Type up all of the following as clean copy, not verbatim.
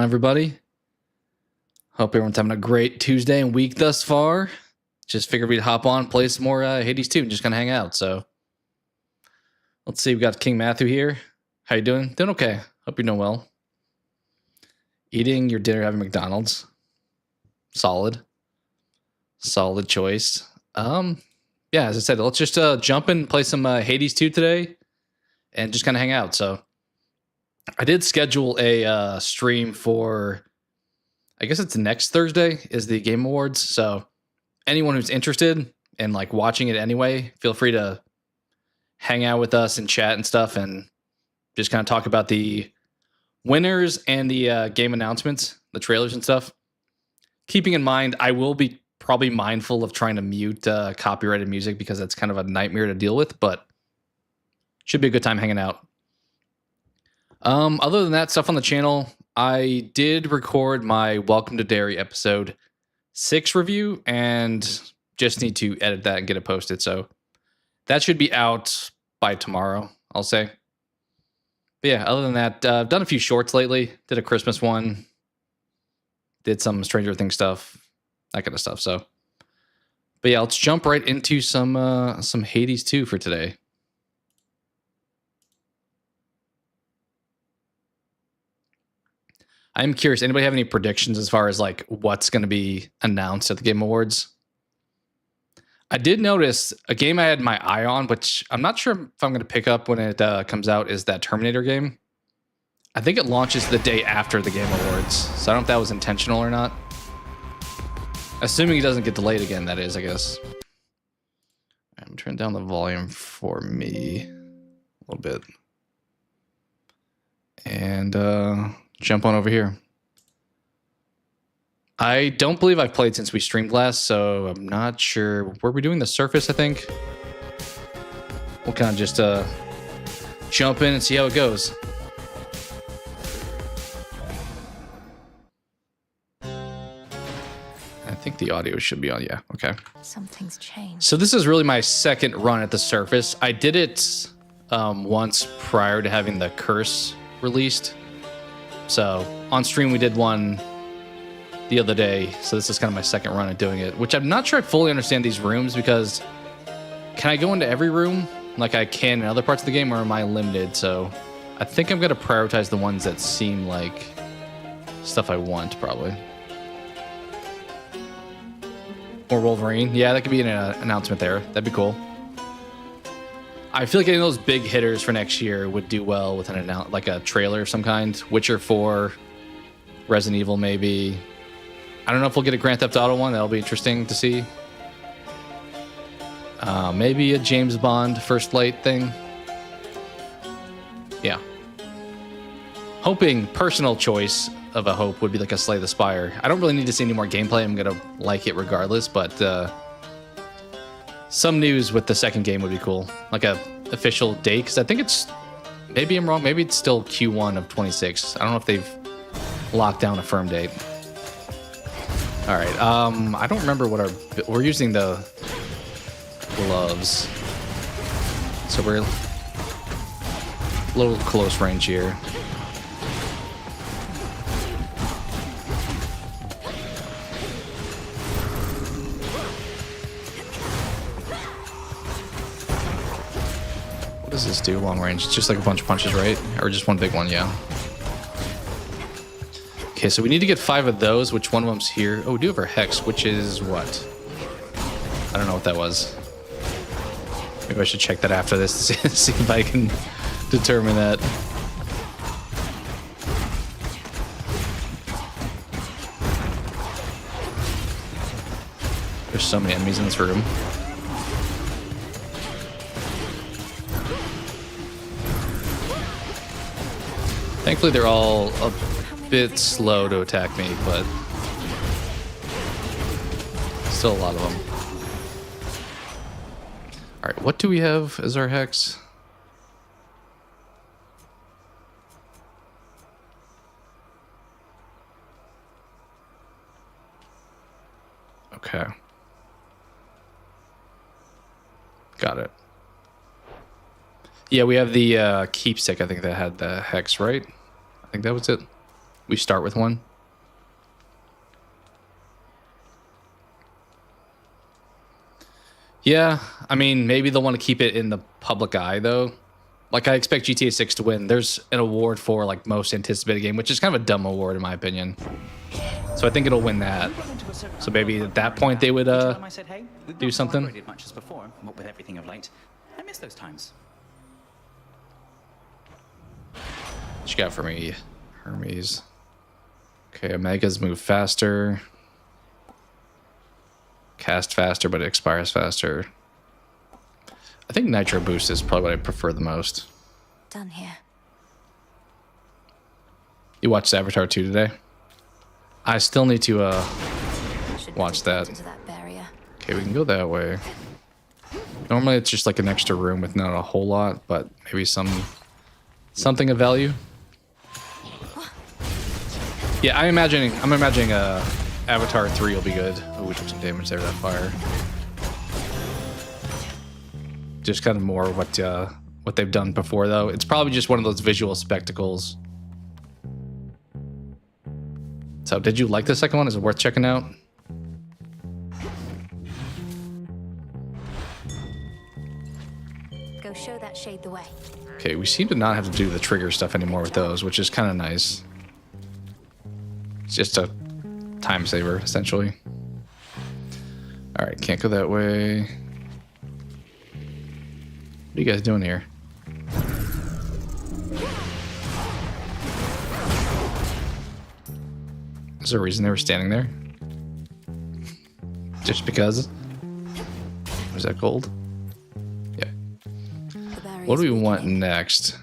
on, everybody? Hope everyone's having a great Tuesday and week thus far. Just figured we'd hop on, play some more Hades 2, and just kind of hang out. So let's see. We got King Matthew here. How you doing? Doing okay. Hope you're doing well. Eating your dinner, having McDonald's. Solid choice. Yeah, as I said, let's just jump in and play some Hades 2 today, and just kind of hang out. So I did schedule a stream for, I guess it's next Thursday is the Game Awards. So anyone who's interested in like watching it anyway, feel free to hang out with us and chat and stuff, and just kind of talk about the winners and the game announcements, the trailers and stuff. Keeping in mind, I will be probably mindful of trying to mute copyrighted music because that's kind of a nightmare to deal with, but should be a good time hanging out. Other than that stuff on the channel, I did record my Welcome to Derry episode 6 review and just need to edit that and get it posted. So that should be out by tomorrow, I'll say. But yeah, other than that, I've done a few shorts lately. Did a Christmas one. Did some Stranger Things stuff. That kind of stuff. So, but yeah, let's jump right into some Hades 2 for today. I'm curious, anybody have any predictions as far as like what's going to be announced at the Game Awards? I did notice a game I had my eye on, which I'm not sure if I'm going to pick up when it comes out, is that Terminator game. I think it launches the day after the Game Awards, so I don't know if that was intentional or not. Assuming it doesn't get delayed again, that is, I guess. I'm turning down the volume for me a little bit. And jump on over here. I don't believe I've played since we streamed last, so I'm not sure. Were we doing the surface, I think? We'll kind of just jump in and see how it goes. I think the audio should be on, yeah, okay. Something's changed. So this is really my second run at the surface. I did it once prior to having the curse released. So on stream we did one the other day, so this is kind of my second run at doing it, which I'm not sure I fully understand these rooms, because can I go into every room like I can in other parts of the game, or am I limited? So I think I'm going to prioritize the ones that seem like stuff I want, probably. More Wolverine. Yeah, that could be an announcement there. That'd be cool. I feel like any of those big hitters for next year would do well with an like a trailer of some kind. Witcher 4, Resident Evil maybe. I don't know if we'll get a Grand Theft Auto one. That'll be interesting to see. Maybe a James Bond First Light thing. Yeah. Hoping, personal choice of a hope would be like a Slay the Spire. I don't really need to see any more gameplay. I'm gonna like it regardless, but some news with the second game would be cool. Like a official date, because I think it's, maybe I'm wrong, maybe it's still Q1 of 26. I don't know if they've locked down a firm date. All right, I don't remember what we're using the gloves. So we're a little close range here. What does this do long range? It's just like a bunch of punches, right? Or just one big one, yeah. Okay, so we need to get 5 of those. Which one of them's here? Oh, we do have our Hex, which is what? I don't know what that was. Maybe I should check that after this to see if I can determine that. There's so many enemies in this room. Thankfully, they're all a bit slow to attack me, but still a lot of them. All right, what do we have as our Hex? Okay. Got it. Yeah, we have the keepsake, I think, that had the hex, right? I think that was it. we start with one. Yeah, I mean, maybe they'll want to keep it in the public eye, though. Like, I expect GTA 6 to win. There's an award for, like, most anticipated game, which is kind of a dumb award, in my opinion. So I think it'll win that. So maybe at that point they would do something. Much as before, what with everything of late. I miss those times. What you got for me, Hermes? Okay, Omegas move faster. Cast faster, but it expires faster. I think Nitro Boost is probably what I prefer the most. Done here. You watched Avatar 2 today? I still need to watch that. Okay, we can go that way. Normally it's just like an extra room with not a whole lot, but maybe something of value. Yeah, I'm imagining Avatar 3 will be good. Oh, we took some damage there, that fire. Just kind of more what they've done before, though. It's probably just one of those visual spectacles. So, did you like the second one? Is it worth checking out? Go show that shade the way. Okay, we seem to not have to do the trigger stuff anymore with those, which is kind of nice. It's just a time saver, essentially. All right, can't go that way. What are you guys doing here? Is there a reason they were standing there? Just because? Was that gold? Yeah. What do we want next?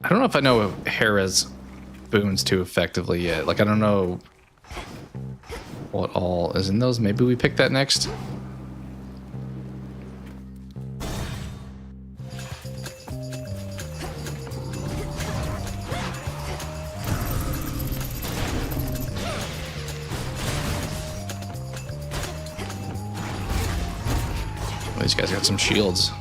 I don't know if I know Hera's boons too effectively yet. Like, I don't know what all is in those. Maybe we pick that next. These guys got some shields.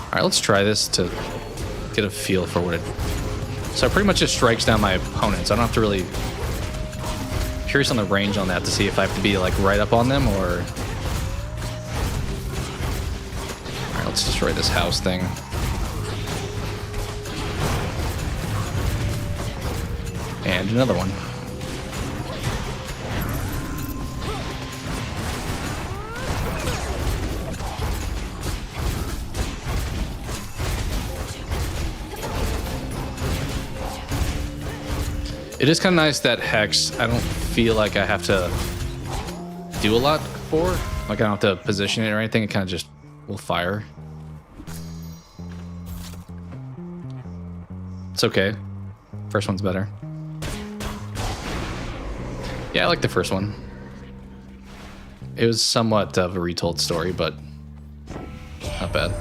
Alright, let's try this to get a feel for what it... So it pretty much just strikes down my opponents. I don't have to really... Curious on the range on that to see if I have to be like right up on them or... Alright, let's destroy this house thing. And another one. It is kind of nice that Hex, I don't feel like I have to do a lot for. Like, I don't have to position it or anything. It kind of just will fire. It's okay. First one's better. Yeah, I like the first one. It was somewhat of a retold story, but not bad.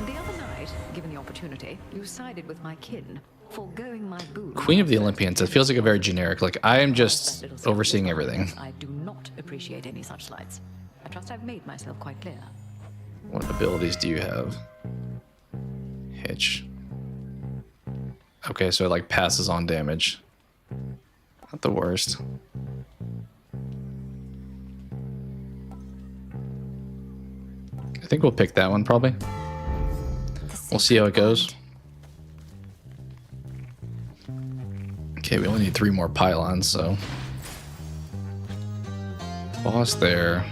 The other night, given the opportunity, you sided with my kin. Foregoing my boon. Queen of the Olympians. It feels like a very generic. Like, I am just overseeing everything. I do not appreciate any such slights. I trust I've made myself quite clear. What abilities do you have? Hitch. Okay, so it like passes on damage. Not the worst. I think we'll pick that one probably. We'll see how it goes. Okay, we only need 3 more pylons, so. Boss there.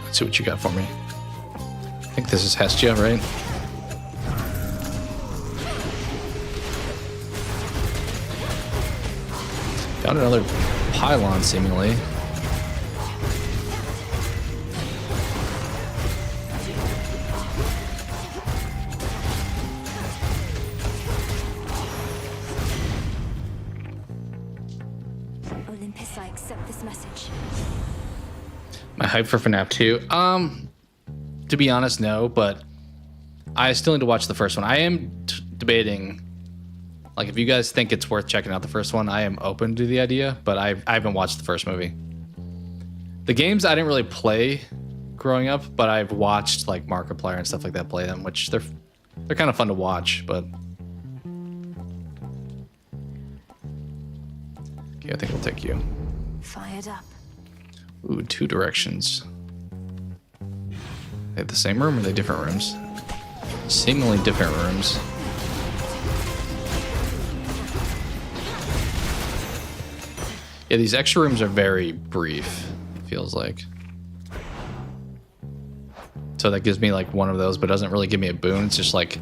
Let's see what you got for me. I think this is Hestia, right? Found another pylon, seemingly. Olympus, I accept this message. My hype for FNAF 2? To be honest, no, but I still need to watch the first one. I am debating, like, if you guys think it's worth checking out the first one, I am open to the idea, but I haven't watched the first movie. The games I didn't really play growing up, but I've watched, like, Markiplier and stuff like that play them, which they're They're kind of fun to watch, but okay, I think we'll take you. Fired up. Ooh, 2 directions. They have the same room or are they different rooms? Seemingly different rooms. Yeah, these extra rooms are very brief, feels like. So that gives me like one of those, but doesn't really give me a boon. It's just like,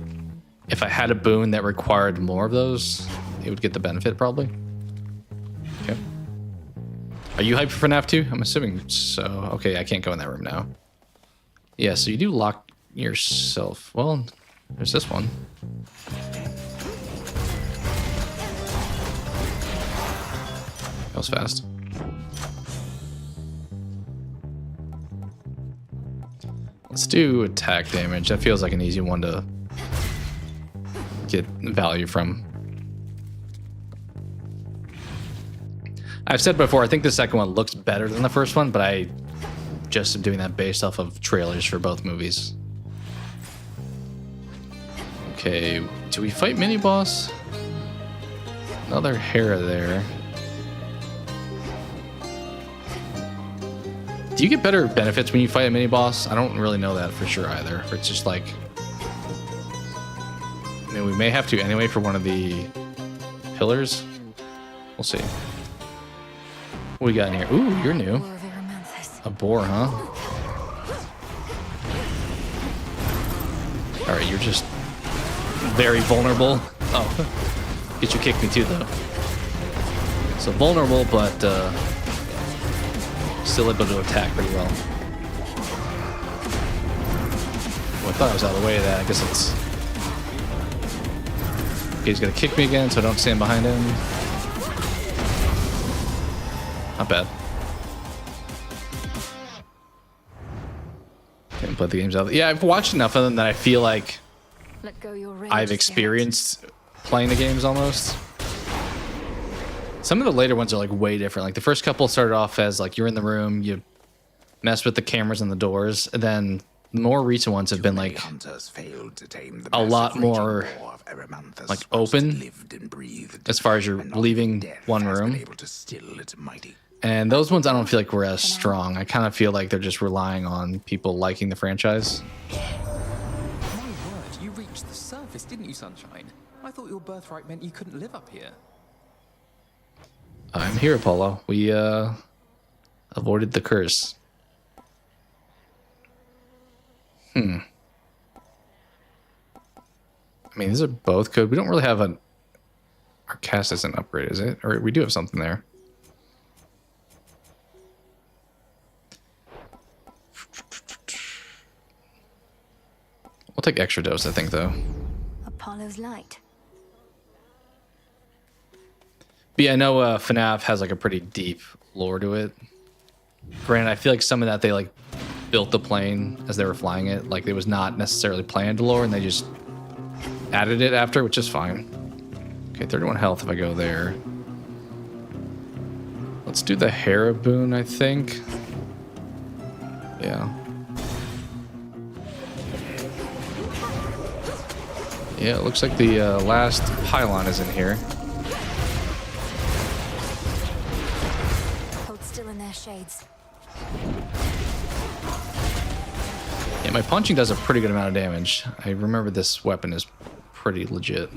if I had a boon that required more of those, it would get the benefit probably. Okay. Are you hyped for FNAF 2? I'm assuming so. Okay, I can't go in that room now. Yeah, so you do lock yourself. Well, there's this one. That was fast. Let's do attack damage. That feels like an easy one to get value from. I've said before, I think the second one looks better than the first one, but I just am doing that based off of trailers for both movies. Okay, do we fight mini-boss? Another Hera there. Do you get better benefits when you fight a mini-boss? I don't really know that for sure either. It's just like... I mean, we may have to anyway for one of the pillars. We'll see. What we got in here? Ooh, you're new. A boar, huh? Alright, you're just very vulnerable. Oh, get you kicked me too, though. So vulnerable, but still able to attack pretty well. Well, I thought I was out of the way of that. I guess it's... Okay, he's gonna kick me again, so I don't stand behind him. Not bad. Didn't play the games out. Yeah, I've watched enough of them that I feel like I've experienced playing the games almost. Some of the later ones are like way different. Like the first couple started off as like you're in the room, you mess with the cameras and the doors, and then the more recent ones have been like a lot more like open as far as you're leaving one room. And those ones I don't feel like were as strong. I kind of feel like they're just relying on people liking the franchise. My word, you reached the surface, didn't you, Sunshine? I thought your birthright meant you couldn't live up here. I'm here, Apollo. We avoided the curse. I mean, these are both good. We don't really have an... Our cast isn't upgraded, is it? Or we do have something there. We'll take extra dose, I think, though. Apollo's light. But yeah, I know FNAF has like a pretty deep lore to it. Granted, I feel like some of that they like built the plane as they were flying it. Like it was not necessarily planned lore and they just added it after, which is fine. Okay, 31 health if I go there. Let's do the Hera boon, I think. Yeah. Yeah, it looks like the last pylon is in here. Hold still in their shades. Yeah, my punching does a pretty good amount of damage. I remember this weapon is pretty legit.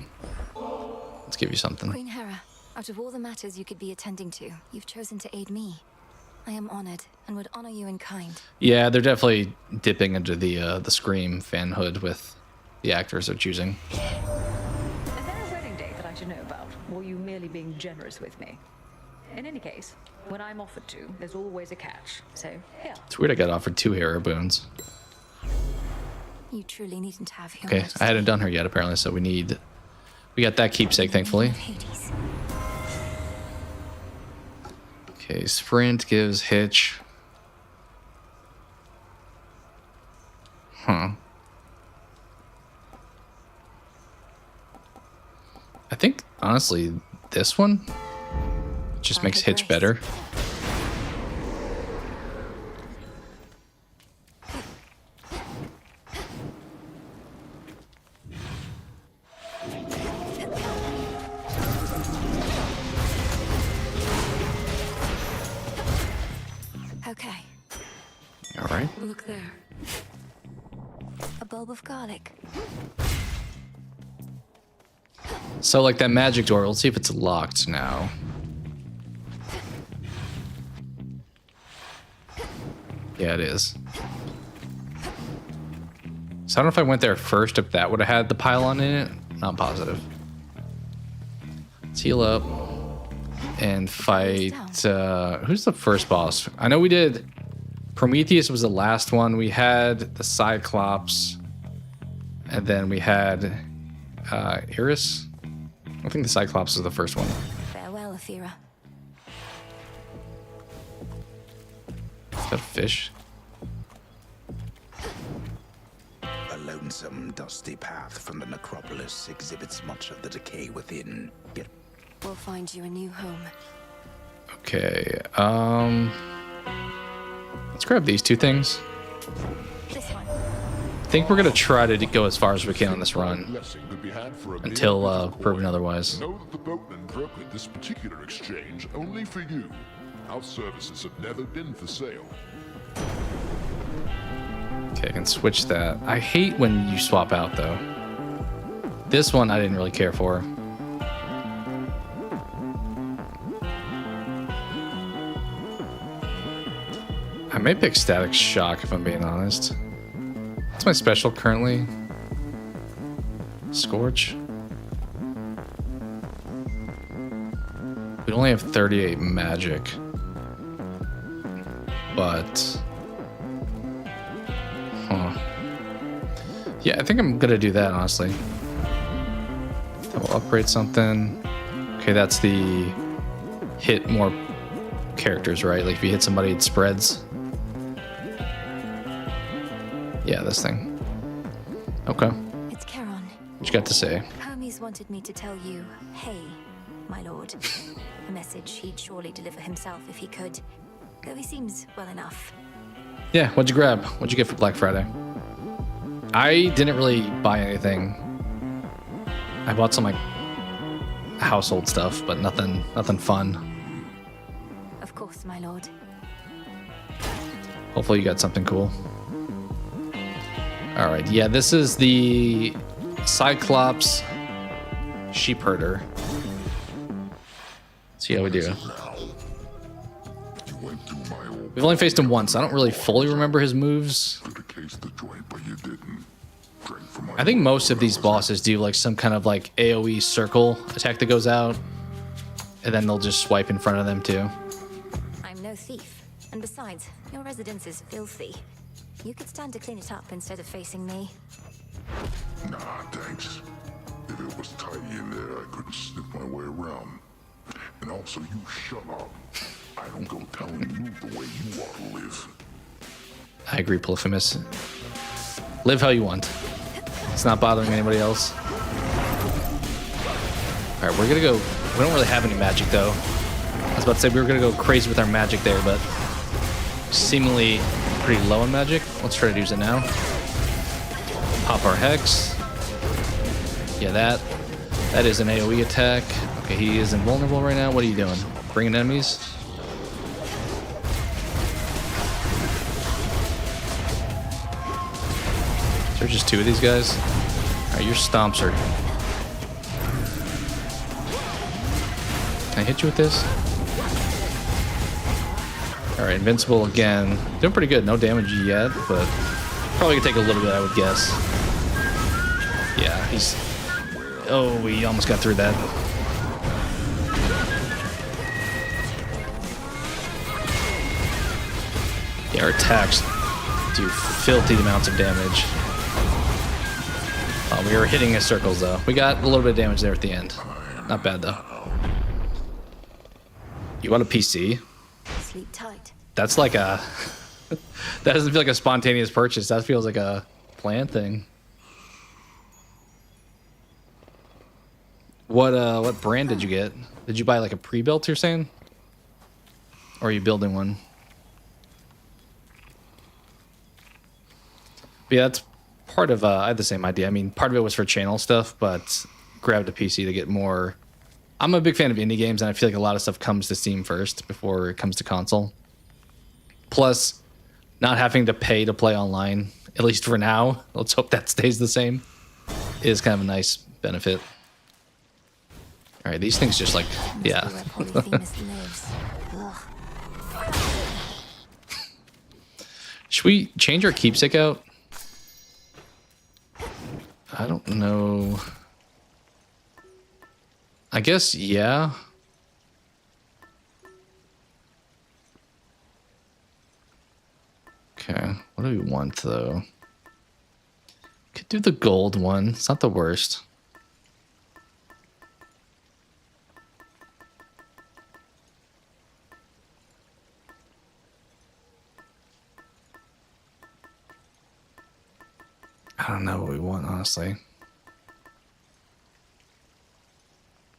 Let's give you something. Queen Hera, out of all the matters you could be attending to, you've chosen to aid me. I am honored and would honor you in kind. Yeah, they're definitely dipping into the Scream fanhood with the actors they're choosing. Is there a wedding date that I should know about, or are you merely being generous with me? In any case, when I'm offered to, there's always a catch. So, here. It's weird I got offered 2 Hera boons. You truly needn't have your Okay, I hadn't done her yet apparently, so we got that keepsake, thankfully. Hades. Okay, sprint gives hitch. Huh. I think, honestly, this one just makes hitch better. All right. Look there. A bulb of garlic. So like that magic door, let's see if it's locked now. Yeah, it is. So I don't know if I went there first, if that would have had the pylon in it. Not positive. Let's heal up and fight. Who's the first boss? I know we did. Prometheus was the last one. We had the Cyclops, and then we had Iris. I think the Cyclops was the first one. Farewell, Athera. Is that a fish? A lonesome, dusty path from the necropolis exhibits much of the decay within. Yet We'll find you a new home. Okay. Let's grab these two things. This one. I think we're gonna try to go as far as we can on this run Blessing could be had for a until mere proven otherwise. Know that the boatman brokered this particular exchange only for you. Our services have never been for sale. Okay, I can switch that. I hate when you swap out though. This one I didn't really care for. I may pick Static Shock if I'm being honest. What's my special currently? Scorch. We only have 38 magic. But... Huh. Yeah, I think I'm gonna do that, honestly. Then we'll upgrade something. Okay, that's the hit more characters, right? Like if you hit somebody, it spreads. Yeah, this thing. Okay. It's Charon. What you got to say? Hermes wanted me to tell you, hey, my lord. A message he'd surely deliver himself if he could. Though he seems well enough. Yeah, what'd you grab? What'd you get for Black Friday? I didn't really buy anything. I bought some like household stuff, but nothing fun. Of course, my lord. Hopefully you got something cool. All right, yeah, this is the Cyclops sheep herder. Let's see how we do. We've only faced him once. I don't really fully remember his moves. I think most of these bosses do like some kind of like AoE circle attack that goes out, and then they'll just swipe in front of them too. I'm no thief. And besides, your residence is filthy. You could stand to clean it up instead of facing me. Nah, thanks. If it was tidy in there, I couldn't slip my way around. And also, you shut up. I don't go telling you the way you ought to live. I agree, Polyphemus. Live how you want. It's not bothering anybody else. All right, we're gonna go. We don't really have any magic though. I was about to say we were gonna go crazy with our magic there, but seemingly pretty low on magic. Let's try to use it now. Pop our Hex. Yeah, that is an AoE attack. Okay, he is invulnerable right now. What are you doing? Bringing enemies? Is there just two of these guys? Alright, your stomps are... Can I hit you with this? Alright, invincible again. Doing pretty good. No damage yet, but probably gonna take a little bit, I would guess. Yeah, he's... Oh, we almost got through that. Yeah, our attacks do filthy amounts of damage. We were hitting his circles, though. We got a little bit of damage there at the end. Not bad, though. You want a PC? Sleep tight. That's like a... That doesn't feel like a spontaneous purchase. That feels like a planned thing. What brand did you get? Did you buy like a pre-built, you're saying? Or are you building one? But yeah, that's part of... I had the same idea. I mean, part of it was for channel stuff, but grabbed a PC to get more... I'm a big fan of indie games, and I feel like a lot of stuff comes to Steam first before it comes to console. Plus, not having to pay to play online, at least for now, let's hope that stays the same, is kind of a nice benefit. All right, these things just like, yeah. Must be where Polyphemus lives. Ugh. Should we change our keepsake out? I don't know. I guess, yeah. Okay, what do we want though? Could do the gold one. It's not the worst. I don't know what we want, honestly.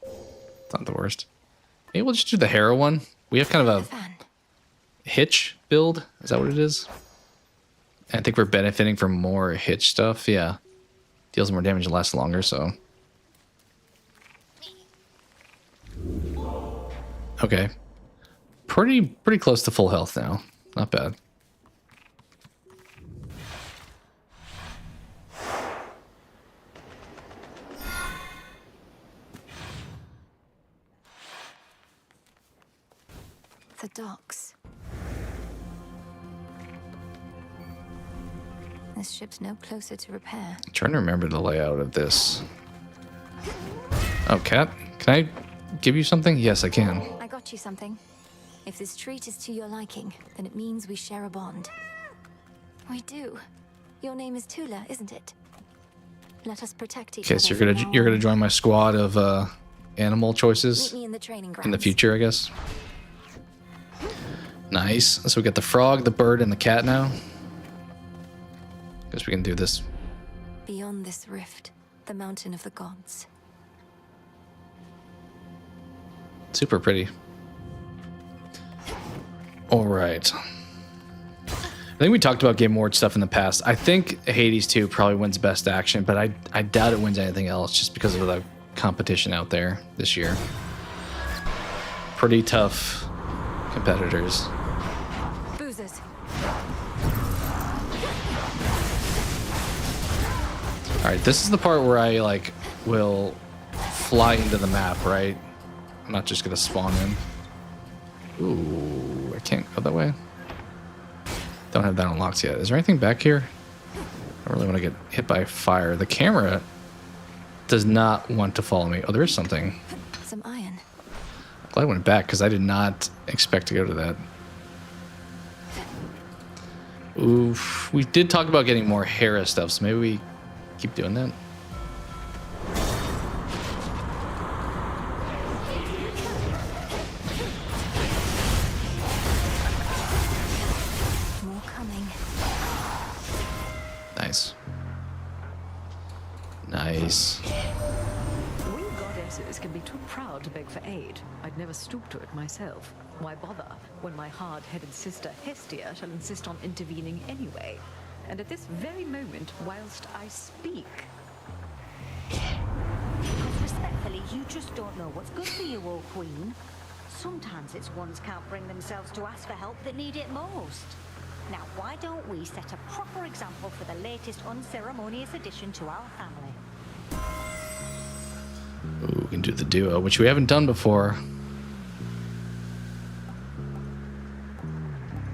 It's not the worst. Maybe we'll just do the Hera one. We have kind of a Fan. hitch build. Is that what it is? I think we're benefiting from more hitch stuff. Yeah. Deals more damage and lasts longer, so. Okay. Pretty close to full health now. Not bad. The docks. This ship's no closer to repair. I'm trying to remember the layout of this. Oh, Cat, can I give you something? Yes, I can. I got you something. If this treat is to your liking, then it means we share a bond. We do. Your name is Tula, isn't it? Let us protect each Okay, other. so from you're now gonna join my squad of animal on. choices Meet me in the training grounds. in the future, I guess. Nice. So we got the frog, the bird, and the cat now. Guess we can do this. Beyond this rift, the mountain of the gods. Super pretty. All right. I think we talked about Game Award stuff in the past. I think Hades 2 probably wins Best Action, but I doubt it wins anything else just because of the competition out there this year. Pretty tough competitors. Boozers. All right, this is the part where I like will fly into the map, right? I'm not just gonna spawn in. Ooh, I can't go that way. Don't have that unlocked yet. Is there anything back here? I don't really want to get hit by fire. The camera does not want to follow me. Oh, there is something. Some iron. I'm glad I went back because I did not expect to go to that. Oof. We did talk about getting more Hera stuff, so maybe we keep doing that. More coming. Nice. Nice. We goddesses can be too proud to beg for aid. I'd never stoop to it myself. Why bother when my hard-headed sister Hestia shall insist on intervening anyway? And at this very moment, whilst I speak. Because respectfully, you just don't know what's good for you, old queen. Sometimes it's ones can't bring themselves to ask for help that need it most. Now, why don't we set a proper example for the latest unceremonious addition to our family? Ooh, we can do the duo, which we haven't done before.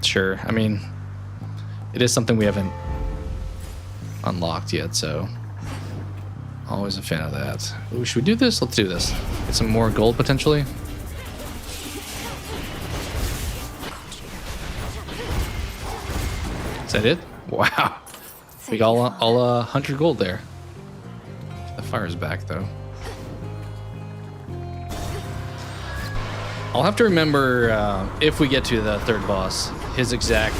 Sure, I mean, it is something we haven't unlocked yet, so always a fan of that. Ooh, should we do this? Let's do this. Get some more gold potentially. Is that it? Wow. We got all 100 gold there. The fire's back though. I'll have to remember if we get to the third boss, his exact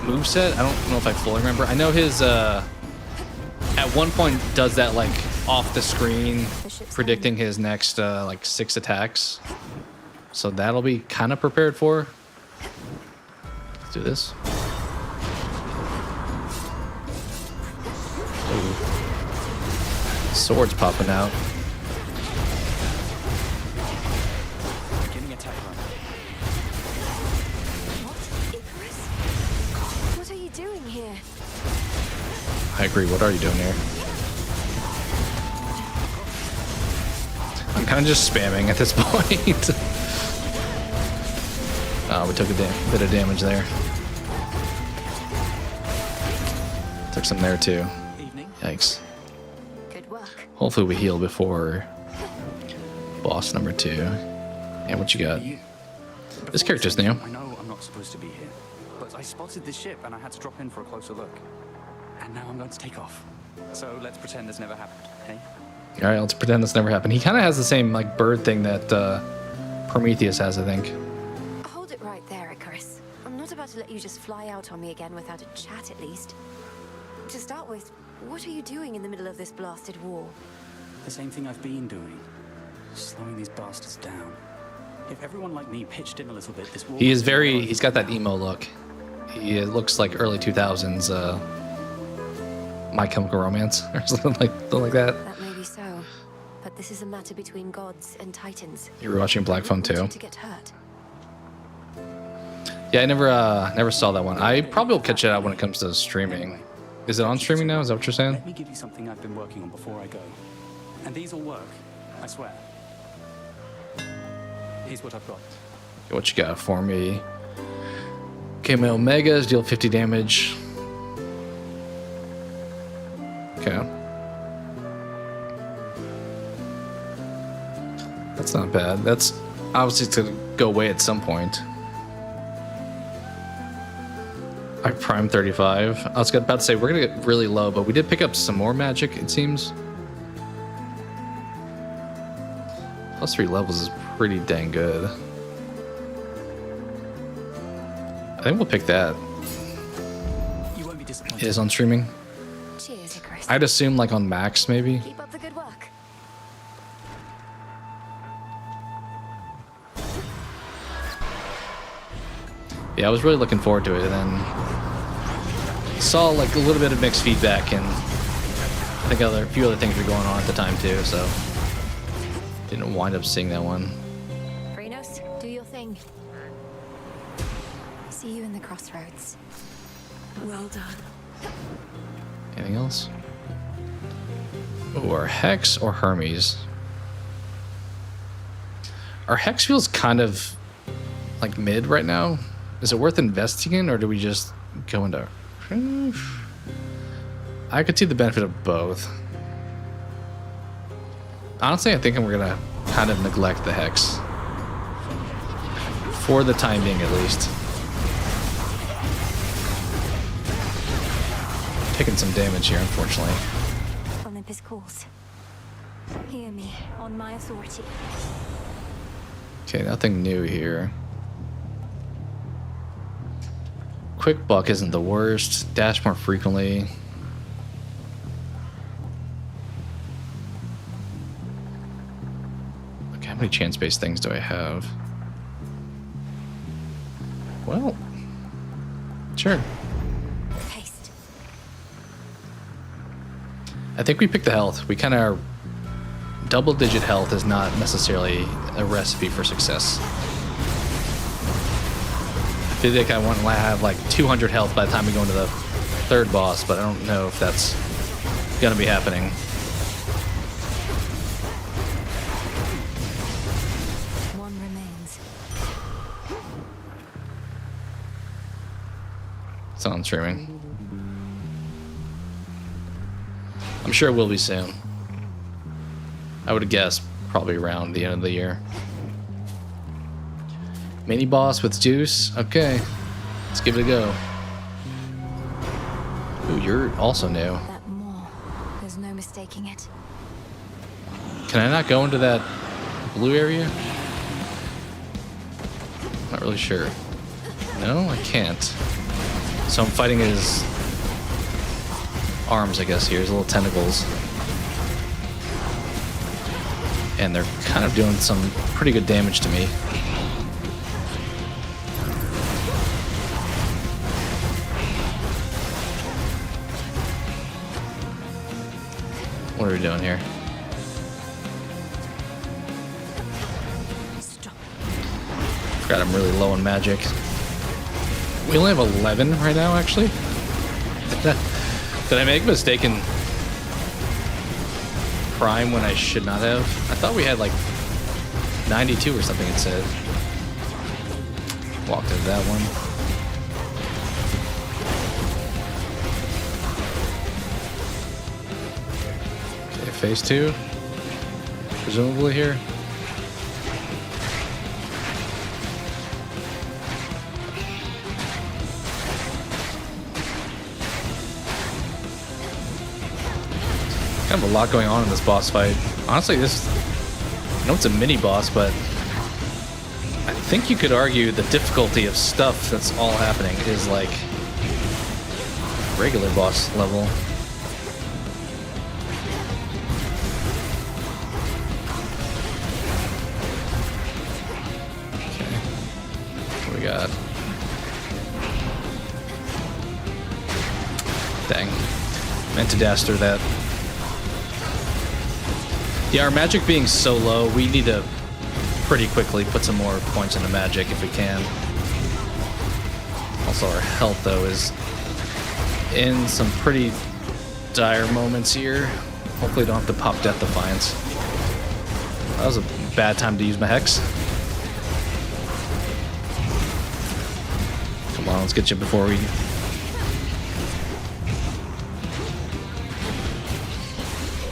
moveset. I don't know if I fully remember. I know his at one point does that like off the screen, predicting his next like 6 attacks. So that'll be kind of prepared for. Let's do this. Ooh. Swords popping out. Beginning attack run. What? Icarus? What here. I agree. What are you doing here? I'm kind of just spamming at this point. Oh, we took a bit of damage there. Took some there too. Yikes. Good work. Hopefully we heal before boss number 2. Yeah, what you got? This character's new. I know I'm not supposed to be here, but I spotted this ship and I had to drop in for a closer look. And now I'm going to take off. So let's pretend this never happened, hey? All right, let's pretend this never happened. He kind of has the same like bird thing that Prometheus has, I think. Hold it right there, Icarus. I'm not about to let you just fly out on me again without a chat, at least. To start with, what are you doing in the middle of this blasted war? The same thing I've been doing. Slowing these bastards down. If everyone like me pitched in a little bit, this war... He is very... He's got that emo look. He looks like early 2000s My Chemical Romance or something like that. That may be so, but this is a matter between gods and titans. You were watching Black Phone I don't want 2? you to get hurt. Yeah, I never saw that one. I probably will catch it out when it comes to streaming. Is it on streaming now? Is that what you're saying? Let me give you something I've been working on before I go. And these will work, I swear. Here's what I've got. What you got for me? Okay, my Omegas deal 50 damage. Okay. That's not bad. That's obviously to go away at some point. I prime 35. I was about to say we're gonna get really low, but we did pick up some more magic, it seems. Plus 3 levels is pretty dang good. I think we'll pick that. You won't be disappointed. It is on streaming. Cheers, Icarus. I'd assume like on max maybe. Keep up the good work. Yeah, I was really looking forward to it, and then saw like a little bit of mixed feedback, and I think a few other things were going on at the time too, so didn't wind up seeing that one. Frenos, do your thing. See you in the crossroads. Well done. Anything else? Or Hex or Hermes? Our Hex feels kind of like mid right now. Is it worth investing in, or do we just go into... I could see the benefit of both. Honestly, I think we're gonna kind of neglect the Hex. For the time being, at least. Taking some damage here, unfortunately. Olympus calls. Hear me, on my authority. Okay, nothing new here. Quick buck isn't the worst. Dash more frequently. Okay, how many chance-based things do I have? Well, sure. Haste. I think we picked the health. We kind of... Double-digit health is not necessarily a recipe for success. I feel like I want to have like 200 health by the time we go into the 3rd boss, but I don't know if that's gonna be happening. One remains. It's on streaming. I'm sure it will be soon. I would guess probably around the end of the year. Mini boss with juice. Okay, let's give it a go. Ooh, you're also new. That maw. There's no mistaking it. Can I not go into that blue area? Not really sure. No, I can't. So I'm fighting his arms, I guess, here. His little tentacles. And they're kind of doing some pretty good damage to me. What are we doing here? Stop. Forgot I'm really low on magic. We only have 11 right now, actually. Did I make a mistake in Prime when I should not have? I thought we had like 92 or something it said. Walked into that one. Okay, phase 2. Presumably here. Kind of a lot going on in this boss fight. Honestly, this, I know it's a mini boss, but I think you could argue the difficulty of stuff that's all happening is like regular boss level. Okay. What do we got? Dang. Meant to dash through that. Yeah, our magic being so low, we need to pretty quickly put some more points into magic if we can. Also, our health, though, is in some pretty dire moments here. Hopefully don't have to pop Death Defiance. That was a bad time to use my Hex. Come on, let's get you before we...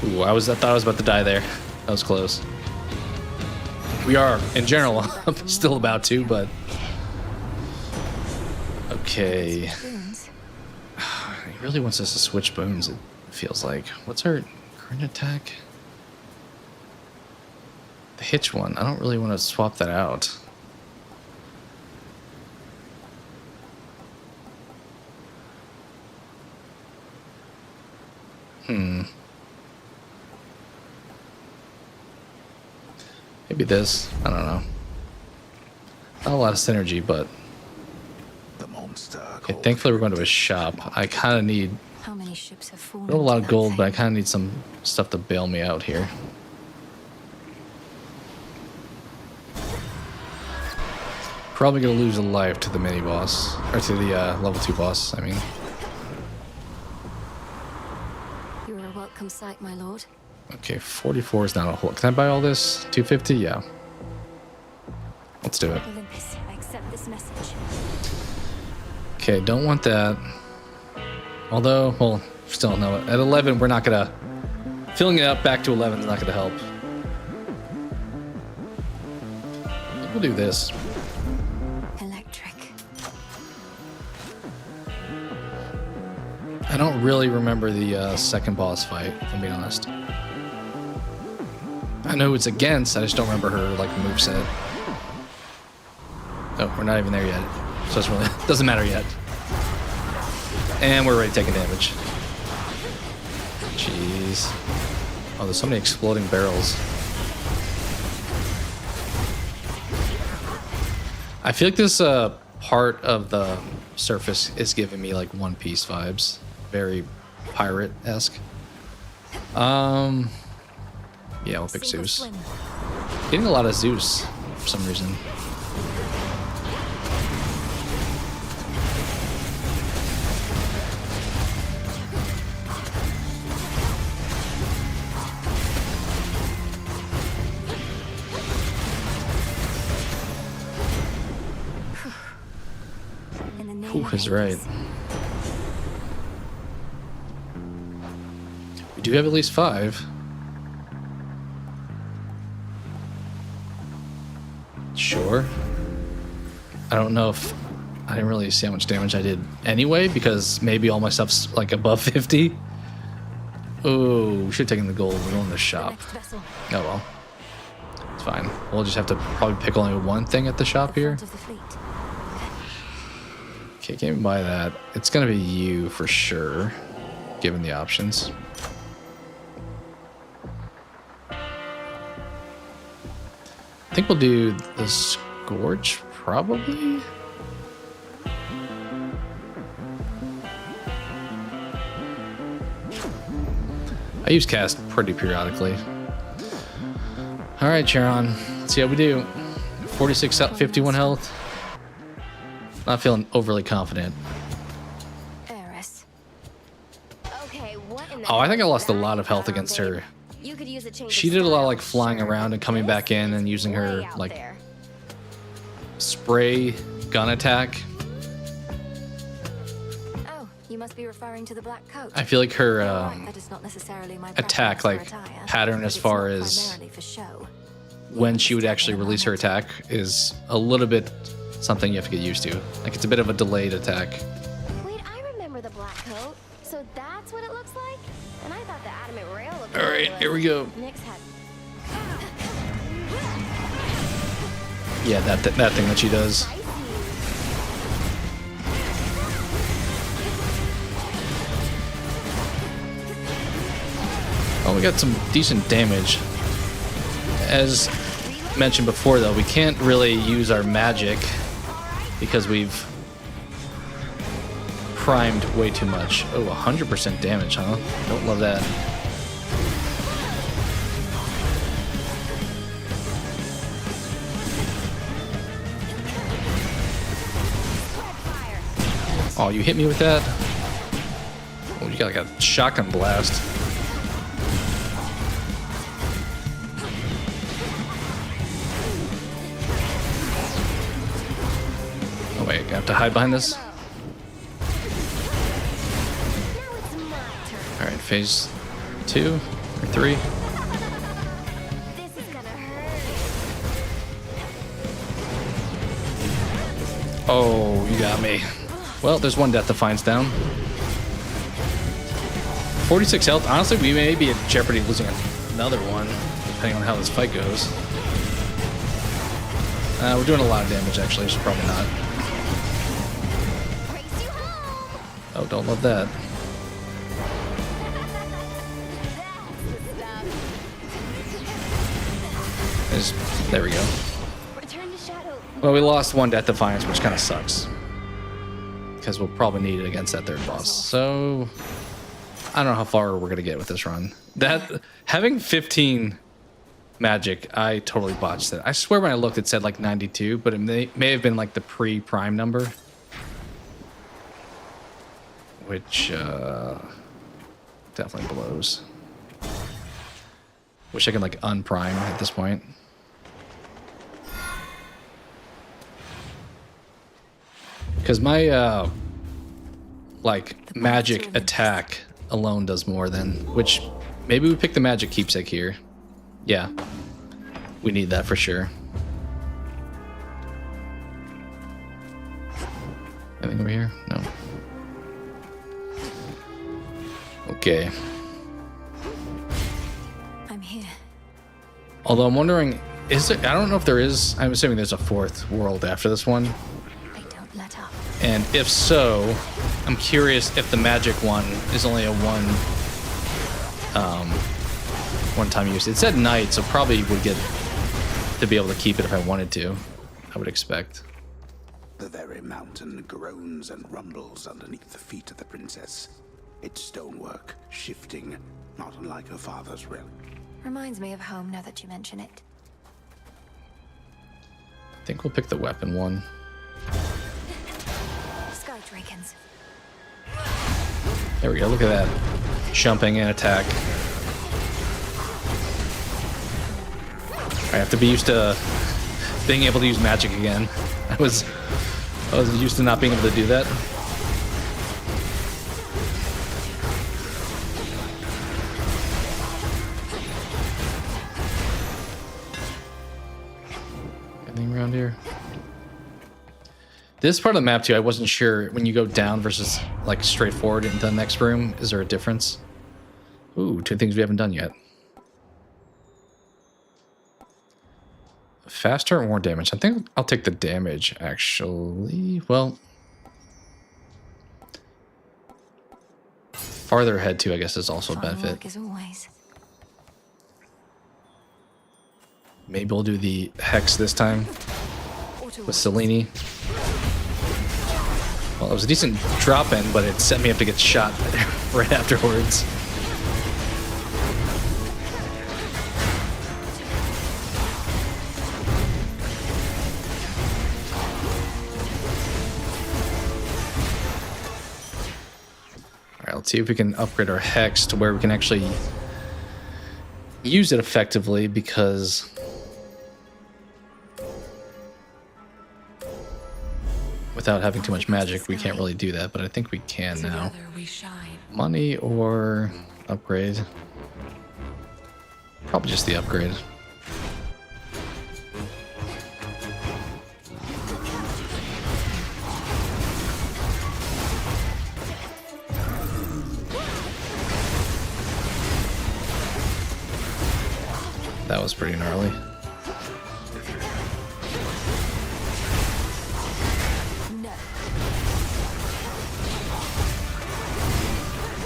Ooh, I thought I was about to die there. That was close. We are, in general, still about to, but... Okay. He really wants us to switch boons, it feels like. What's our current attack? The hitch one. I don't really want to swap that out. Maybe this. I don't know. Not a lot of synergy, but... The monster. Okay, thankfully we're going to a shop. I kind of need... How many ships have fallen? I don't have a lot into of that gold, but I thing? kind of need some stuff to bail me out here. Probably going to lose a life to the mini boss. Or to the level 2 boss, I mean. You're a welcome sight, my lord. Okay, 44 is not a whole... Can I buy all this? 250? Yeah. Let's do it. Olympus, I accept this message. Okay, don't want that. Although, well, still no. At 11, we're not going to... Filling it up back to 11 is not going to help. We'll do this. Electric. I don't really remember the second boss fight, if I'm being honest. I know who it's against, I just don't remember her, like, moveset. Oh, we're not even there yet. So it's really... doesn't matter yet. And we're already taking damage. Jeez. Oh, there's so many exploding barrels. I feel like this part of the surface is giving me, like, One Piece vibes. Very pirate-esque. Yeah, we'll pick Single Zeus. swim. Getting a lot of Zeus for some reason. In the name Who of is right? Hades. We do have at least 5. Sure. I don't know if... I didn't really see how much damage I did anyway, because maybe all my stuff's like above 50. Oh, we should have taken the gold. We're going to the shop. Next vessel. Oh well. It's fine. We'll just have to probably pick only one thing at the shop here. Front of the fleet. Okay, can't even buy that. It's gonna be you for sure, given the options. I think we'll do the Scourge, probably? I use cast pretty periodically. Alright, Charon. Let's see how we do. 46 out, 51 health. Not feeling overly confident. Heiress. Okay, what in the Oh, I hell think I is lost a that lot of health you got against on, babe? her. You could use a change She of did a lot of style, like flying sure, around and coming but back in this and using is her way out like there. spray gun attack. Oh, you must be referring to the black coat. I feel like her You're right, that is not necessarily my attack preference for like attire, pattern but as it's far not as primarily for show. when You she would understand actually in a release her moment. attack is a little bit something you have to get used to. Like it's a bit of a delayed attack. Wait, I remember the black coat. So that's what it looks like? And I thought the adamant rail looked All right, here we go. Nyx had Yeah, that thing that she does. Oh, we got some decent damage. As mentioned before, though, we can't really use our magic because we've primed way too much. Oh, 100% damage, huh? Don't love that. Oh, you hit me with that? Oh, you got like a shotgun blast. Oh wait, I have to hide behind this? Alright, phase 2 or 3. This is gonna hurt. Oh, you got me. Well, there's one Death Defiance down. 46 health. Honestly, we may be at jeopardy of losing another one, depending on how this fight goes. We're doing a lot of damage, actually, so probably not. Race you home. Oh, don't love that. There we go. Return to shadow. Well, we lost one Death Defiance, which kind of sucks. Because we'll probably need it against that third boss. So, I don't know how far we're going to get with this run. Having 15 magic, I totally botched it. I swear when I looked, it said like 92, but it may have been like the pre-prime number. Which, definitely blows. Wish I could like unprime at this point. Because my, like, magic attack alone does more than... Which, maybe we pick the magic keepsake here. Yeah. We need that for sure. Anything over here? No. Okay. I'm here. Although I'm wondering, is there... I don't know if there is... I'm assuming there's a fourth world after this one. They don't let up. And if so, I'm curious if the magic one is only a one-time use. It said night, so probably would get to be able to keep it if I wanted to. I would expect. The very mountain groans and rumbles underneath the feet of the princess. Its stonework shifting, not unlike her father's realm. Reminds me of home now that you mention it. I think we'll pick the weapon one. Sky Drakens. There we go. Look at that. Jumping and attack. I have to be used to being able to use magic again. I was used to not being able to do that. Anything around here? This part of the map too, I wasn't sure when you go down versus like straight forward into the next room. Is there a difference? Ooh, 2 things we haven't done yet. Faster or more damage? I think I'll take the damage, actually. Well, farther ahead too, I guess, is also a Fun benefit. work as always. Maybe we'll do the Hex this time with Selene. Well, it was a decent drop in, but it set me up to get shot right afterwards. let's see if we can upgrade our hex to where we can actually use it effectively, because without having too much magic, we can't really do that, but I think we can now. Money or upgrade? Probably just the upgrade. That was pretty gnarly.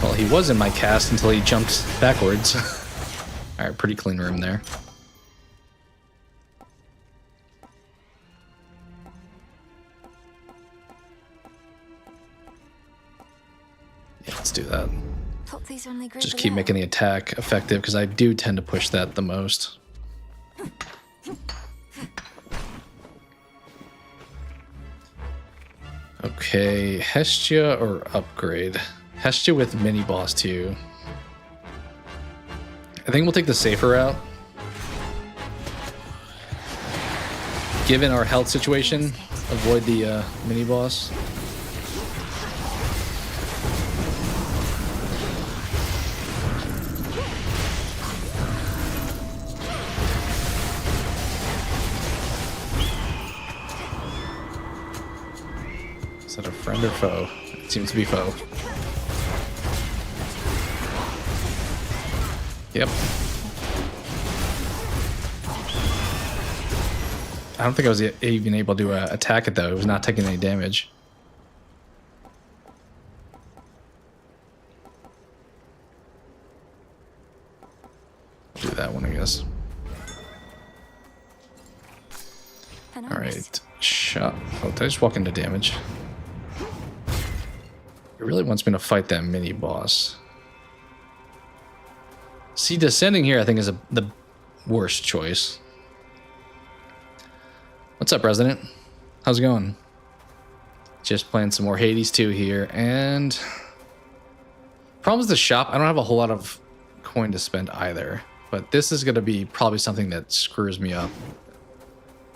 Well, he was in my cast until he jumped backwards. Alright, pretty clean room there. Yeah, let's do that. Just keep making the attack effective, because I do tend to push that the most. Okay, Hestia or upgrade? Hestia with mini boss 2. I think we'll take the safer route. Given our health situation, avoid the mini boss. Is that a friend or foe? It seems to be foe. Yep. I don't think I was even able to attack it though. It was not taking any damage. Do that one, I guess. Alright. Shot. Oh, did I just walk into damage? It really wants me to fight that mini boss. See, descending here I think is the worst choice. What's up, Resident? How's it going? Just playing some more Hades 2 here, and problem is the shop. I don't have a whole lot of coin to spend either, but this is going to be probably something that screws me up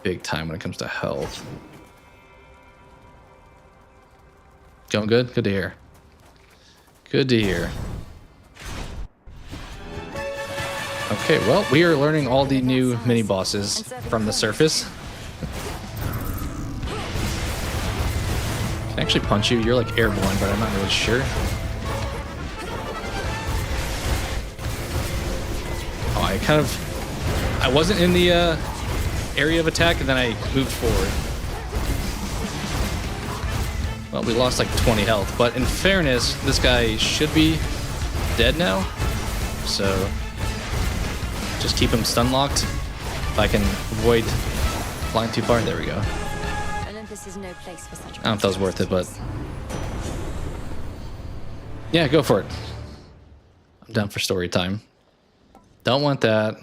big time when it comes to health. Going good? Good to hear. Good to hear. Okay, well, we are learning all the new mini bosses from the surface. Can I actually punch you? You're like airborne, but I'm not really sure. Oh, I wasn't in the area of attack, and then I moved forward. Well, we lost like 20 health, but in fairness, this guy should be dead now. So just keep him stun locked. If I can avoid flying too far, there we go. Olympus is no place for such. I don't know if that was worth it, but yeah, go for it. I'm down for story time. Don't want that.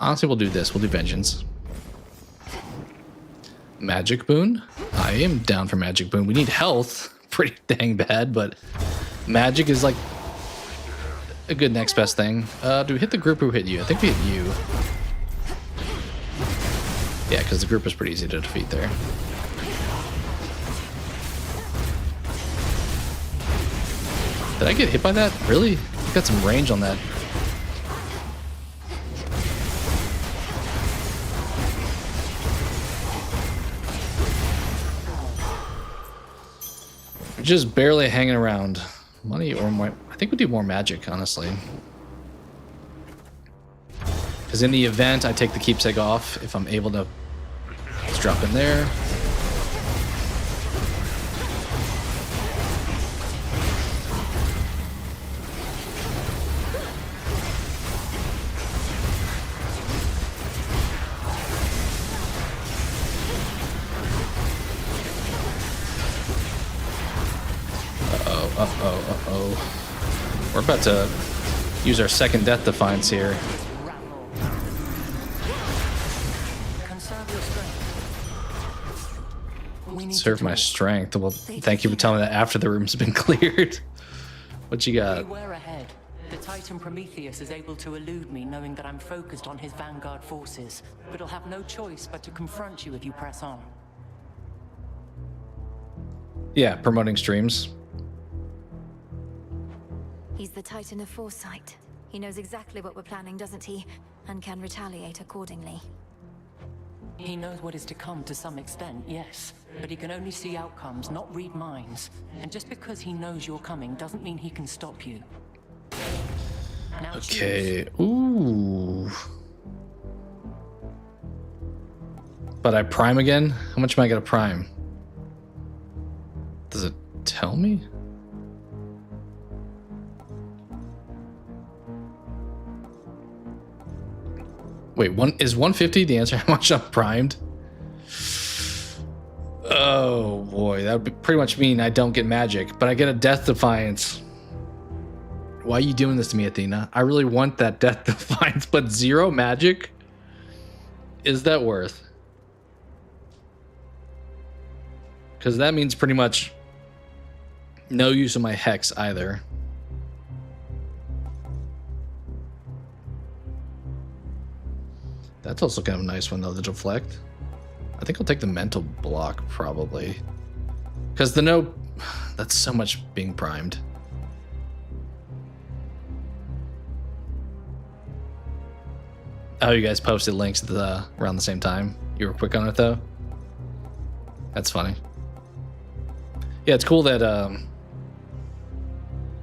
Honestly, we'll do this. We'll do Vengeance. Magic Boon? I am down for Magic Boon. We need health pretty dang bad, but magic is like a good next best thing. Do we hit the group or who hit you? I think we hit you. Yeah, because the group was pretty easy to defeat there. Did I get hit by that? Really? I got some range on that. Just barely hanging around. Money or more. I think we'll do more magic, honestly. Because in the event, I take the keepsake off if I'm able to. Let's drop in there. Uh-oh. We're about to use our second death defiance here. Serve my strength. Well, thank you for telling me that after the room's been cleared. What you got? Beware ahead. The Titan Prometheus is able to elude me, knowing that I'm focused on his vanguard forces, but he'll have no choice but to confront you if you press on. Yeah, promoting streams. He's the Titan of Foresight. He knows exactly what we're planning, doesn't he? And can retaliate accordingly. He knows what is to come to some extent, yes. But he can only see outcomes, not read minds. And just because he knows you're coming doesn't mean he can stop you. Now Okay. Ooh. But I prime again? How much am I gonna prime? Does it tell me? Wait, is 150 the answer? How much I'm primed? Oh boy, that would pretty much mean I don't get magic, but I get a Death Defiance. Why are you doing this to me, Athena? I really want that Death Defiance, but 0 magic? Is that worth? Because that means pretty much no use of my Hex either. That's also kind of a nice one though, the deflect. I think I'll take the mental block probably. Because the no, that's so much being primed. Oh, you guys posted links at around the same time. You were quick on it though. That's funny. Yeah, it's cool that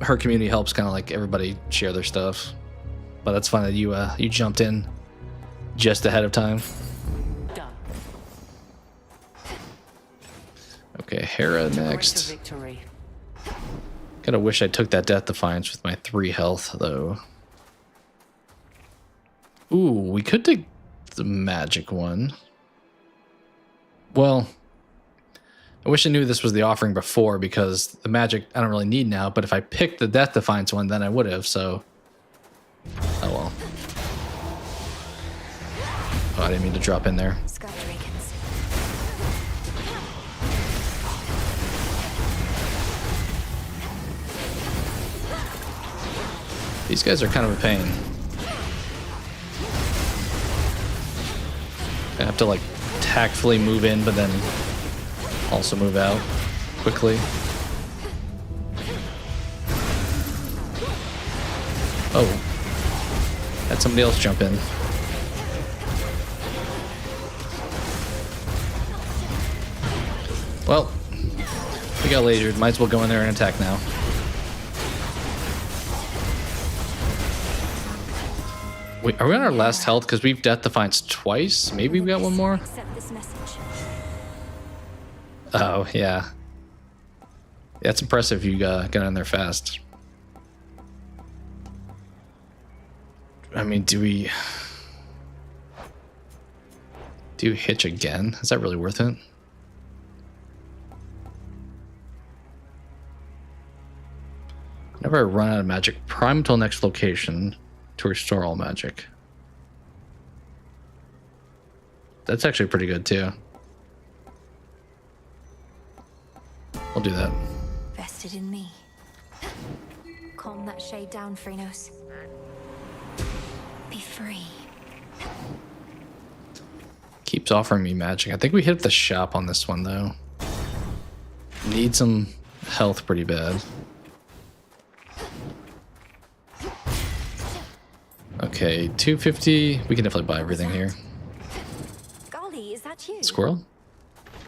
her community helps kind of like everybody share their stuff. But that's fun that you jumped in just ahead of time. done. Okay, Hera next. Kinda wish I took that Death Defiance with my 3 health though. Ooh, we could take the magic one. Well, I wish I knew this was the offering before because the magic I don't really need now, but if I picked the Death Defiance one, then I would have, so. Oh well. Oh, I didn't mean to drop in there. Sky Dragons. These guys are kind of a pain. I have to like tactfully move in, but then also move out quickly. Oh, had somebody else jump in. Well, we got lasered. Might as well go in there and attack now. Wait, are we on our last health? Because we've Death Defiance twice. Maybe we got one more. Accept this message. Oh yeah, that's impressive. You got in there fast. I mean, do we hitch again? Is that really worth it? Whenever I run out of magic, prime till next location to restore all magic. That's actually pretty good too. We'll do that. Vested in me. Calm that shade down, Phrenos. Be free. Keeps offering me magic. I think we hit the shop on this one though. Need some health pretty bad. Okay, 250. We can definitely buy everything here. Golly, is that you? Squirrel?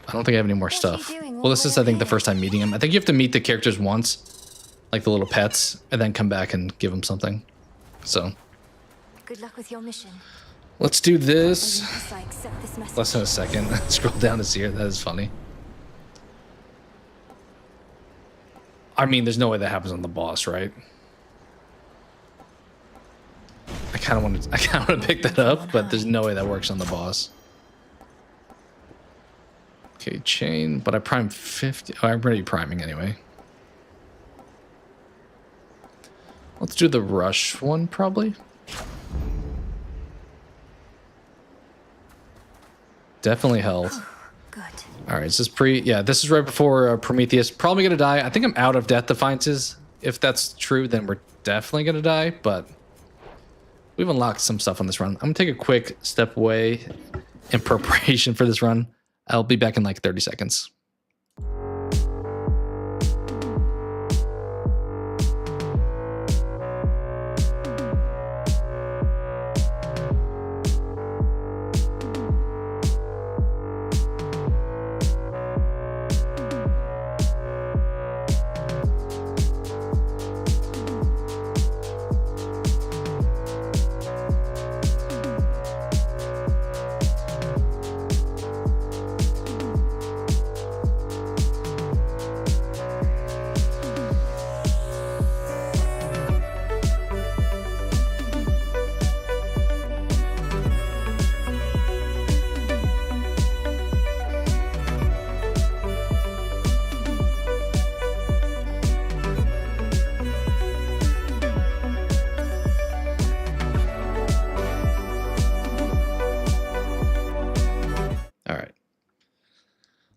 I don't think I have any more stuff. doing Well, this all is, the I way think, up the here? first time meeting him. I think you have to meet the characters once, like the little pets, and then come back and give them something. So, Good luck with your mission. let's do this. Olympus, I accept this message. Less than a second. Scroll down to see her. That is funny. I mean, there's no way that happens on the boss, right? I kind of want to pick that up, but there's no way that works on the boss. Okay, chain, but I primed 50. Oh, I'm already priming anyway. Let's do the rush one, probably. Definitely health. Good. All right, this is this is right before Prometheus. Probably gonna die. I think I'm out of death defiances. If that's true, then we're definitely gonna die, but we've unlocked some stuff on this run. I'm gonna take a quick step away in preparation for this run. I'll be back in like 30 seconds.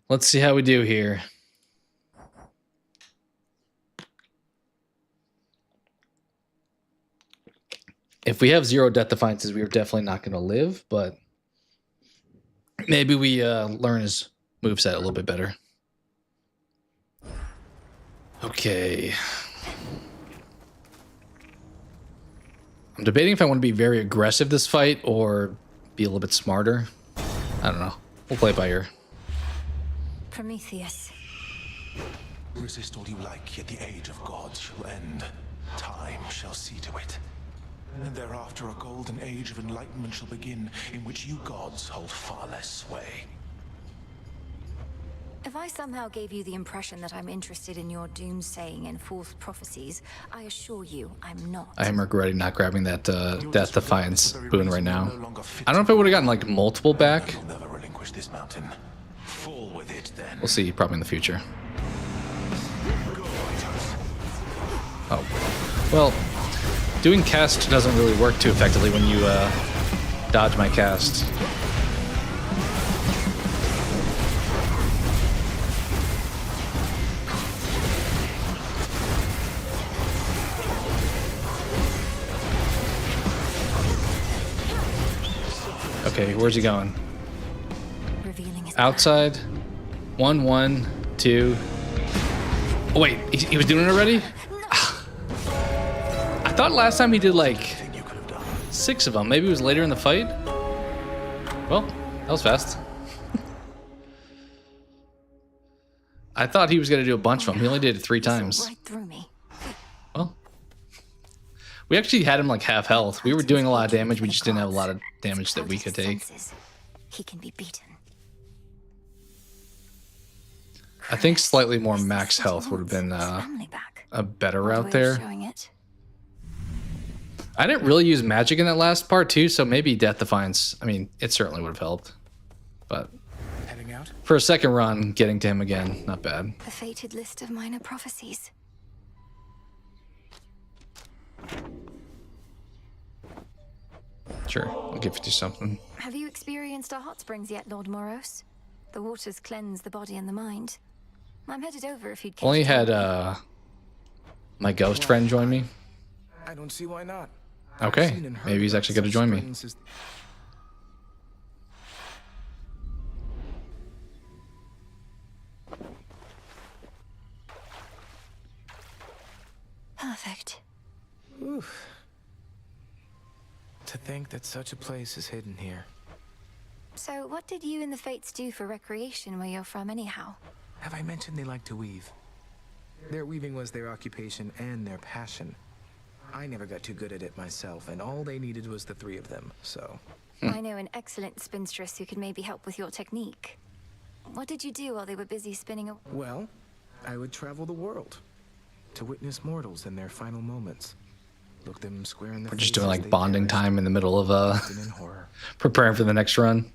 Let's see how we do here. If we have 0 death defiances, we are definitely not going to live, but maybe we learn his moveset a little bit better. Okay. I'm debating if I want to be very aggressive this fight or be a little bit smarter. I don't know. We'll play it by ear. Prometheus. Resist all you like, yet the age of gods shall end. Time shall see to it. And thereafter a golden age of enlightenment shall begin, in which you gods hold far less sway. If I somehow gave you the impression that I'm interested in your doomsaying and false prophecies, I assure you I'm not. I am regretting not grabbing that Death Defiance boon right now. I don't know if I would have gotten like multiple back. You'll never relinquish this mountain. Fall with it then. We'll see, probably in the future. Oh, well, doing cast doesn't really work too effectively when you dodge my cast. Okay, where's he going? Outside. 1, 1, 2. Oh, wait, he was doing it already? I thought last time he did like 6 of them. Maybe it was later in the fight. Well, that was fast. I thought he was going to do a bunch of them. He only did it 3 times. Well, we actually had him like half health. We were doing a lot of damage. We just didn't have a lot of damage that we could take. He can be beaten. I think slightly more max health would have been a better route there. I didn't really use magic in that last part too, so maybe Death Defiance, I mean, it certainly would have helped. But for a second run, getting to him again, not bad. The fated list of minor prophecies. Sure, I'll give you something. Have you experienced our hot springs yet, Lord Moros? The waters cleanse the body and the mind. I'm headed over if you'd care. Only had my ghost friend join me. I don't see why not. Okay, maybe he's actually going to join me. Perfect. Oof. To think that such a place is hidden here. So, what did you and the Fates do for recreation where you're from, anyhow? Have I mentioned they like to weave? Their weaving was their occupation and their passion. I never got too good at it myself, and all they needed was the 3 of them, so... I know an excellent spinstress who could maybe help with your technique. What did you do while they were busy spinning a... Well, I would travel the world to witness mortals in their final moments. Look them square in the face. We're just doing like bonding time in the middle of preparing for the next run.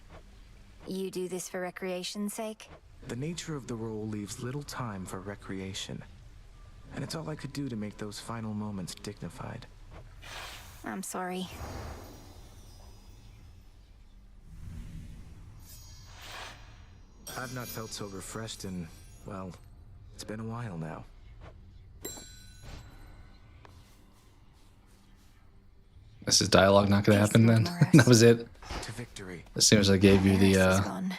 You do this for recreation's sake? The nature of the role leaves little time for recreation. And it's all I could do to make those final moments dignified. I'm sorry. I've not felt so refreshed in, well, it's been a while now. This is dialogue not going to happen then? That was it? To victory. As soon as I gave you Gone.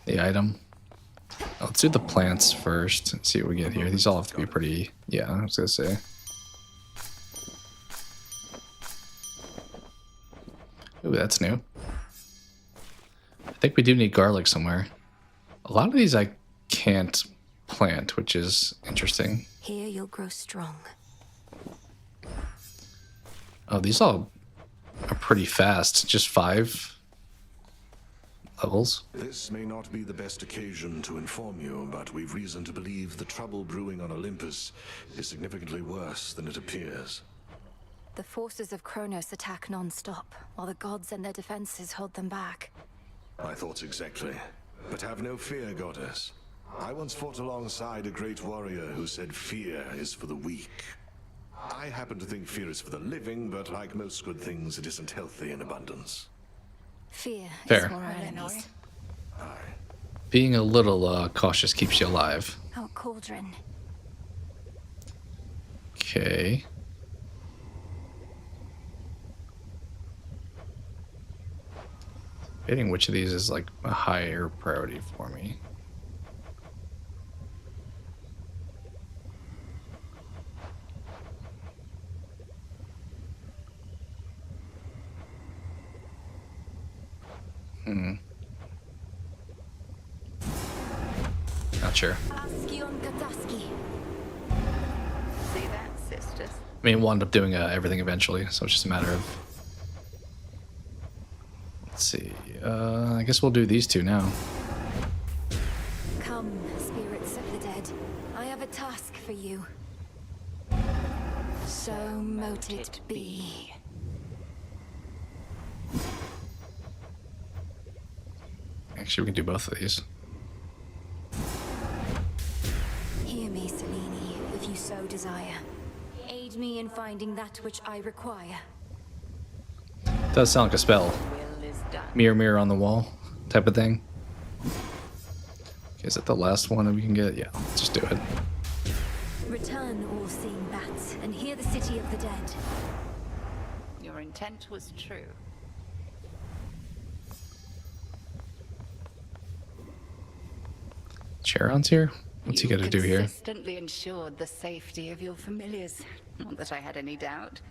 the item. Let's do the plants first and see what we get here. These all have to be pretty... Yeah, I was going to say. Ooh, that's new. I think we do need garlic somewhere. A lot of these I can't plant, which is interesting. Here you'll grow strong. Oh, these all are pretty fast. Just 5 levels. This may not be the best occasion to inform you, but we've reason to believe the trouble brewing on Olympus is significantly worse than it appears. The forces of Kronos attack non-stop, while the gods and their defenses hold them back. My thoughts exactly. But have no fear, goddess. I once fought alongside a great warrior who said fear is for the weak. I happen to think fear is for the living, but like most good things, it isn't healthy in abundance. Fear Fair. is for our enemies. Being a little cautious keeps you alive. Our cauldron. Okay. Getting which of these is like a higher priority for me. Not sure. See that, sisters? I mean, we'll end up doing everything eventually, so it's just a matter of... Let's see. I guess we'll do these two now. Come, spirits of the dead. I have a task for you. So mote it be. Actually, we can do both of these. Hear me, Selene, if you so desire. Aid me in finding that which I require. Does sound like a spell. Will is done. Mirror, mirror on the wall type of thing. Okay, is that the last one we can get? Yeah, let's just do it. Return, all-seeing bats, and hear the city of the dead. Your intent was true. Charon's here? What's he got to do here? Consistently ensured the safety of your familiars. Not that I had any doubt.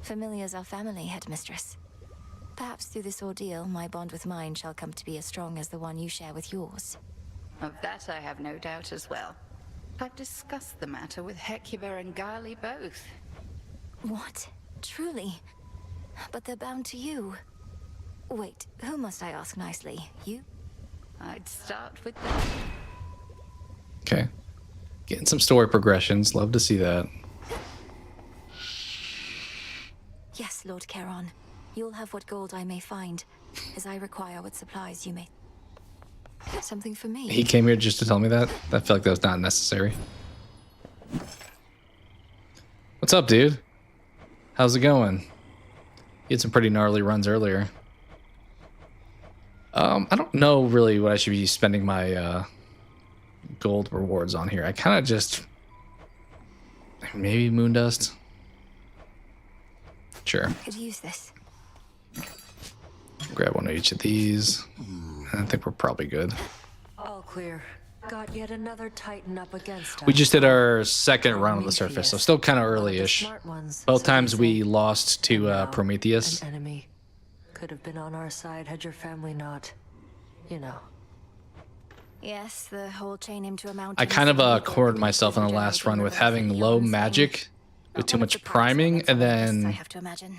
Familiars are family, headmistress. Perhaps through this ordeal, my bond with mine shall come to be as strong as the one you share with yours. Of that I have no doubt as well. I've discussed the matter with Hecuba and Gali both. What? Truly? But they're bound to you. Wait, who must I ask nicely? You? I'd start with them. Okay. Getting some story progressions. Love to see that. Yes, Lord Charon. You'll have what gold I may find, as I require what supplies you may... Something for me? He came here just to tell me that? I feel like that was not necessary. What's up, dude? How's it going? You had some pretty gnarly runs earlier. I don't know really what I should be spending my gold rewards on here. I kind of just... Maybe Moondust? Sure. Could use this. Grab one of each of these. I think we're probably good. All clear. Got yet another Titan up against us. We just did our second run on the surface, so still kind of early-ish. Both times we lost to Prometheus. An enemy could have been on our side had your family not, you know. Yes, the whole chain him to a mountain. I kind of cornered myself on the last run with having low magic with too much priming, and I then have to imagine.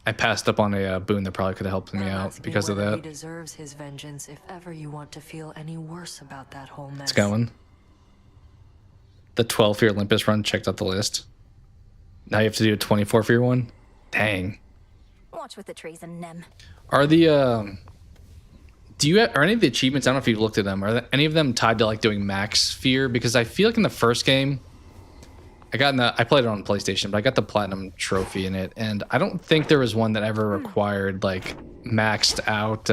I passed up on a boon that probably could have helped me out because of He that. deserves his vengeance if ever you want to feel any worse about that whole mess. It's going. The 12 for your Olympus run checked out the list. Now you have to do a 24 for your one? Dang. Watch with the trees and Nem. Are the are any of the achievements, I don't know if you've looked at them, are any of them tied to like doing max fear? Because I feel like in the first game I played it on PlayStation, but I got the platinum trophy in it, and I don't think there was one that ever required like maxed out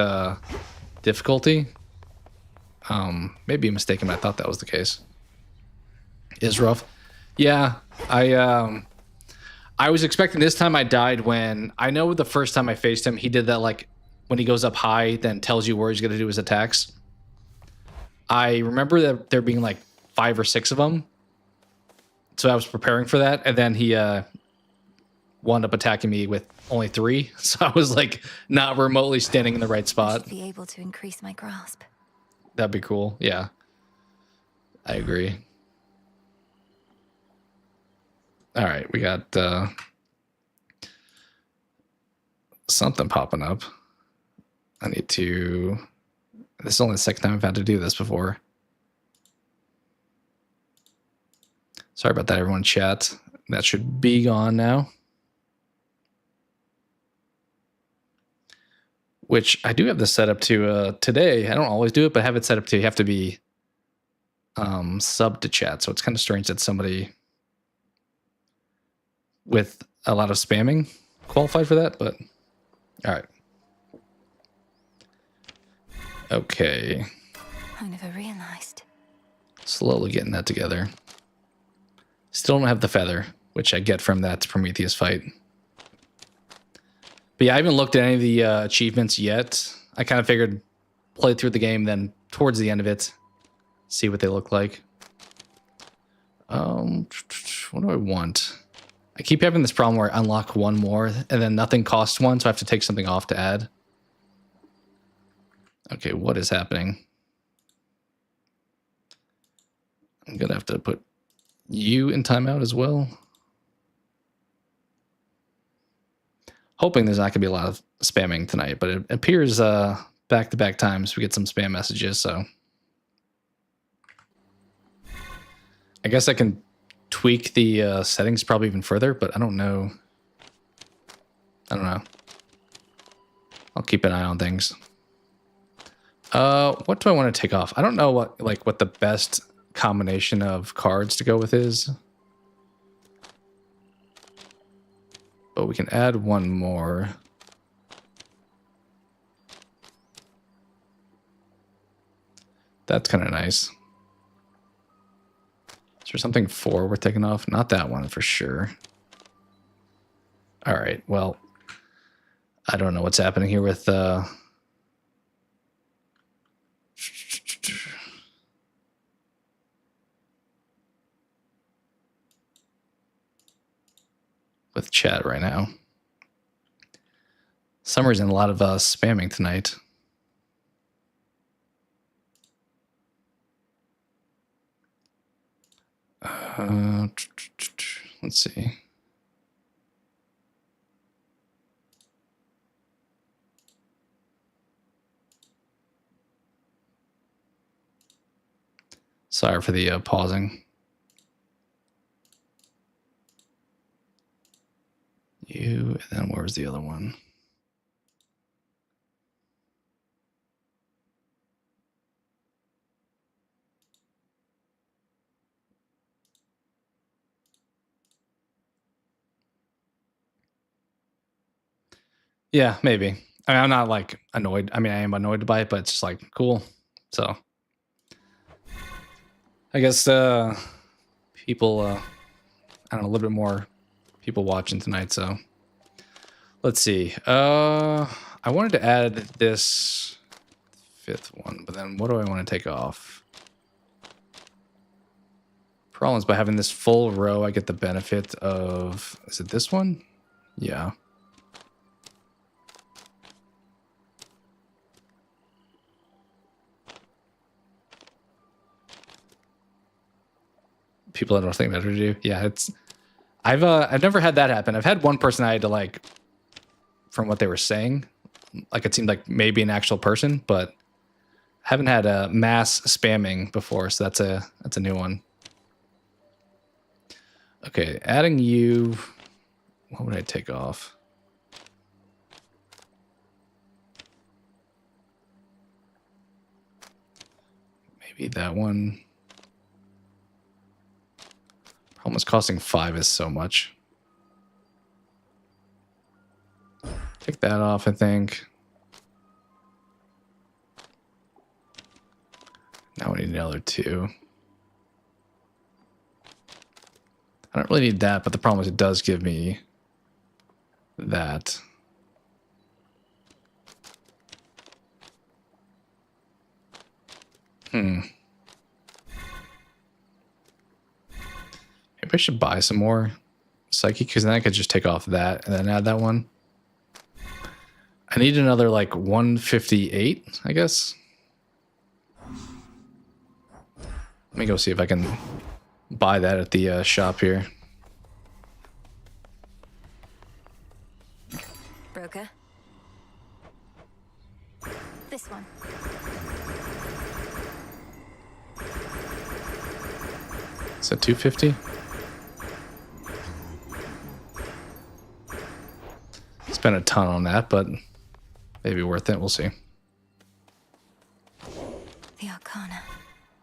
difficulty. Maybe mistaken, but I thought that was the case. Is rough. Yeah, I was expecting this time I died when I know the first time I faced him, he did that like when he goes up high, then tells you where he's going to do his attacks. I remember that there being like 5 or 6 of them. So I was preparing for that. And then he wound up attacking me with only 3. So I was like not remotely standing in the right spot. Be able to increase my grasp. That'd be cool. Yeah, I agree. All right, we got something popping up. I need to... This is only the second time I've had to do this before. Sorry about that, everyone. Chat. That should be gone now. Which I do have this set up to today. I don't always do it, but I have it set up to you have to be sub to chat. So it's kind of strange that somebody with a lot of spamming qualified for that, but all right. Okay. I never realized. Slowly getting that together. Still don't have the feather, which I get from that Prometheus fight. But yeah, I haven't looked at any of the achievements yet. I kind of figured play through the game, then towards the end of it, see what they look like. What do I want? I keep having this problem where I unlock one more and then nothing costs 1, so I have to take something off to add. Okay, what is happening? I'm gonna have to put you in timeout as well. Hoping there's not gonna be a lot of spamming tonight, but it appears back-to-back times we get some spam messages, so I guess I can tweak the settings probably even further, but I don't know. I'll keep an eye on things. What do I want to take off? I don't know what the best combination of cards to go with is. But we can add one more. That's kind of nice. Is there something 4 we're taking off? Not that one for sure. All right, well, I don't know what's happening here with chat right now. Some reason a lot of spamming tonight. Let's see. Sorry for the pausing. You, and then where was the other one? Yeah, maybe. I mean, I'm not like annoyed. I mean, I am annoyed by it, but it's just like cool. So I guess people, I don't know, a little bit more people watching tonight. So let's see. I wanted to add this 5th one, but then what do I want to take off? Problems by having this full row, I get the benefit of, is it this one? Yeah. People that don't think better to do. Yeah, it's I've never had that happen. I've had one person I had to like, from what they were saying, like it seemed like maybe an actual person, but I haven't had a mass spamming before, so that's a new one. Okay, adding you. What would I take off? Maybe that one. Almost costing 5 is so much. Take that off, I think. Now we need another 2. I don't really need that, but the problem is it does give me that. Maybe I should buy some more psychic, because then I could just take off that and then add that one. I need another like 158, I guess. Let me go see if I can buy that at the shop here. Broker. This one. Is that 250? Spent a ton on that, but maybe worth it. We'll see. The Arcana.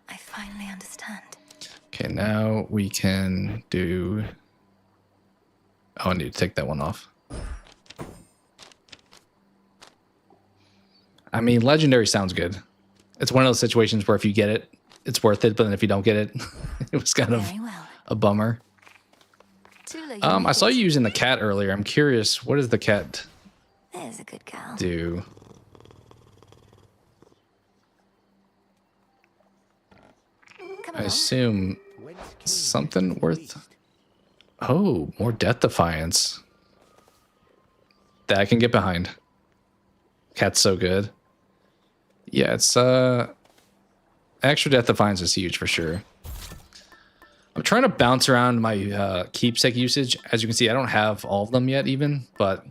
I finally understand. Okay, now we can do... Oh, I need to take that one off. I mean, legendary sounds good. It's one of those situations where if you get it, it's worth it, but then if you don't get it, it was kind of a bummer. I saw you using the cat earlier. I'm curious, what does the cat There's a good girl. do? I assume something worth... Oh, more Death Defiance. That I can get behind. Cat's so good. Yeah, it's extra Death Defiance is huge for sure. I'm trying to bounce around my keepsake usage. As you can see, I don't have all of them yet even, but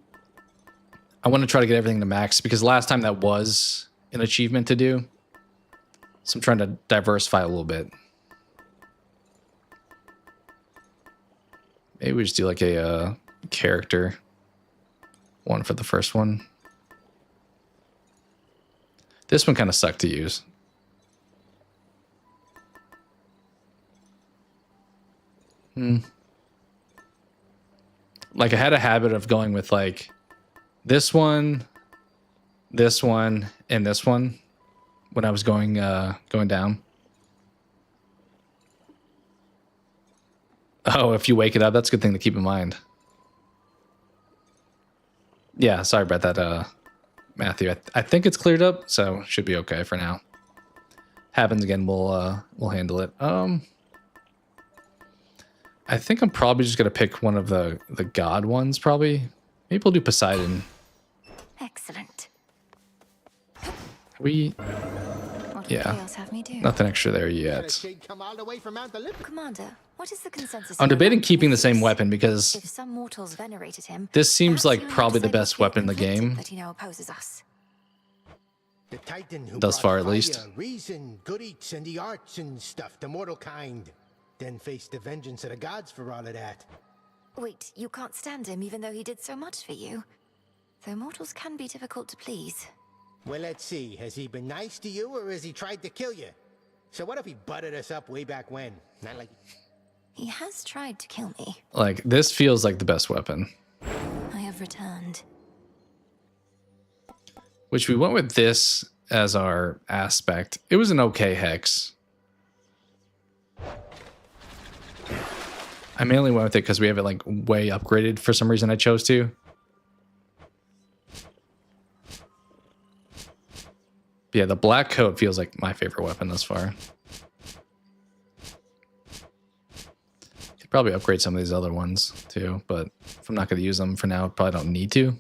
I want to try to get everything to max because last time that was an achievement to do. So I'm trying to diversify a little bit. Maybe we just do like a character one for the first one. This one kind of sucked to use. Like I had a habit of going with like this one, and this one when I was going down. Oh, if you wake it up, that's a good thing to keep in mind. Yeah, sorry about that, Matthew. I think it's cleared up, so should be okay for now. Happens again, we'll handle it. I think I'm probably just gonna pick one of the god ones. Probably, maybe we'll do Poseidon. Excellent. Yeah, nothing extra there yet. Commander, what is the consensus? I'm debating keeping the same weapon because if some mortals venerated him, this seems like probably the best weapon in the game. that he now opposes us. The Titan who Thus brought far, at fire, least. reason, good eats, and the arts and stuff to mortal kind. Then faced the vengeance of the gods for all of that. Wait, you can't stand him even though he did so much for you? Though mortals can be difficult to please. Well, let's see. Has he been nice to you, or has he tried to kill you? So what if he butted us up way back when? Not like... He has tried to kill me. Like, this feels like the best weapon. I have returned. Which we went with this as our aspect. It was an okay hex. I mainly went with it because we have it like way upgraded for some reason I chose to. But yeah, the black coat feels like my favorite weapon thus far. Could probably upgrade some of these other ones too, but if I'm not going to use them for now, probably don't need to.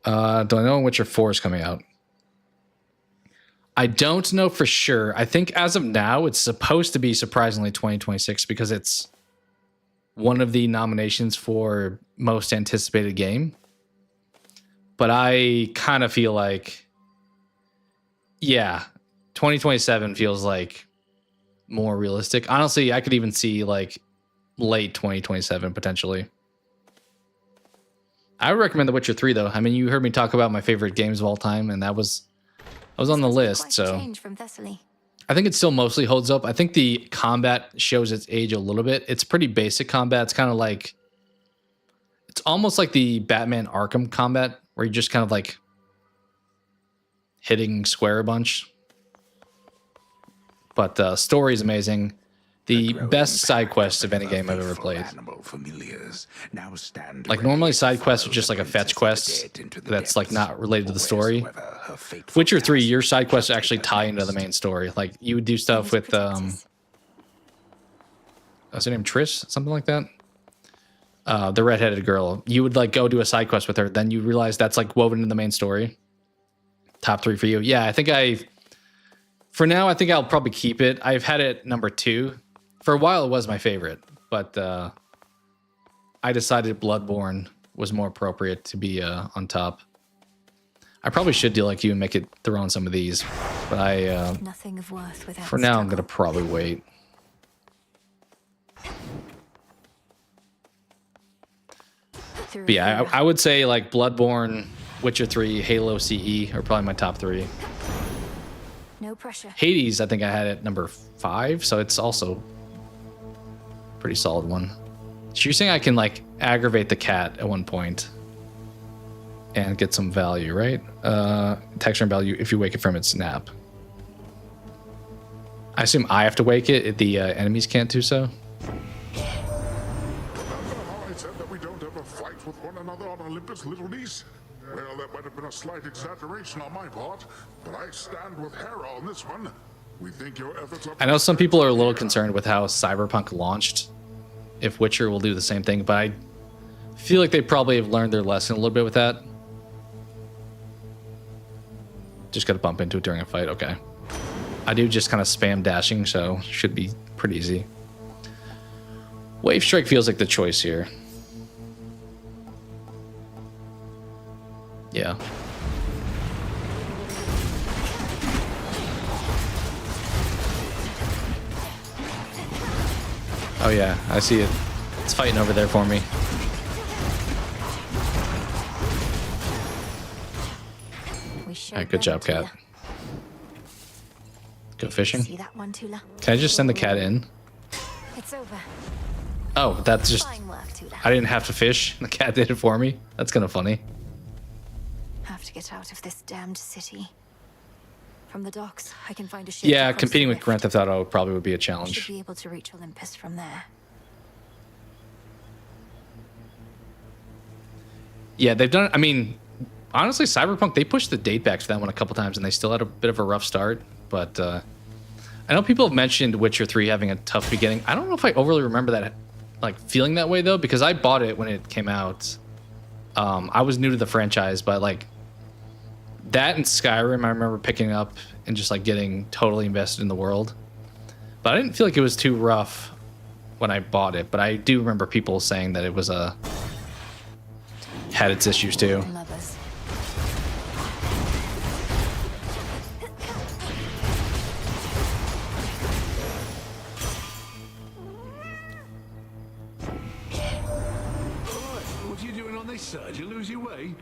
Do I know when Witcher 4 is coming out? I don't know for sure. I think as of now, it's supposed to be surprisingly 2026 because it's one of the nominations for most anticipated game. But I kind of feel like, yeah, 2027 feels like more realistic. Honestly, I could even see like late 2027 potentially. I would recommend The Witcher 3 though. I mean, you heard me talk about my favorite games of all time, and I was on the list, so I think it still mostly holds up. I think the combat shows its age a little bit. It's pretty basic combat. It's kind of like, it's almost like the Batman Arkham combat, where you just kind of like hitting square a bunch. But story is amazing. The best side quest of any game I've ever played. Like normally side quests are just like a fetch quest that's like not related to the story. Witcher 3, your side quests actually tie into the main story. Like you would do stuff with what's her name, Trish, something like that. The redheaded girl. You would like go do a side quest with her, then you realize that's like woven into the main story. Top 3 for you. Yeah, for now, I think I'll probably keep it. I've had it number 2. For a while, it was my favorite, but I decided Bloodborne was more appropriate to be on top. I probably should do like you and make it throw on some of these, but Nothing of worth without for now, I'm struggle. gonna probably wait. But yeah, I would say like Bloodborne, Witcher 3, Halo CE are probably my top 3. No pressure. Hades, I think I had it number 5, so it's also pretty solid one. So you're saying I can like aggravate the cat at one point and get some value, right? Texture and value if you wake it from its nap. I assume I have to wake it. The enemies can't do so. I said that we don't ever fight with one another on Olympus, little niece. Well, that might have been a slight exaggeration on my part, but I stand with Hera on this one. We think your efforts are... I know some people are a little concerned with how Cyberpunk launched. If Witcher will do the same thing, but I feel like they probably have learned their lesson a little bit with that. Just got to bump into it during a fight. Okay. I do just kind of spam dashing, so should be pretty easy. Wave Strike feels like the choice here. Yeah. Oh yeah, I see it. It's fighting over there for me. Alright, good job, cat. Go fishing. See that one, Tula? Can I just send the cat in? It's over. Oh, that's just... Fine work, Tula. I didn't have to fish. The cat did it for me. That's kind of funny. Have to get out of this damned city. From the docks, I can find a ship. Yeah, to cross competing the with rift. Grand Theft Auto probably would be a I should challenge. be able to reach Olympus from there. Yeah, they've done... I mean, honestly, Cyberpunk, they pushed the date back to that one a couple times, and they still had a bit of a rough start. But I know people have mentioned Witcher 3 having a tough beginning. I don't know if I overly remember that, like, feeling that way, though, because I bought it when it came out. I was new to the franchise, but, like, that and Skyrim, I remember picking up and just, like, getting totally invested in the world. But I didn't feel like it was too rough when I bought it, but I do remember people saying that it was had its issues, too. Lovers. What are you doing on this side? You lose your way?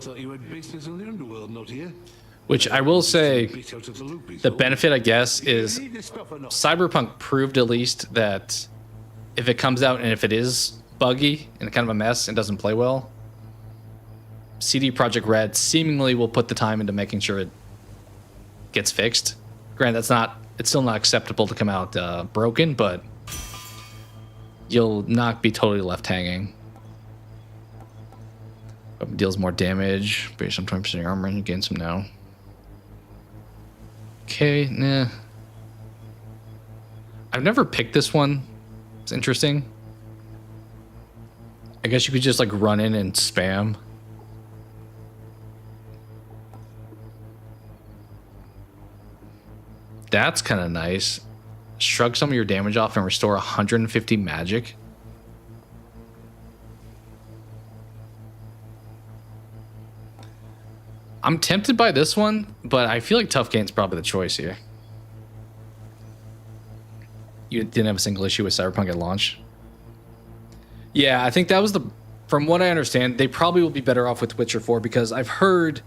Thought you had business on the underworld, not here. Which I will say, Bit out of the loop is the all. benefit, I guess, is You need this stuff or not? Cyberpunk proved at least that if it comes out and if it is buggy and kind of a mess and doesn't play well, CD Projekt Red seemingly will put the time into making sure it gets fixed. Granted, it's still not acceptable to come out broken, but you'll not be totally left hanging. Deals more damage based on 20% of your armor and you gain some now. Okay, nah. I've never picked this one. It's interesting. I guess you could just like run in and spam. That's kind of nice. Shrug some of your damage off and restore 150 magic. I'm tempted by this one, but I feel like Tough Game's probably the choice here. You didn't have a single issue with Cyberpunk at launch? Yeah, I think that was from what I understand, they probably will be better off with Witcher 4 because I've heard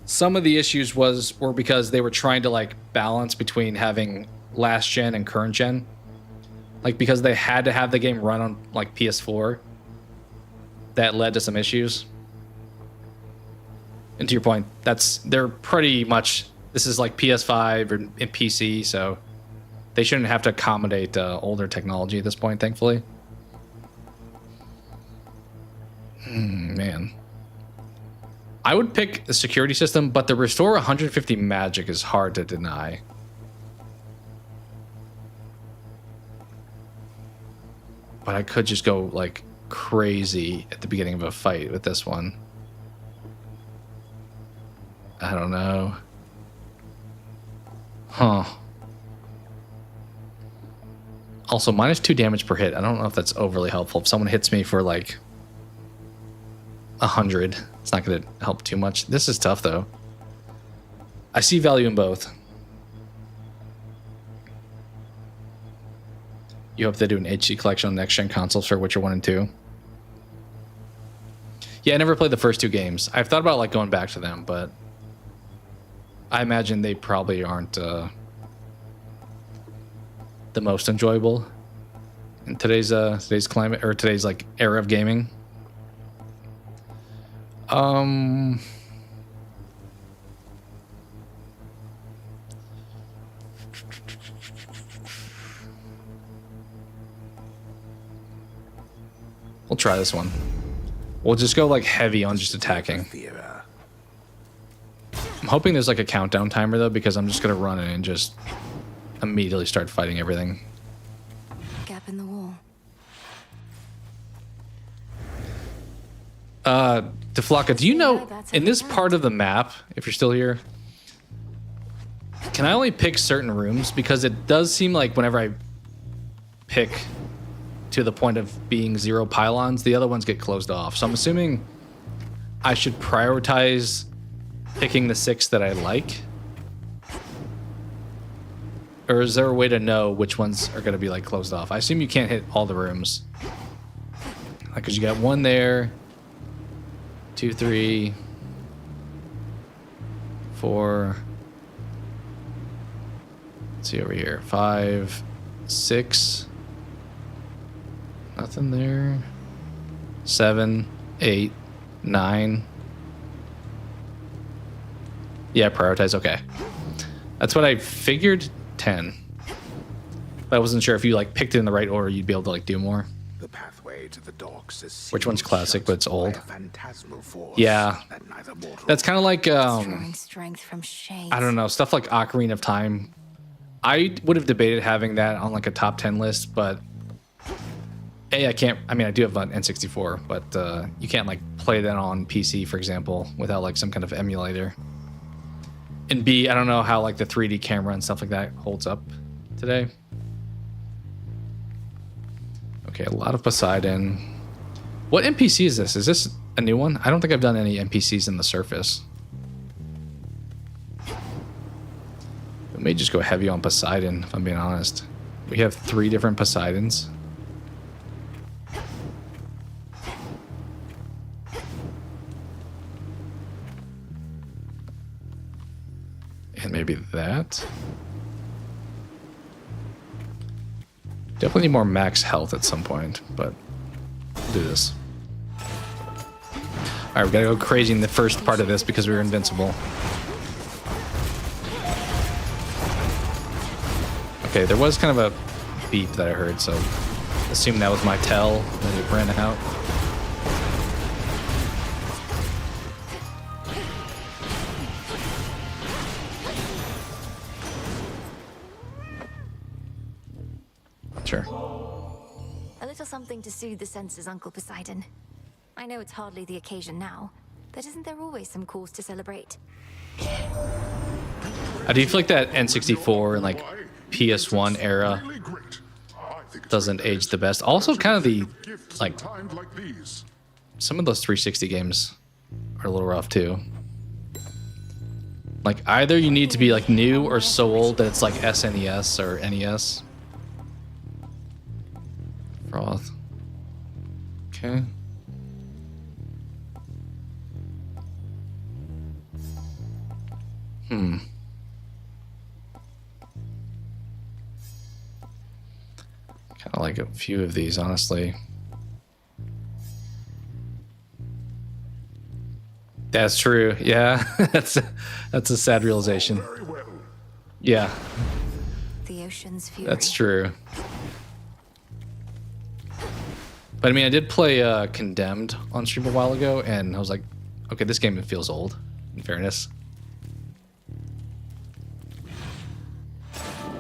some of the issues were because they were trying to like balance between having last gen and current gen. Like because they had to have the game run on like PS4. That led to some issues. And to your point, they're pretty much, this is like PS5 and PC, so they shouldn't have to accommodate older technology at this point, thankfully. Man. I would pick the security system, but the restore 150 magic is hard to deny. But I could just go like crazy at the beginning of a fight with this one. I don't know. Huh. Also, -2 damage per hit. I don't know if that's overly helpful. If someone hits me for like 100, it's not going to help too much. This is tough though. I see value in both. You hope they do an HD collection on next-gen consoles for Witcher 1 and 2. Yeah, I never played the first 2 games. I've thought about like going back to them, but I imagine they probably aren't the most enjoyable in today's climate, or today's like era of gaming. We'll try this one. We'll just go like heavy on just attacking. I'm hoping there's like a countdown timer though, because I'm just gonna run in and just immediately start fighting everything. Gap in the wall. Deflaka, do you know in this part of the map, if you're still here, can I only pick certain rooms? Because it does seem like whenever I pick to the point of being 0 pylons, the other ones get closed off. So I'm assuming I should prioritize picking the 6 that I like. Or is there a way to know which ones are going to be like closed off? I assume you can't hit all the rooms. Like, cause you got 1 there, 2, 3, 4. Let's see over here. 5, 6. Nothing there. 7, 8, 9. Yeah, prioritize. Okay. That's what I figured. 10. But I wasn't sure if you like picked it in the right order, you'd be able to like do more. The pathway to the docks is Which one's classic, but it's old? phantasmal force Yeah. that neither mortal That's kind of like Drawing strength from shades. I don't know, stuff like Ocarina of Time. I would have debated having that on like a top 10 list, but I can't. I mean, I do have an N64, but you can't like play that on PC, for example, without like some kind of emulator. And B, I don't know how like the 3D camera and stuff like that holds up today. Okay, a lot of Poseidon. What NPC is this? Is this a new one? I don't think I've done any NPCs in the surface. We may just go heavy on Poseidon, if I'm being honest. We have 3 different Poseidons. And maybe that. Definitely need more max health at some point, but we'll do this. Alright, we gotta go crazy in the first part of this because we were invincible. Okay, there was kind of a beep that I heard, so assume that was my tell that it ran out. Sure. A little something to soothe the senses, Uncle Poseidon. I know it's hardly the occasion now, but isn't there always some cause to celebrate? I do feel like that N64 and like PS1 era doesn't age the best. Also, kind of the like some of those 360 games are a little rough too. Like either you need to be like new or so old that it's like SNES or NES. Froth. Okay. Kind of like a few of these, honestly. That's true. Yeah, that's a sad realization. Yeah, The ocean's fury. that's true. But I mean, I did play Condemned on stream a while ago, and I was like, okay, this game feels old, in fairness.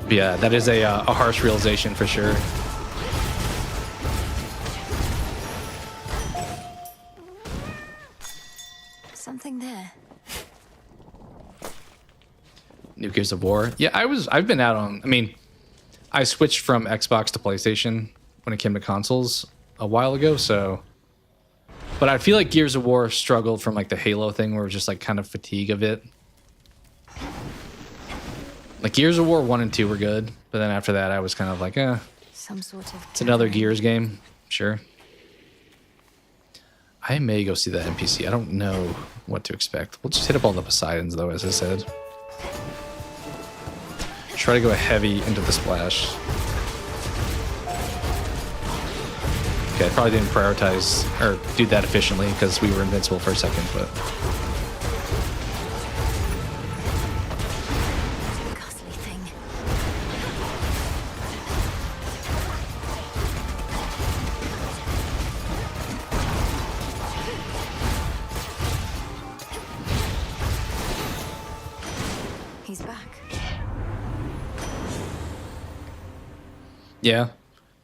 But yeah, that is a harsh realization for sure. Something there. New Gears of War. Yeah, I've been out on. I mean, I switched from Xbox to PlayStation when it came to consoles a while ago. So, but I feel like Gears of War struggled from like the Halo thing, where it was just like kind of fatigue of it. Like Gears of War 1 and 2 were good, but then after that, I was kind of like, Some sort of. it's another Gears game. Sure. I may go see that NPC. I don't know what to expect. We'll just hit up all the Poseidons, though, as I said. Try to go heavy into the splash. Okay, I probably didn't prioritize or do that efficiently because we were invincible for a second, but... Ghastly thing. He's back. Yeah.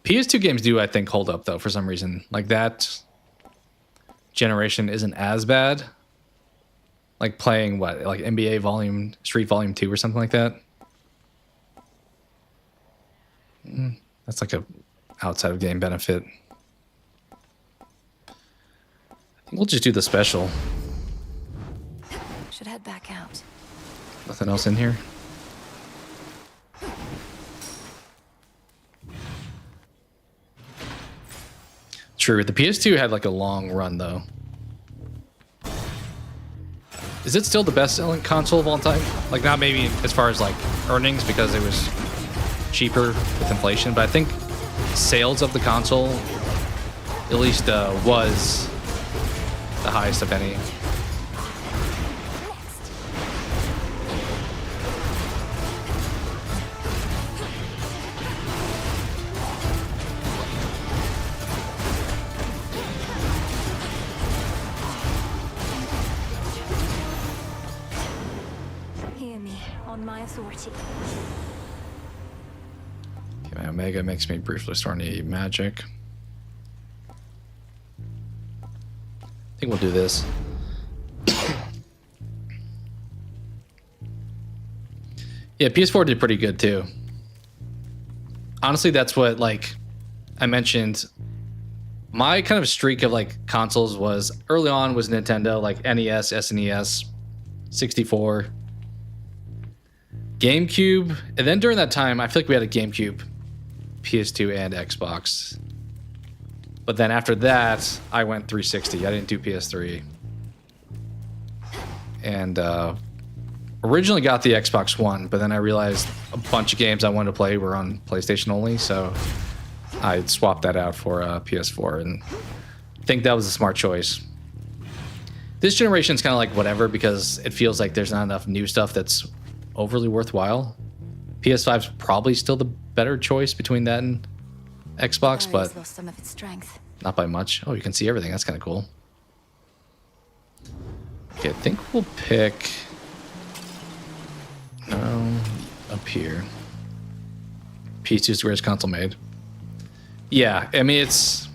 PS2 games do, I think, hold up, though, for some reason. Like, that generation isn't as bad. Like, playing, what, like NBA Street Volume 2 or something like that? That's like a outside of game benefit. I think we'll just do the special. Should head back out. Nothing else in here? True, the PS2 had like a long run though. Is it still the best selling console of all time? Like not maybe as far as like earnings because it was cheaper with inflation, but I think sales of the console at least was the highest of any. Hear me on my authority. Okay, my Omega makes me briefly store any magic. I think we'll do this. Yeah, PS4 did pretty good too. Honestly, that's what like I mentioned. My kind of streak of like consoles was early on was Nintendo, like NES, SNES, 64, GameCube, and then during that time, I feel like we had a GameCube, PS2, and Xbox. But then after that, I went 360. I didn't do PS3. And originally got the Xbox One, but then I realized a bunch of games I wanted to play were on PlayStation only, so I swapped that out for PS4, and I think that was a smart choice. This generation is kind of like whatever, because it feels like there's not enough new stuff that's overly worthwhile. PS5's probably still the better choice between that and Xbox, but lost some of its strength. not by much. Oh, you can see everything. That's kind of cool. Okay, I think we'll pick... No, up here. PS2's the greatest console made. Yeah, I mean, it's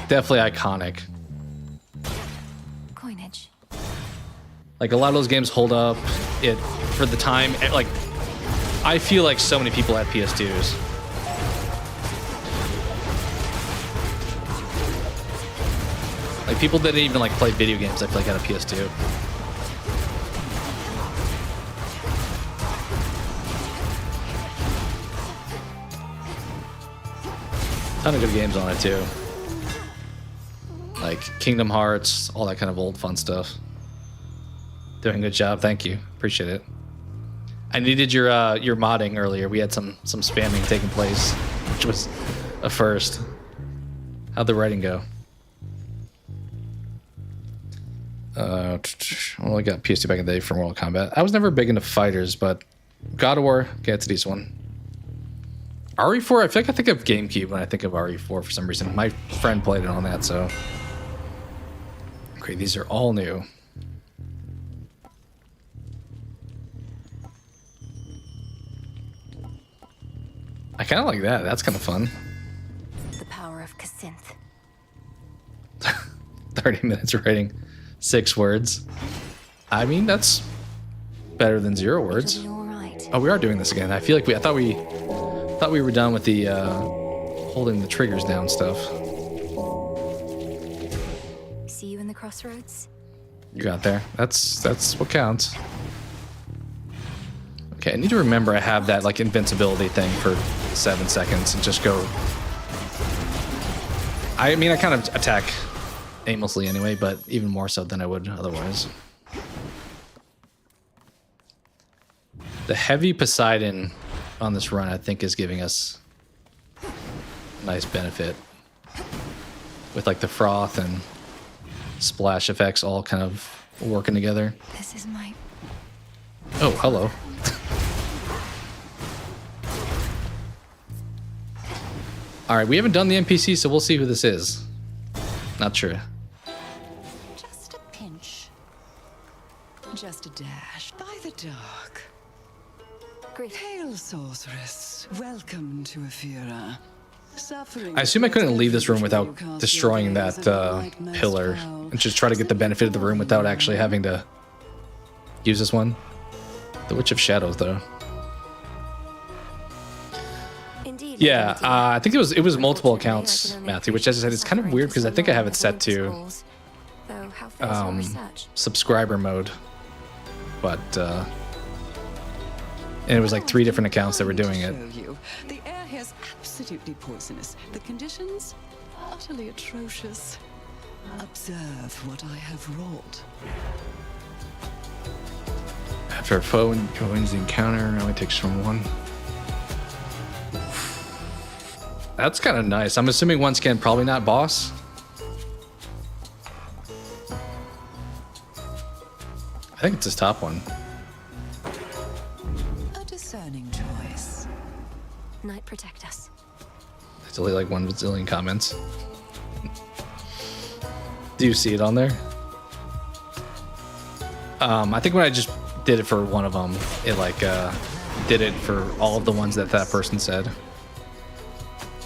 definitely iconic. Coinage. Like, a lot of those games hold up. It for the time, like, I feel like so many people had PS2s. Like, people that didn't even, like, play video games, I feel like had a PS2. Ton of good games on it, too. Like, Kingdom Hearts, all that kind of old fun stuff. Doing a good job, thank you. Appreciate it. I needed your modding earlier. We had some spamming taking place, which was a first. How'd the writing go? Only got PS2 back in the day for Mortal Kombat. I was never big into fighters, but God of War, okay, it's a decent one. RE4, I feel like I think of GameCube when I think of RE4 for some reason. My friend played it on that, so. Okay, these are all new. I kind of like that. That's kind of fun. The power of Kacinth. 30 minutes writing 6 words. I mean, that's better than 0 words. Oh, we are doing this again. I feel like I thought we were done with the holding the triggers down stuff. See you in the crossroads. You got there. That's what counts. Okay, I need to remember I have that like invincibility thing for 7 seconds and just go. I mean, I kind of attack aimlessly anyway, but even more so than I would otherwise. The heavy Poseidon on this run, I think, is giving us a nice benefit with like the froth and splash effects all kind of working together. This is my... Oh, hello. All right, we haven't done the NPC, so we'll see who this is. Not sure. Just a pinch. Just a dash by the dark. Hail, sorceress. Welcome to Ephira. Suffering. I assume I couldn't leave this room without destroying that pillar and just try to get the benefit of the room without actually having to use this one. The Witch of Shadows, though. Yeah, I think it was multiple accounts, Matthew, which, as I said, is kind of weird because I think I have it set to subscriber mode, but and it was like 3 different accounts that were doing it. The air here is absolutely poisonous. The conditions utterly atrocious. Observe what I have wrought. After a foe joins the encounter, it only takes from 1. That's kind of nice. I'm assuming once again, probably not boss. I think it's his top one. A discerning choice. Night protect us. It's only like 1 bazillion comments. Do you see it on there? I think when I just did it for one of them, it like did it for all of the ones that person said.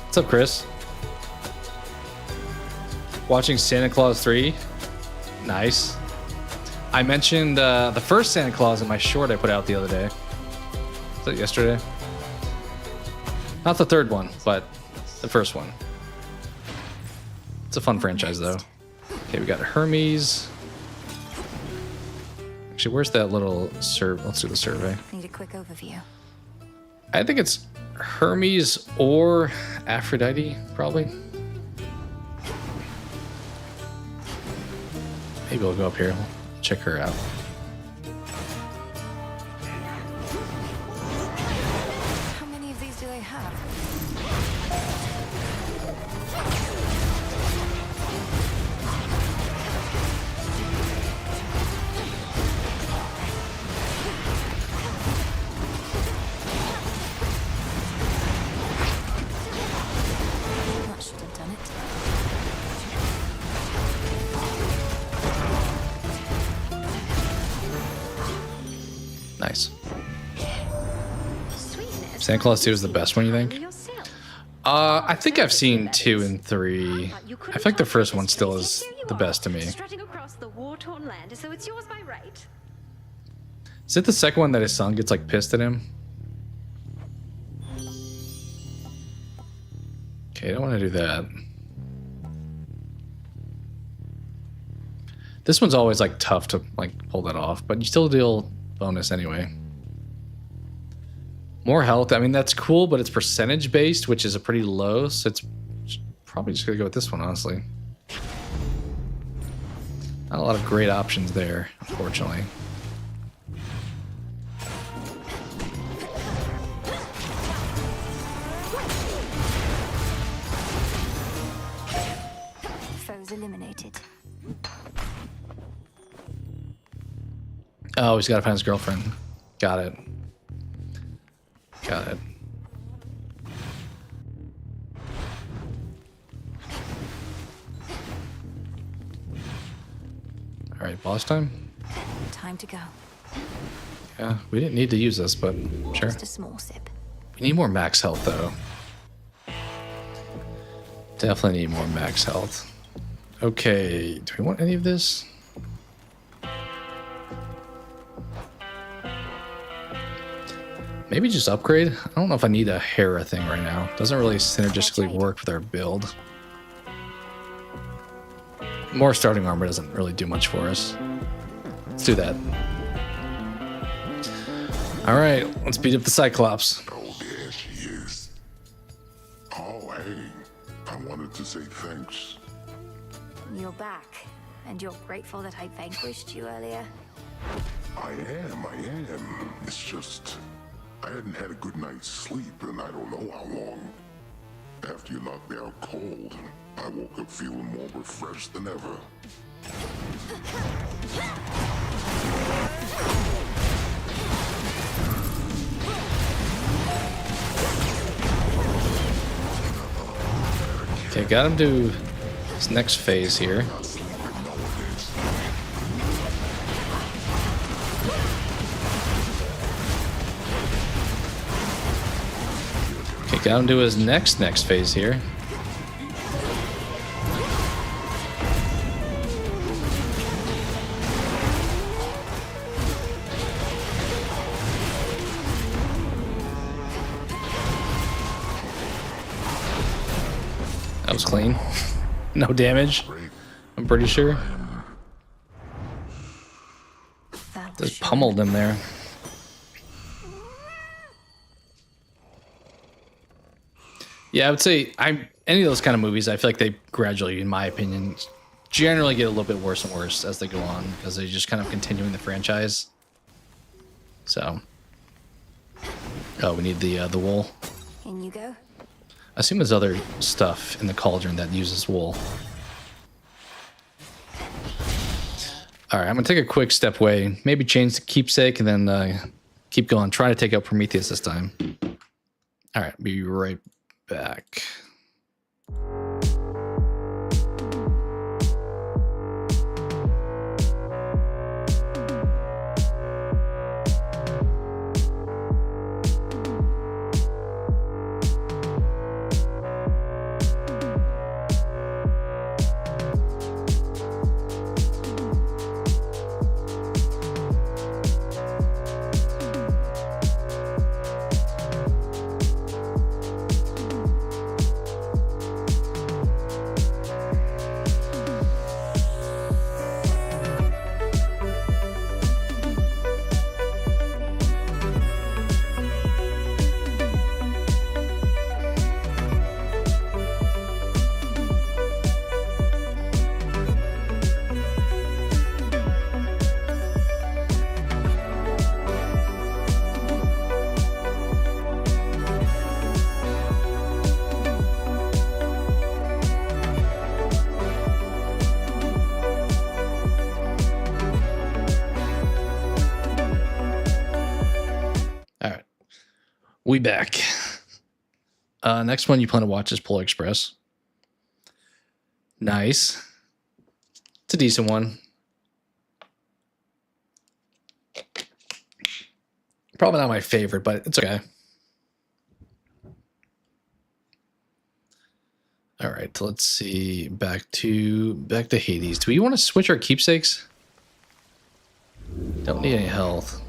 What's up, Chris? Watching Santa Claus 3. Nice. I mentioned the first Santa Claus in my short I put out the other day. Was that yesterday? Not the third one, but the first one. It's a fun franchise, though. Okay, we got Hermes. Actually, where's that little let's do the survey. Need a quick overview. I think it's Hermes or Aphrodite, probably. Maybe we'll go up here. Check her out. How many of these do they have? That should have done it. Nice. Santa Claus 2 is the best one, you think? I think I've seen 2 and 3. I feel like the first one still is the best to me. Strutting across the war-torn land, so it's yours by right. Is it the second one that his son gets like pissed at him? Okay, I don't want to do that. This one's always like tough to like pull that off, but you still deal bonus anyway. More health. I mean, that's cool, but it's percentage based, which is a pretty low, so it's probably just gonna go with this one, honestly. Not a lot of great options there, unfortunately. Foes eliminated. Oh, he's got to find his girlfriend. Got it. Got it. All right, boss time. Time to go. Yeah, we didn't need to use this, but sure. Just a small sip. We need more max health, though. Definitely need more max health. Okay, do we want any of this? Maybe just upgrade? I don't know if I need a Hera thing right now. Doesn't really synergistically work with our build. More starting armor doesn't really do much for us. Let's do that. All right, let's beat up the Cyclops. Oh, there she is. Oh, hey. I wanted to say thanks. You're back, and you're grateful that I vanquished you earlier. I am. It's just, I hadn't had a good night's sleep in I don't know how long. After you knocked me out cold, I woke up feeling more refreshed than ever. Okay, got him to his next phase here. Okay, got him to his next phase here. That was clean. No damage, I'm pretty sure. Just pummeled him there. Yeah, I would say any of those kind of movies, I feel like they gradually, in my opinion, generally get a little bit worse and worse as they go on because they're just kind of continuing the franchise. So, oh, we need the wool. In you go. I assume there's other stuff in the cauldron that uses wool. All right, I'm gonna take a quick step away, maybe change the keepsake, and then keep going. Try to take out Prometheus this time. All right, be right back. We back. Next one you plan to watch is Polar Express. Nice. It's a decent one. Probably not my favorite, but it's okay. All right, let's see. Back to Hades. Do we want to switch our keepsakes? Don't need any health.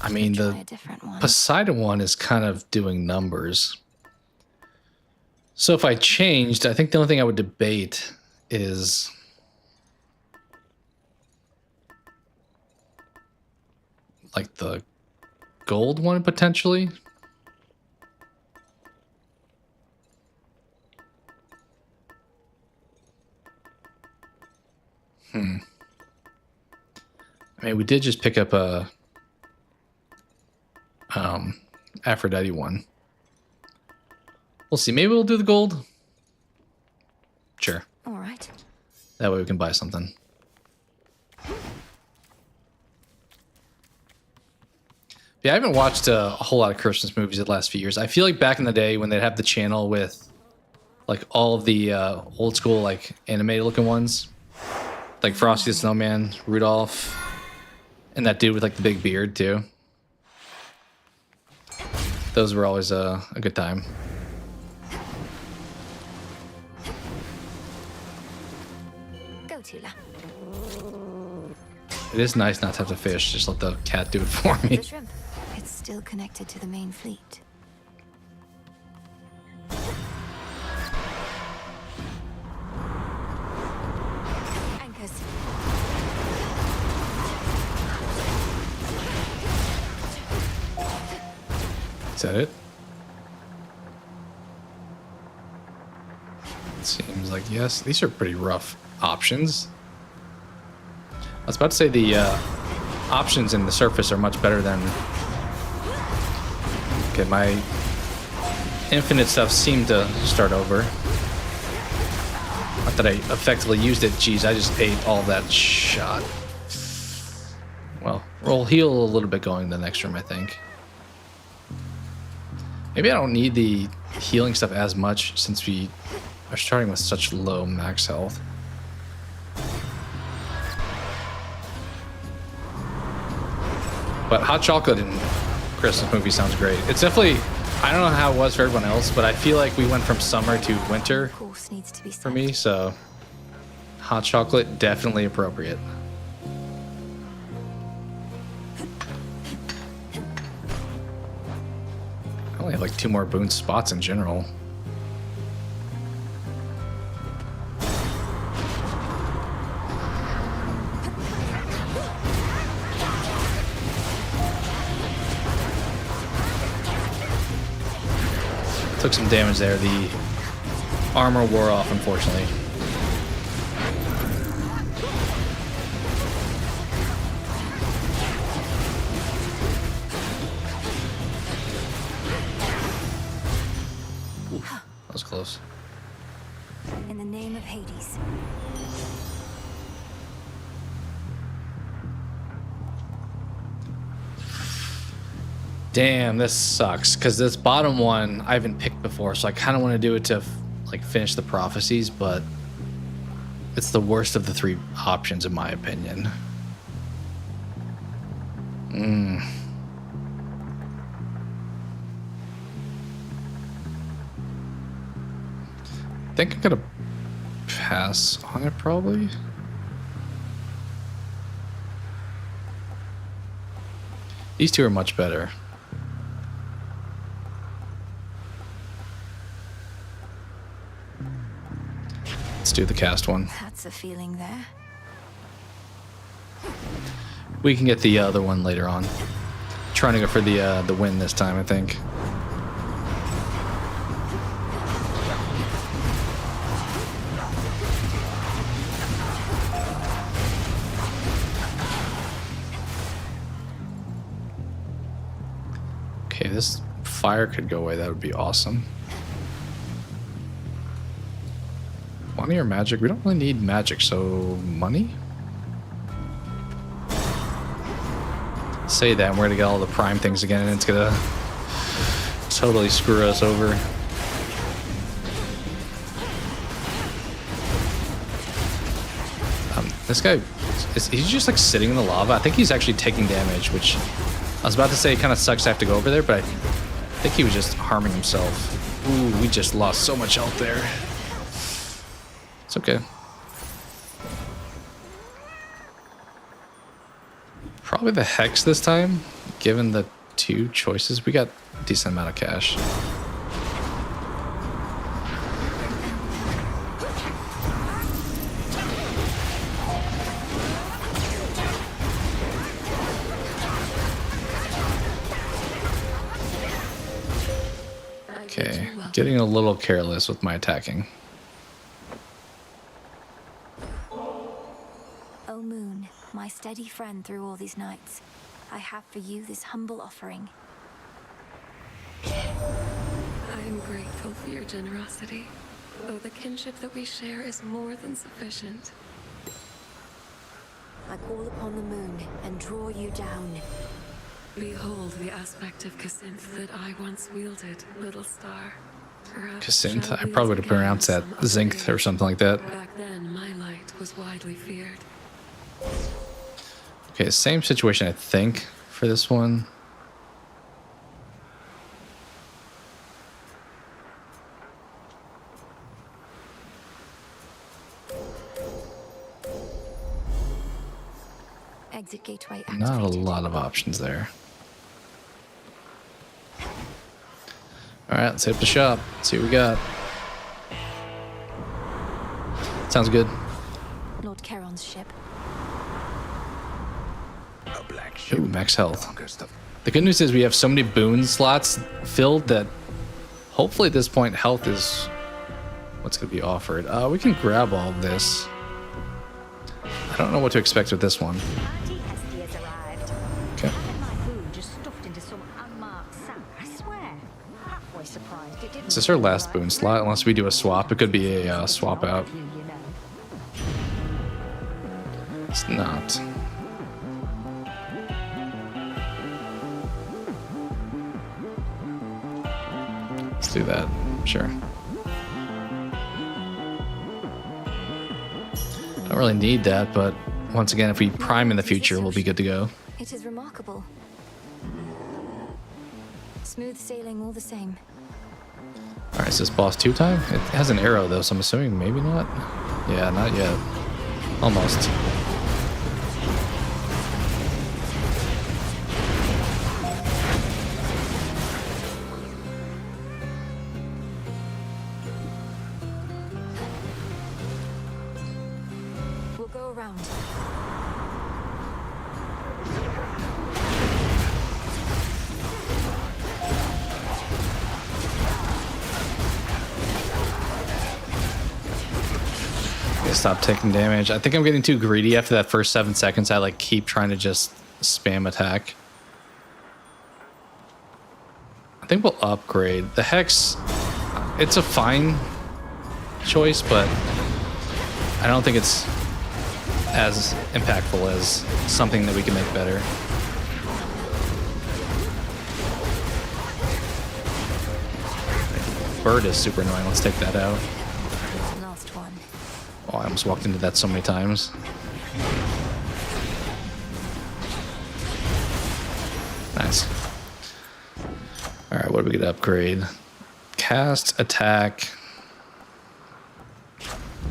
I mean, the Poseidon one is kind of doing numbers. So if I changed, I think the only thing I would debate is like the gold one potentially. I mean, we did just pick up a Aphrodite one. We'll see. Maybe we'll do the gold. Sure. All right. That way we can buy something. Yeah, I haven't watched a whole lot of Christmas movies the last few years. I feel like back in the day when they'd have the channel with like all of the old school like animated looking ones, like Frosty the Snowman, Rudolph, and that dude with like the big beard too. Those were always a good time. Goty. It is nice not to have to fish. Just let the cat do it for me. The shrimp. It's still connected to the main fleet. Anchors. Is that it? It seems like yes. These are pretty rough options. I was about to say the options in the surface are much better than... Okay, my infinite stuff seemed to start over. Not that I effectively used it. Jeez, I just ate all that shot. Well, we'll heal a little bit going to the next room, I think. Maybe I don't need the healing stuff as much since we are starting with such low max health. But hot chocolate in Christmas movie sounds great. It's definitely, I don't know how it was for everyone else, but I feel like we went from summer to winter for me, so hot chocolate, definitely appropriate. I only have like 2 more boon spots in general. Took some damage there. The armor wore off, unfortunately. Ooh, that was close. In the name of Hades. Damn, this sucks, because this bottom one I haven't picked before, so I kind of want to do it to like finish the prophecies, but it's the worst of the 3 options in my opinion. I think I'm gonna pass on it probably. These 2 are much better. Let's do the cast one. That's a feeling there. We can get the other one later on. Trying to go for the win this time, I think. Okay, this fire could go away. That would be awesome. Money or magic? We don't really need magic, so money? Say that, and we're gonna get all the prime things again, and it's gonna totally screw us over. This guy, he's just like sitting in the lava. I think he's actually taking damage, which I was about to say it kind of sucks to have to go over there, but I think he was just harming himself. Ooh, we just lost so much health there. It's okay. Probably the hex this time, given the 2 choices. We got a decent amount of cash. Okay, getting a little careless with my attacking. O moon, my steady friend through all these nights, I have for you this humble offering. I am grateful for your generosity, though the kinship that we share is more than sufficient. I call upon the moon and draw you down. Behold the aspect of Casinth that I once wielded, little star. Perhaps Casinth? shall I wield probably would have again pronounced that some other Zinth or age. something like that. Back then, my light was widely feared. Okay, same situation, I think, for this one. Exit gateway Not a activated. lot of options there. Alright, let's hit up the shop. See what we got. Sounds good. Lord Charon's ship. A black ship. Ooh, max health. Darkest of The good news is we have so many boon slots filled that hopefully at this point health is what's going to be offered. We can grab all of this. I don't know what to expect with this one. Auntie Hestia's arrived. Okay. Having my food just stuffed into some unmarked sack. I swear. Halfway surprised it didn't. Is this our last boon slot? Unless we do a swap. It could be a swap out. You know. It's not. Let's do that. Sure. Don't really need that, but once again, if we prime in the future, we'll be good to go. It is remarkable. Smooth sailing all the same. Alright, is this boss 2 time? It has an arrow though, so I'm assuming maybe not. Yeah, not yet. Almost. We'll go around. Stop taking damage. I think I'm getting too greedy after that first 7 seconds. I like keep trying to just spam attack. I think we'll upgrade. The Hex, it's a fine choice, but I don't think it's as impactful as something that we can make better. Bird is super annoying. Let's take that out. Last one. Oh, I almost walked into that so many times. Nice. Alright, what are we gonna upgrade? Cast, attack.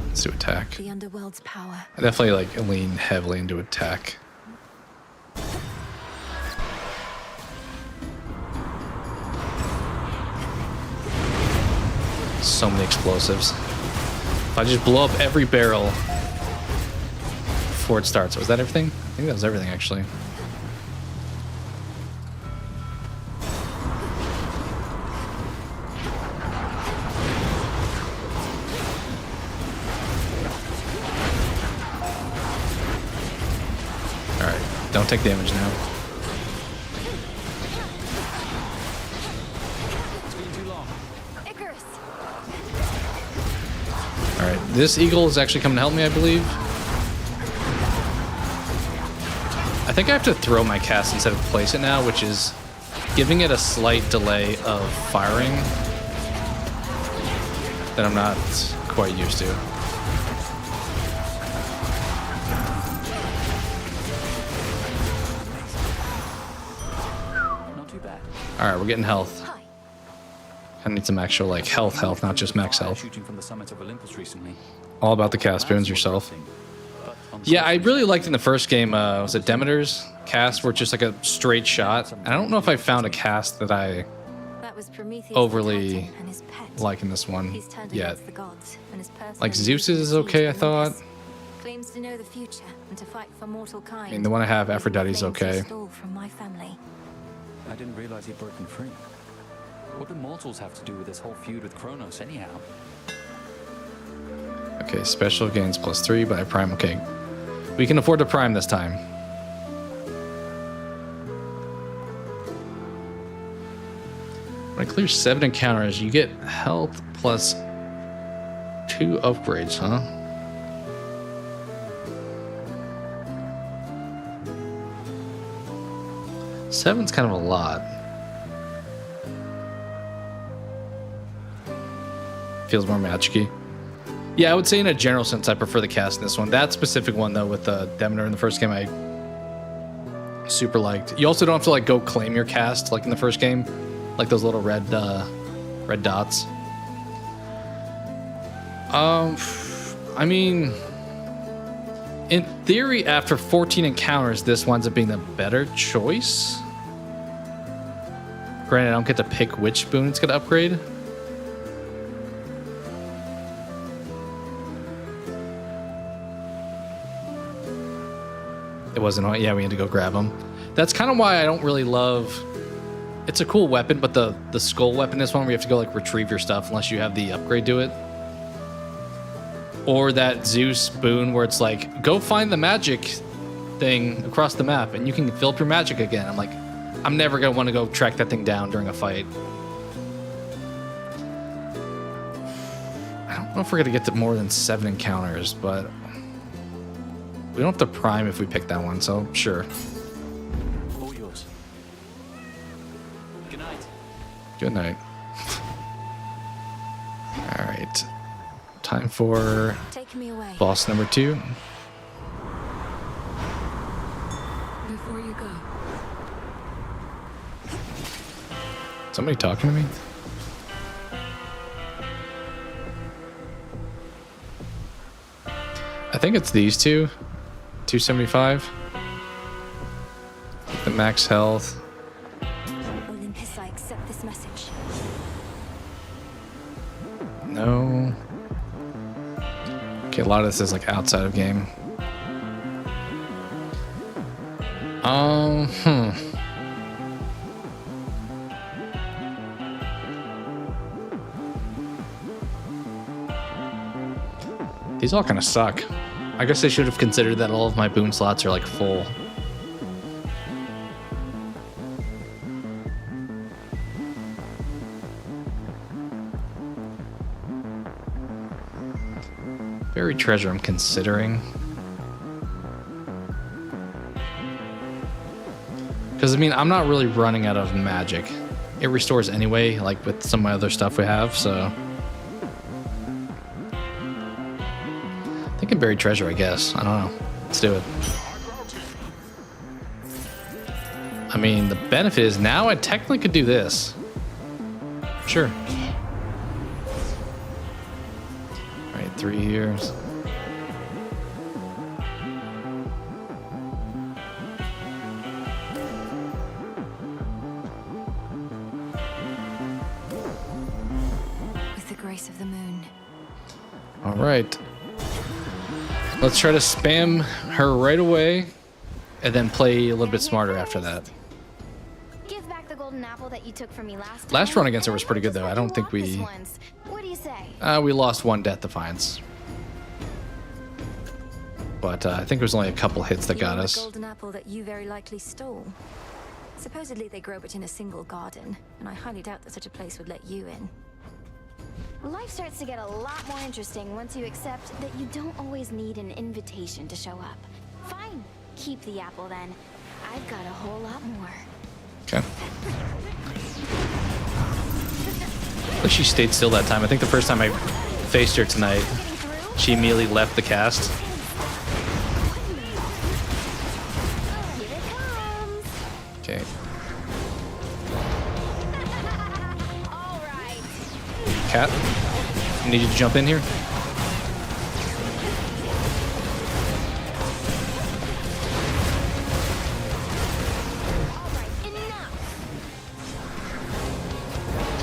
Let's do attack. The underworld's power. I definitely like lean heavily into attack. So many explosives. If I just blow up every barrel before it starts. Was that everything? I think that was everything, actually. Alright, don't take damage now. Icarus! Alright, this eagle is actually coming to help me, I believe. I think I have to throw my cast instead of place it now, which is giving it a slight delay of firing that I'm not quite used to. Not too bad. Alright, we're getting health. I need some actual like health, not just max health. Shooting from the summit of Olympus recently. All about the cast boons yourself. Yeah, I really liked in the first game, was it Demeter's cast, where it's just like a straight shot. I don't know if I found a cast that I That was Prometheus overly the Titan and his pet. like in this one He's turned yet. against the gods and is personally Like Zeus's is using okay, I to thought. Olympus. Claims to know the future and to fight for mortal kind. I mean, the one I have, Using Aphrodite's flames he okay. stole from my family. I didn't realize he'd broken free. What do mortals have to do with this whole feud with Kronos, anyhow? Okay, special gains +3, but I prime. Okay, we can afford to prime this time. When I clear 7 encounters, you get health plus 2 upgrades, huh? 7's kind of a lot. Feels more magic-y. Yeah, I would say in a general sense I prefer the cast in this one. That specific one though with the Demeter in the first game I super liked. You also don't have to like go claim your cast like in the first game. Like those little red dots. I mean, in theory, after 14 encounters, this winds up being the better choice. Granted, I don't get to pick which boon it's going to upgrade. It wasn't on. Yeah, we had to go grab them. That's kind of why I don't really love... It's a cool weapon, but the skull weapon is one where you have to go like retrieve your stuff unless you have the upgrade to it. Or that Zeus boon where it's like, go find the magic thing across the map and you can fill up your magic again. I'm like, I'm never going to want to go track that thing down during a fight. I don't know if we're going to get to more than 7 encounters, but we don't have to prime if we pick that one, so sure. All yours. Good night. Good night. All right. Time for Take me away. boss number 2. Before you go, Somebody talking to me? I think it's these two. 275. The max health. Olympus, I accept this message. No. Okay, a lot of this is like outside of game. These all kind of suck. I guess I should have considered that all of my boon slots are like full. Buried treasure I'm considering. Because I mean, I'm not really running out of magic. It restores anyway, like with some of my other stuff we have, so. Thinking buried treasure, I guess. I don't know. Let's do it. I mean, the benefit is now I technically could do this. Sure. Alright, 3 here. With the grace of the moon. Alright. Let's try to spam her right away and then play a little bit smarter after that. Give back the golden apple that you took from me last Last time, run against her and was I pretty might good just though. let I don't you think walk this we... once. What do you say? We lost 1 Death Defiance. But I think it was only a couple hits that got The us. golden apple that you very likely stole. Supposedly they grow it in a single garden, and I highly doubt that such a place would let you in. Life starts to get a lot more interesting once you accept that you don't always need an invitation to show up. Fine, keep the apple then. I've got a whole lot more. Okay. But she stayed still that time. I think the first time I faced her tonight, she immediately left the cast. Okay. Cat, I need you to jump in here.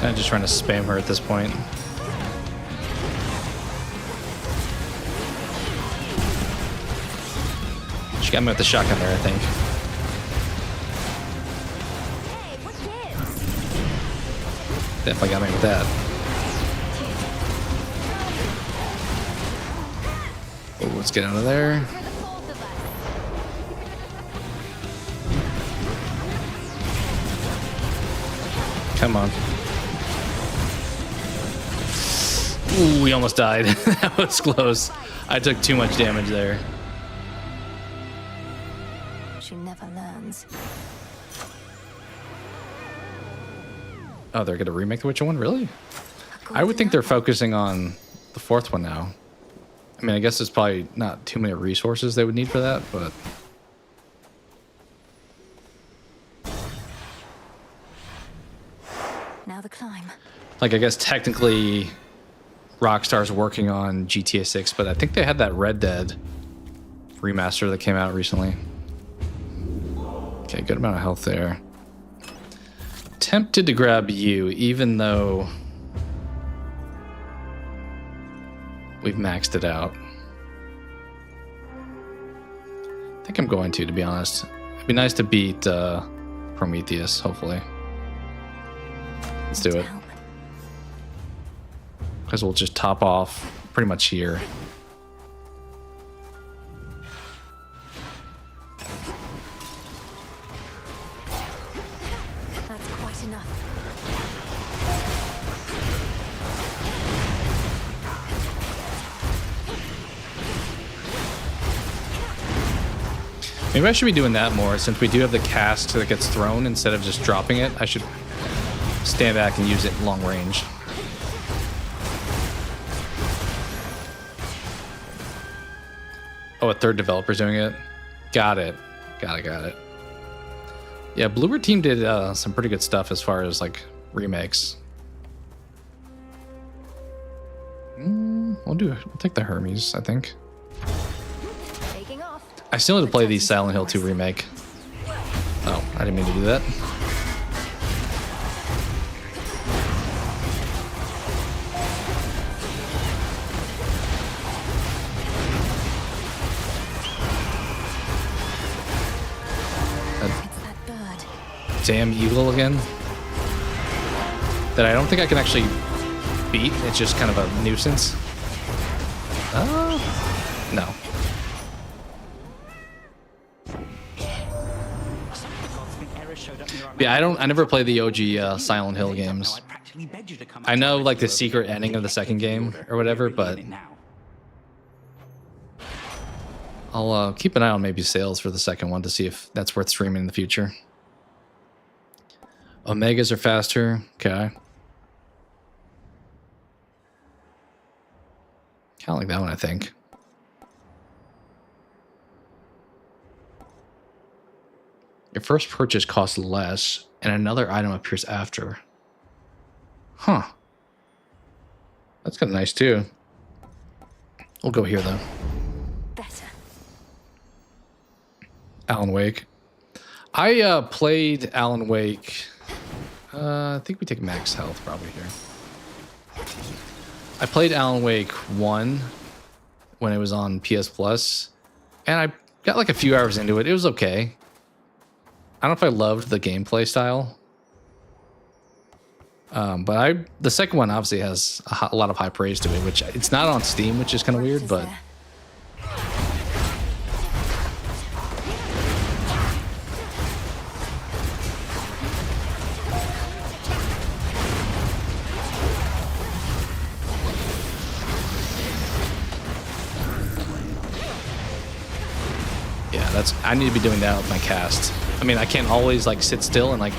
Kind of just trying to spam her at this point. She got me with the shotgun there, I think. Definitely got me with that. Oh, let's get out of there. Come on. Ooh, we almost died. That was close. I took too much damage there. She never learns. Oh, they're gonna remake the Witcher one? Really? I would think they're focusing on the fourth one now. I mean, I guess there's probably not too many resources they would need for that, but... Now the climb. Like, I guess technically Rockstar's working on GTA 6, but I think they had that Red Dead remaster that came out recently. Okay, good amount of health there. Tempted to grab you, even though we've maxed it out. I think I'm going to be honest. It'd be nice to beat Prometheus, hopefully. Let's do it. Because we'll just top off pretty much here. That's quite enough. Maybe I should be doing that more since we do have the cast that gets thrown instead of just dropping it. I should stand back and use it long range. Oh, a third developer's doing it. Got it. Got it. Yeah, Bloober Team did some pretty good stuff as far as like remakes. We'll take the Hermes, I think. Taking off. I still need to play the Silent Hill 2 remake. Oh, I didn't mean to do that. Damn eagle again that I don't think I can actually beat. It's just kind of a nuisance. No. Yeah, I never play the OG Silent Hill games. I know like the secret ending of the second game or whatever, but I'll keep an eye on maybe sales for the second one to see if that's worth streaming in the future. Omegas are faster. Okay. Kind of like that one, I think. Your first purchase costs less, and another item appears after. Huh. That's kind of nice, too. We'll go here, though. Better. Alan Wake. I played Alan Wake... I think we take max health probably here. I played Alan Wake 1 when it was on PS Plus, and I got like a few hours into it. It was okay. I don't know if I loved the gameplay style, but the second one obviously has a lot of high praise to it, which it's not on Steam, which is kind of weird, but... I need to be doing that with my cast. I mean, I can't always like sit still and like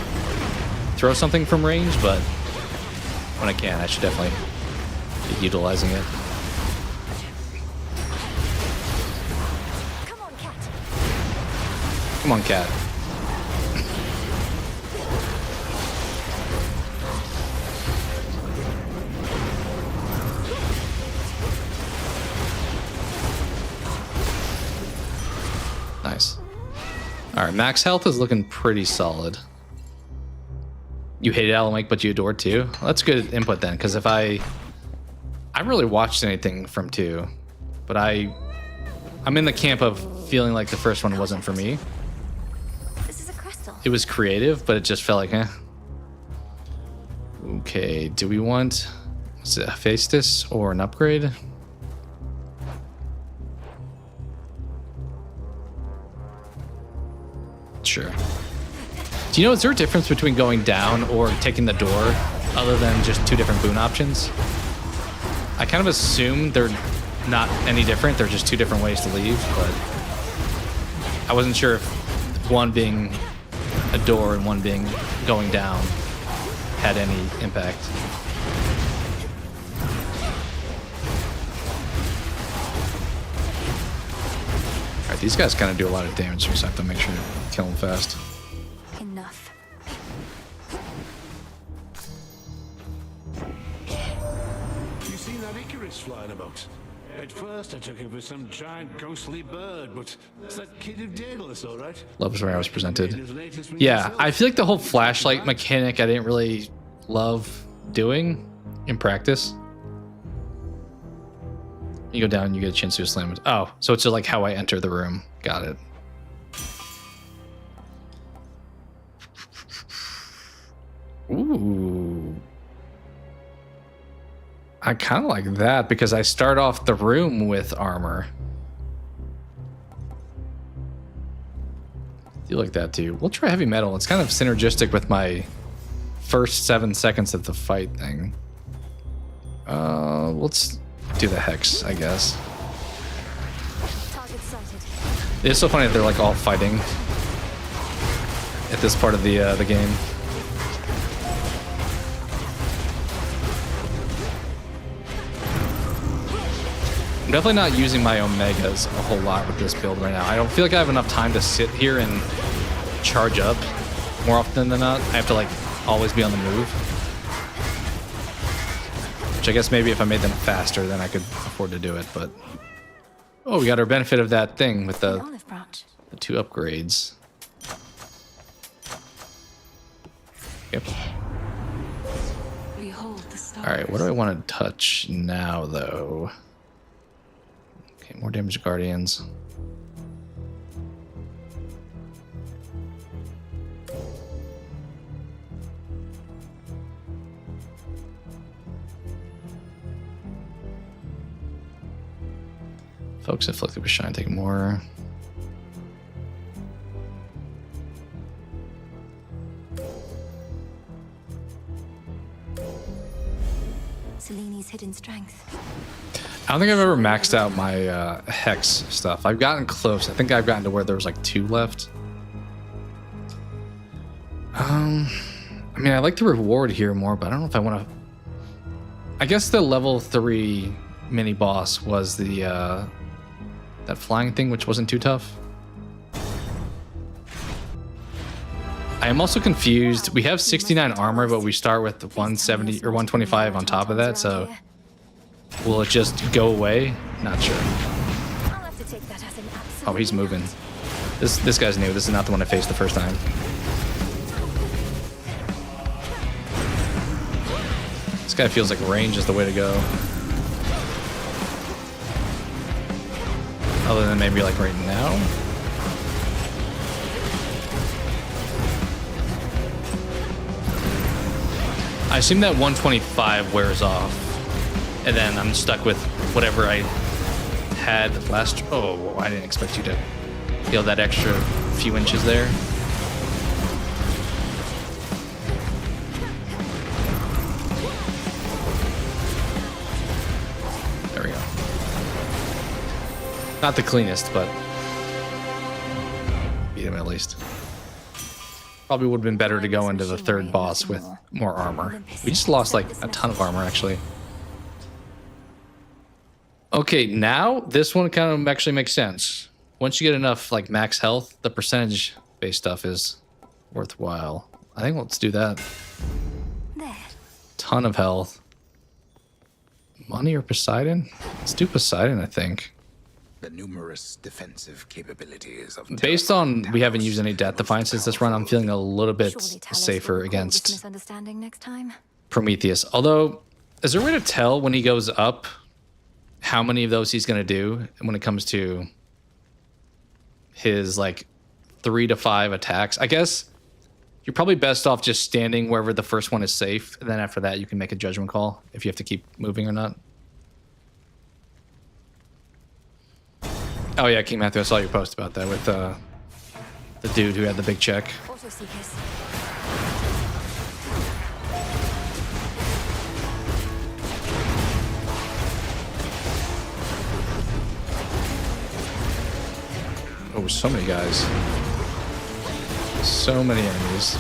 throw something from range, but when I can, I should definitely be utilizing it. Come on, cat. Come on, cat. Nice. Alright, max health is looking pretty solid. You hated Alan Wake, but you adored 2? Well, that's good input then, because if I really watched anything from 2, but I'm in the camp of feeling like the first one wasn't for me. This is a crystal. It was creative, but it just felt like, eh. Okay, do we want a Hephaestus or an upgrade? Sure. Do you know, is there a difference between going down or taking the door other than just 2 different boon options? I kind of assume they're not any different. They're just 2 different ways to leave, but I wasn't sure if one being a door and one being going down had any impact. Alright, these guys kind of do a lot of damage, so we just have to make sure to kill them fast. Enough. You seen that Icarus flying about? At first I took him for some giant ghostly bird, but it's that kid of Daedalus, all right? Loves where I was presented. Yeah, I feel like the whole flashlight mechanic I didn't really love doing in practice. You go down, you get a chance to slam it. Oh, so it's just like how I enter the room. Got it. Ooh. I kind of like that because I start off the room with armor. Do like that too. We'll try heavy metal. It's kind of synergistic with my first 7 seconds of the fight thing. Let's do the hex, I guess. It's so funny that they're like all fighting at this part of the game. I'm definitely not using my Omegas a whole lot with this build right now. I don't feel like I have enough time to sit here and charge up more often than not. I have to like always be on the move. Which I guess maybe if I made them faster, then I could afford to do it, but... Oh, we got our benefit of that thing with the 2 upgrades. Yep. Alright, what do I want to touch now, though? Okay, more damage guardians. Focus inflicted with shine, take more. Seleni's hidden strength. I don't think I've ever maxed out my hex stuff. I've gotten close. I think I've gotten to where there was like 2 left. I mean, I like the reward here more, but I don't know if I want to. I guess the level 3 mini boss was the that flying thing, which wasn't too tough. I am also confused. We have 69 armor, but we start with 170 or 125 on top of that, so will it just go away? Not sure. Oh, he's moving. This guy's new. This is not the one I faced the first time. This guy feels like range is the way to go. Other than maybe like right now. I assume that 125 wears off, and then I'm stuck with whatever I had last. Oh, I didn't expect you to feel that extra few inches there. There we go. Not the cleanest, but beat him at least. Probably would have been better to go into the 3rd boss with more armor. We just lost like a ton of armor, actually. Okay, now this one kind of actually makes sense. Once you get enough like max health, the percentage-based stuff is worthwhile. I think let's do that. Ton of health. Money or Poseidon? Let's do Poseidon, I think. The numerous defensive capabilities of based on we haven't used any death defiances this run, I'm feeling a little bit safer against Misunderstanding next time. Prometheus. Although, is there a way to tell when he goes up how many of those he's going to do when it comes to his like 3 to 5 attacks? I guess you're probably best off just standing wherever the first one is safe, and then after that you can make a judgment call if you have to keep moving or not. Oh yeah, King Matthew, I saw your post about that with the dude who had the big check. Oh, so many guys. So many enemies.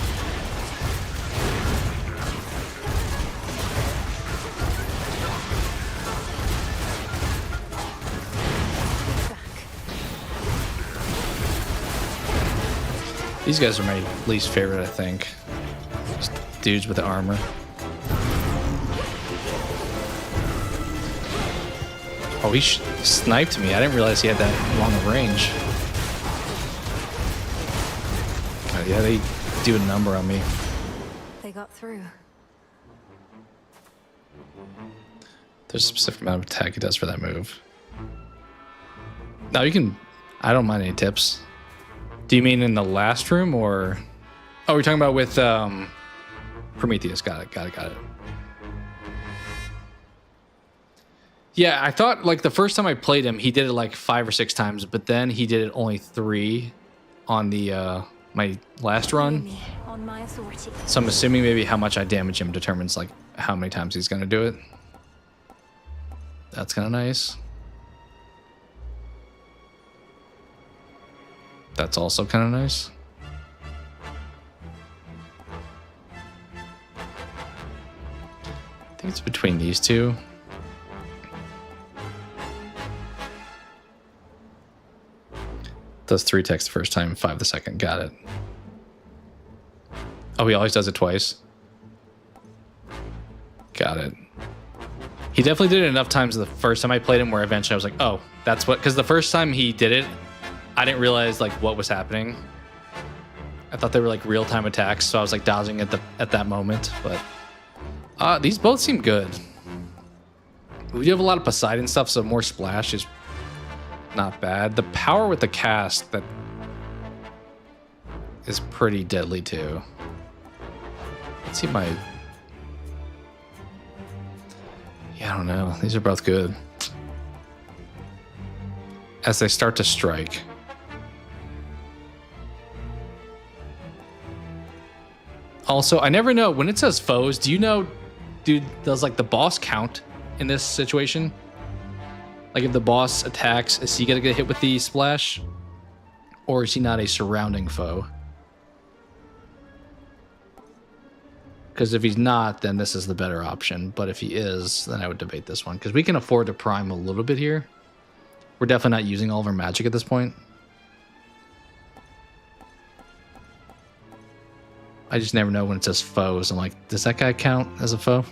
These guys are my least favorite, I think. Just dudes with the armor. Oh, he sniped me. I didn't realize he had that long of range. God, yeah, they do a number on me. They got through. There's a specific amount of attack he does for that move. Now you can... I don't mind any tips. Do you mean in the last room or... Oh, we're talking about with Prometheus. Got it. Yeah, I thought like the first time I played him, he did it like 5 or 6 times, but then he did it only 3 on the my last run. On my authority. So I'm assuming maybe how much I damage him determines like how many times he's gonna do it. That's kind of nice. That's also kind of nice. I think it's between these two. Does 3 attacks the first time, 5 the second. Got it. Oh, he always does it twice. Got it. He definitely did it enough times the first time I played him where eventually I was like, oh, that's what... Because the first time he did it, I didn't realize like what was happening. I thought they were like real-time attacks, so I was like dodging at that moment. But these both seem good. We do have a lot of Poseidon stuff, so more splash is not bad. The power with the cast that is pretty deadly too. Let's see my... Yeah, I don't know. These are both good. As they start to strike. Also, I never know when it says foes. Do you know, dude, does like the boss count in this situation? Like if the boss attacks, is he gonna get hit with the splash? Or is he not a surrounding foe? Because if he's not, then this is the better option. But if he is, then I would debate this one. Because we can afford to prime a little bit here. We're definitely not using all of our magic at this point. I just never know when it says foes. I'm like, does that guy count as a foe?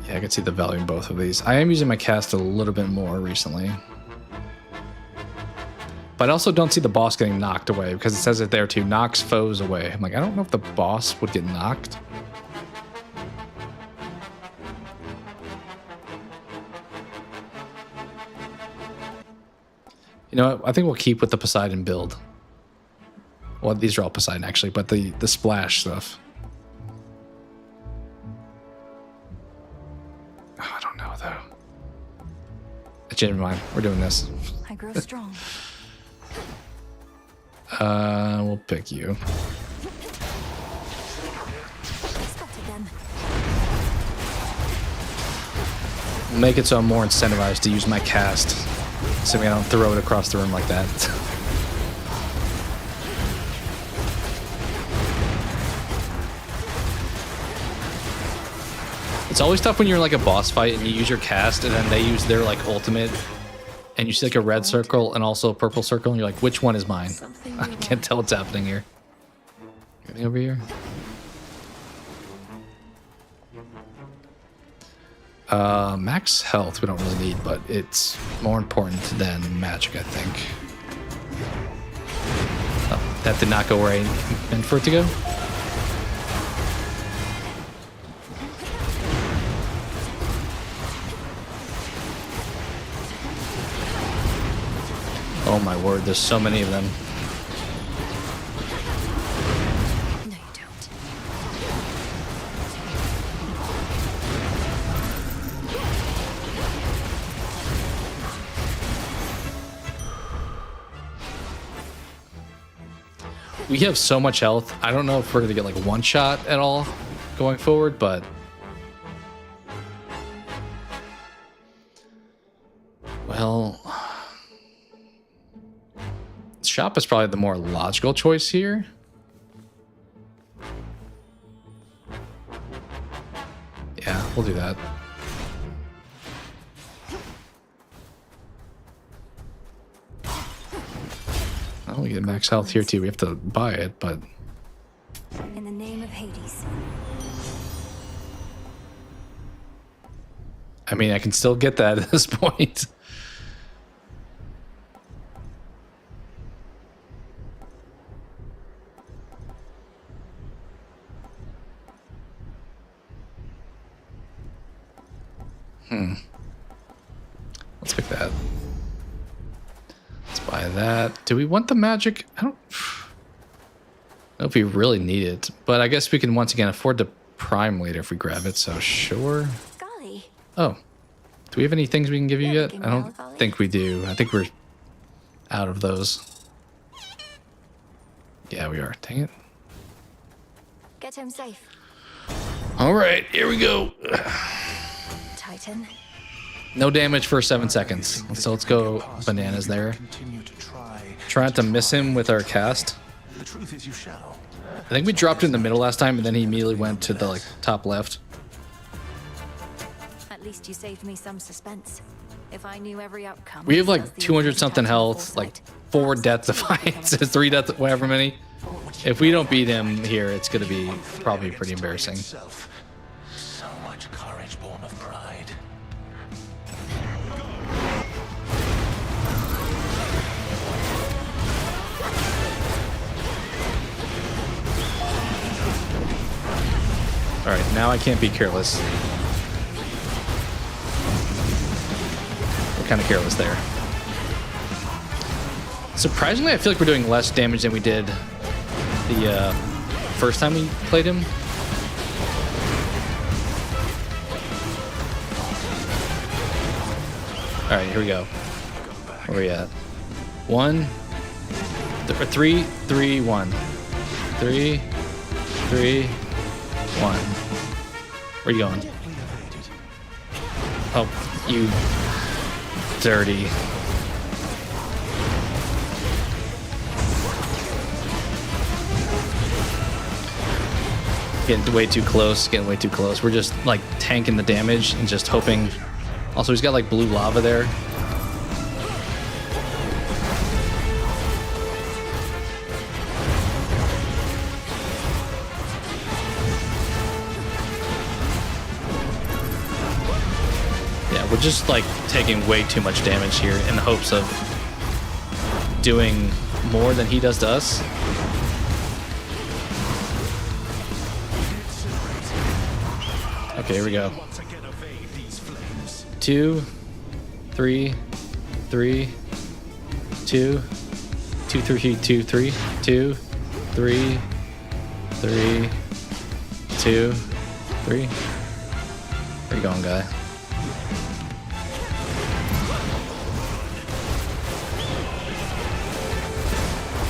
Yeah, I can see the value in both of these. I am using my cast a little bit more recently. But I also don't see the boss getting knocked away because it says it there too. Knocks foes away. I'm like, I don't know if the boss would get knocked. You know what? I think we'll keep with the Poseidon build. Well, these are all Poseidon actually, but the splash stuff. Oh, I don't know though. I changed my mind. We're doing this. I grow strong. We'll pick you. We'll make it so I'm more incentivized to use my cast. Assuming I don't throw it across the room like that. It's always tough when you're in like a boss fight and you use your cast and then they use their like ultimate and you see like a red circle and also a purple circle and you're like, which one is mine? I can't tell what's happening here. Anything over here? Max health we don't really need, but it's more important than magic, I think. Oh, that did not go where I meant for it to go. Oh my word, there's so many of them. No, you don't. We have so much health. I don't know if we're going to get like one shot at all going forward, but... Well... Shop is probably the more logical choice here. Yeah, we'll do that. Oh, we get max health here too. We have to buy it, but In the name of Hades. I mean, I can still get that at this point. Let's pick that. Let's buy that. Do we want the magic? I don't know if we really need it, but I guess we can once again afford to prime later if we grab it, so sure. Golly. Oh. Do we have any things we can give you yet? I don't think we do. I think we're out of those. Yeah, we are. Dang it. Get home safe. All right, here we go. Titan. No damage for 7 seconds. So let's go bananas there. Try not to miss him with our cast. The truth is you shall. I think we dropped it in the middle last time, and then he immediately went to the like top left. At least you saved me some suspense. If I knew every outcome. We have like 200 something health, like 4 death defiance, 3 death, whatever many. If we don't beat him here, it's gonna be probably pretty embarrassing. So much courage born of pride. All right, now I can't be careless. We're kind of careless there. Surprisingly, I feel like we're doing less damage than we did the first time we played him. All right, here we go. Where are we at? 1, 3, 3, 1. 3, 3, 1. Where are you going? Oh, you dirty. Getting way too close, getting way too close. We're just like tanking the damage and just hoping. Also, he's got like blue lava there. Yeah, we're just like taking way too much damage here in the hopes of doing more than he does to us. Okay, here we go. 2, 3, 3, 2, 2, 3, 2, 3, 2, 3, 3, 2, 3. Where you going, guy?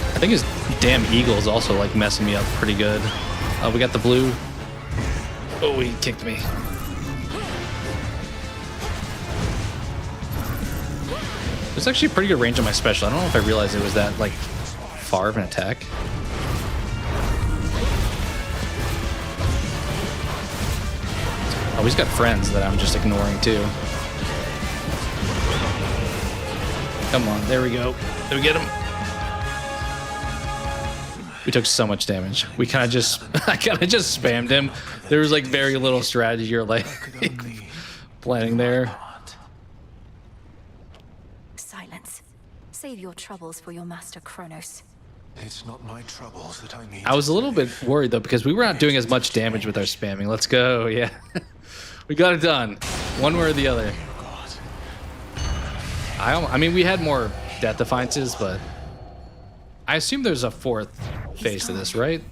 I think his damn eagle is also like messing me up pretty good. We got the blue. Oh, he kicked me. There's actually a pretty good range on my special. I don't know if I realized it was that like far of an attack. Oh, he's got friends that I'm just ignoring too. Come on, there we go. Did we get him? We took so much damage. We kind of just, I kind of just spammed him. There was like very little strategy or like planning there. Silence. Save your troubles for your master Kronos. It's not my troubles that I need. I was a little bit worried though because we were not doing as much damage with our spamming. Let's go, yeah. We got it done, one way or the other. I mean, we had more death defiances, but I assume there's a 4th phase to this, right?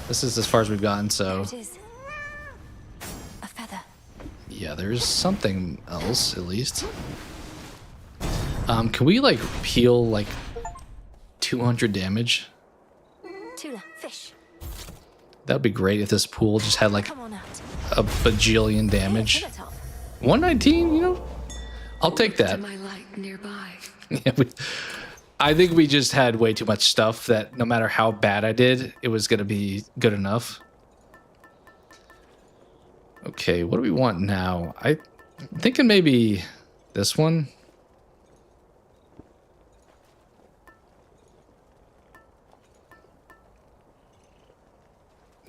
This is as far as we've gotten, so. It is. A feather. Yeah, there's something else at least. Can we like peel like 200 damage? Tula, fish. That would be great if this pool just had like Come on out. a bajillion damage. 119, you know? I'll take that. My light nearby. Yeah, I think we just had way too much stuff that no matter how bad I did, it was going to be good enough. Okay, what do we want now? I'm thinking maybe this one.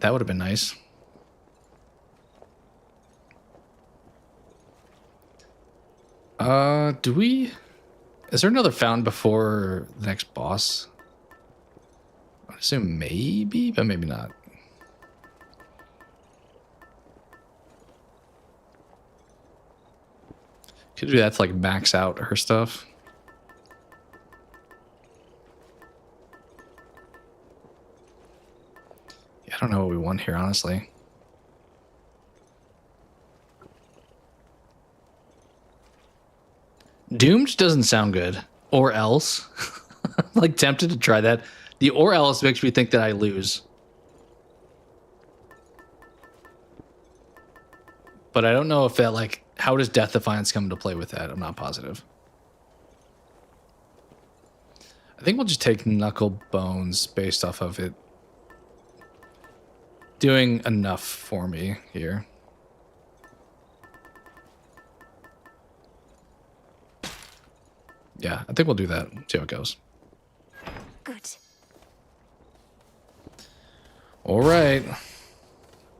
That would have been nice. Is there another fountain before the next boss? I assume maybe, but maybe not. Could do that to like max out her stuff. Yeah, I don't know what we want here, honestly. Doomed doesn't sound good. Or else. I'm like tempted to try that. The or else makes me think that I lose. But I don't know if that, like, how does Death Defiance come into play with that? I'm not positive. I think we'll just take Knuckle Bones based off of it doing enough for me here. Yeah, I think we'll do that. See how it goes. Good. All right.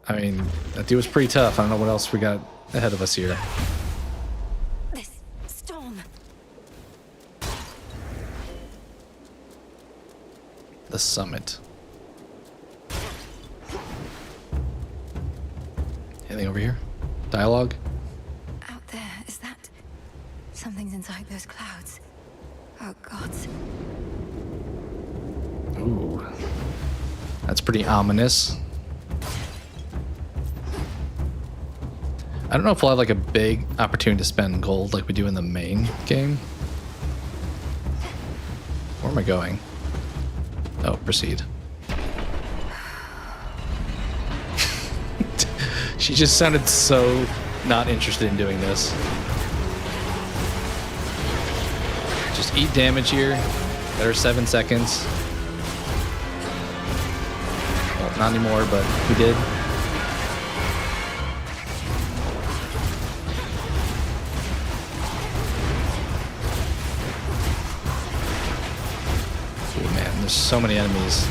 I mean, that dude was pretty tough. I don't know what else we got ahead of us here. This storm. The summit. Anything over here? Dialogue? Out there, is that... Something's inside those clouds. Oh, gods. Ooh. That's pretty ominous. I don't know if we'll have like a big opportunity to spend gold like we do in the main game. Where am I going? Oh, proceed. She just sounded so not interested in doing this. Just eat damage here. Got her 7 seconds. Well, not anymore, but we did. Oh man, there's so many enemies.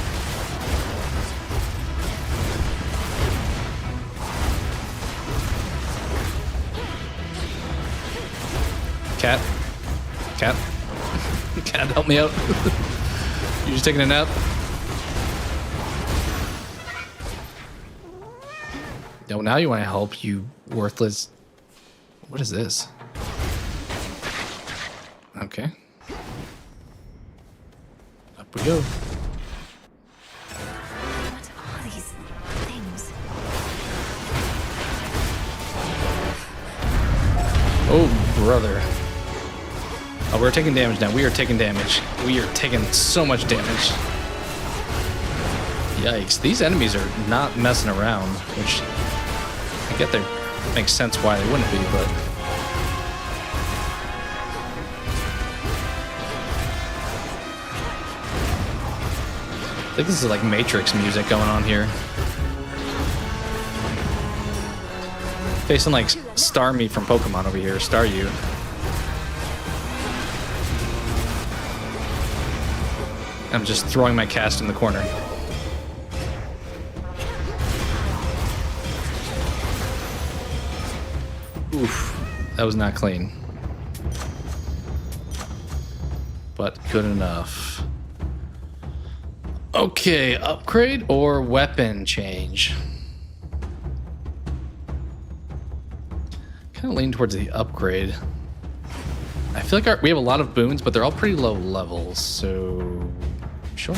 Cat. Cat. Cat, help me out. You just taking a nap? No, now you want to help, you worthless. What is this? Okay. Up we go. What are these things? Oh, brother. Oh, we're taking damage now. We are taking damage. We are taking so much damage. Yikes. These enemies are not messing around, which I get there makes sense why they wouldn't be, but... I think this is like Matrix music going on here. Facing like Starmie from Pokemon over here. Staryu. I'm just throwing my cast in the corner. Oof, that was not clean. But good enough. Okay, upgrade or weapon change? Kind of lean towards the upgrade. I feel like we have a lot of boons, but they're all pretty low levels, so sure.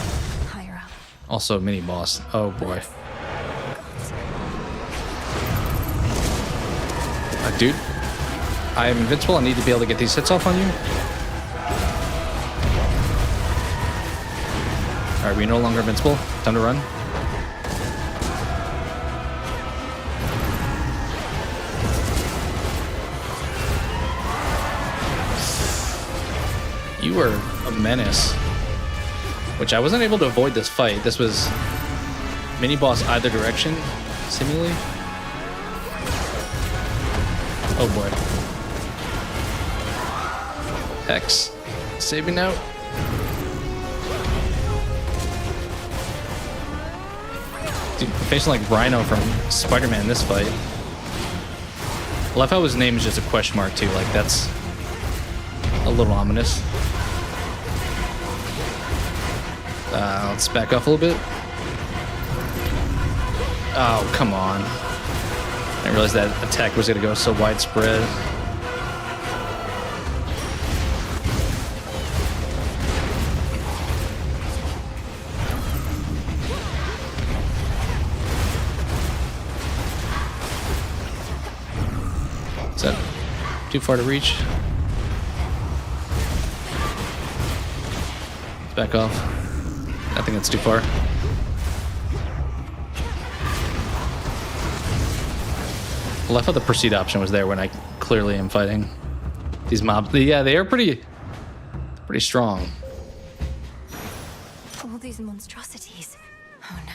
Higher up. Also, mini boss. Oh boy. Dude, I am invincible. I need to be able to get these hits off on you. Alright, we're no longer invincible. Time to run. You were a menace. Which I wasn't able to avoid this fight. This was mini boss either direction, seemingly. Oh boy. Hex. Save me now. Dude, facing like Rhino from Spider-Man in this fight. I love how his name is just a question mark too. Like that's a little ominous. Let's back off a little bit. Oh, come on. I didn't realize that attack was going to go so widespread. Is that too far to reach? Let's back off. I think that's too far. I love how the proceed option was there when I clearly am fighting these mobs. Yeah, they are pretty strong. All these monstrosities. Oh no.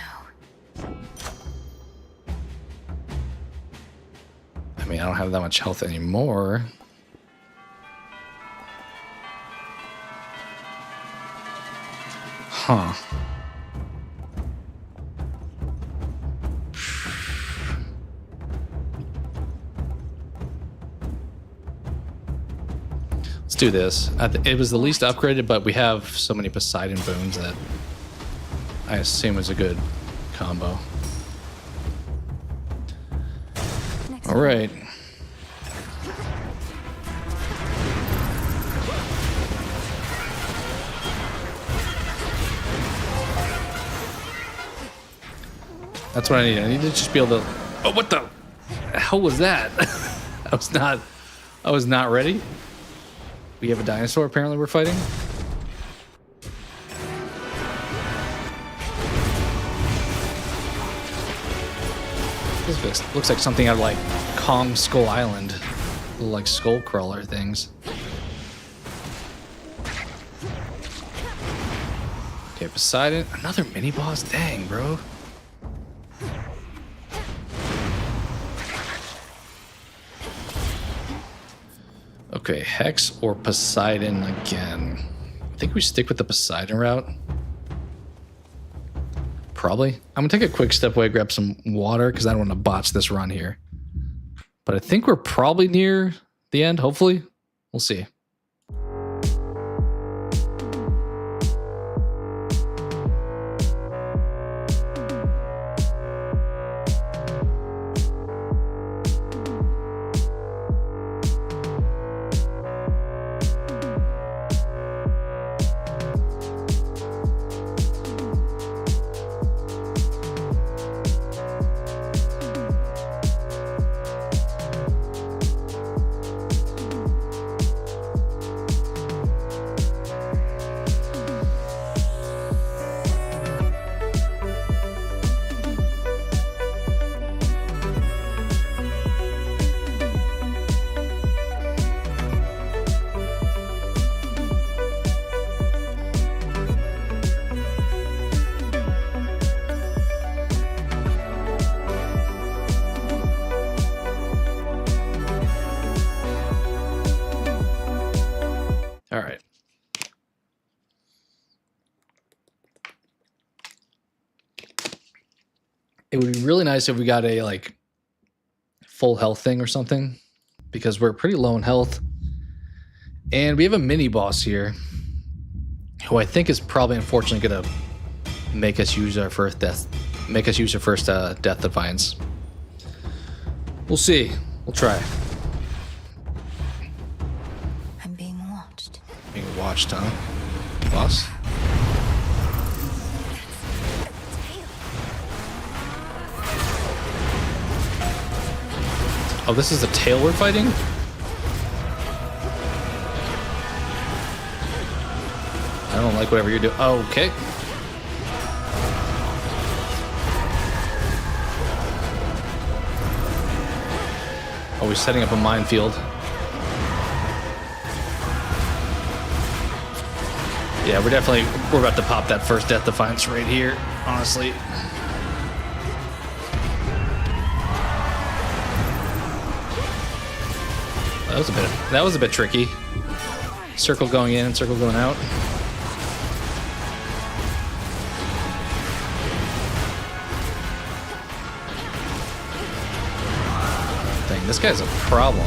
I mean, I don't have that much health anymore. Huh. Let's do this. It was the least upgraded, but we have so many Poseidon boons that I assume is a good combo. All right. That's what I need. I need to just be able to. Oh, what the hell was that? I was not ready. We have a dinosaur. Apparently, we're fighting. This looks like something out of like Kong Skull Island, little like skull crawler things. Okay, Poseidon, another mini boss. Dang, bro. Okay, Hex or Poseidon again. I think we stick with the Poseidon route. Probably. I'm gonna take a quick step away, grab some water, because I don't want to botch this run here. But I think we're probably near the end, hopefully. We'll see. All right. It would be really nice if we got a like full health thing or something, because we're pretty low in health. And we have a mini boss here who I think is probably unfortunately gonna make us use our first death death defiance. We'll see. We'll try. Being watched, huh? Boss? Oh, this is the tail we're fighting? I don't like whatever you're doing. Oh, okay. Oh, we're setting up a minefield. Yeah, we're about to pop that first death defiance right here, honestly. That was a bit tricky. Circle going in and circle going out. this guy's a problem.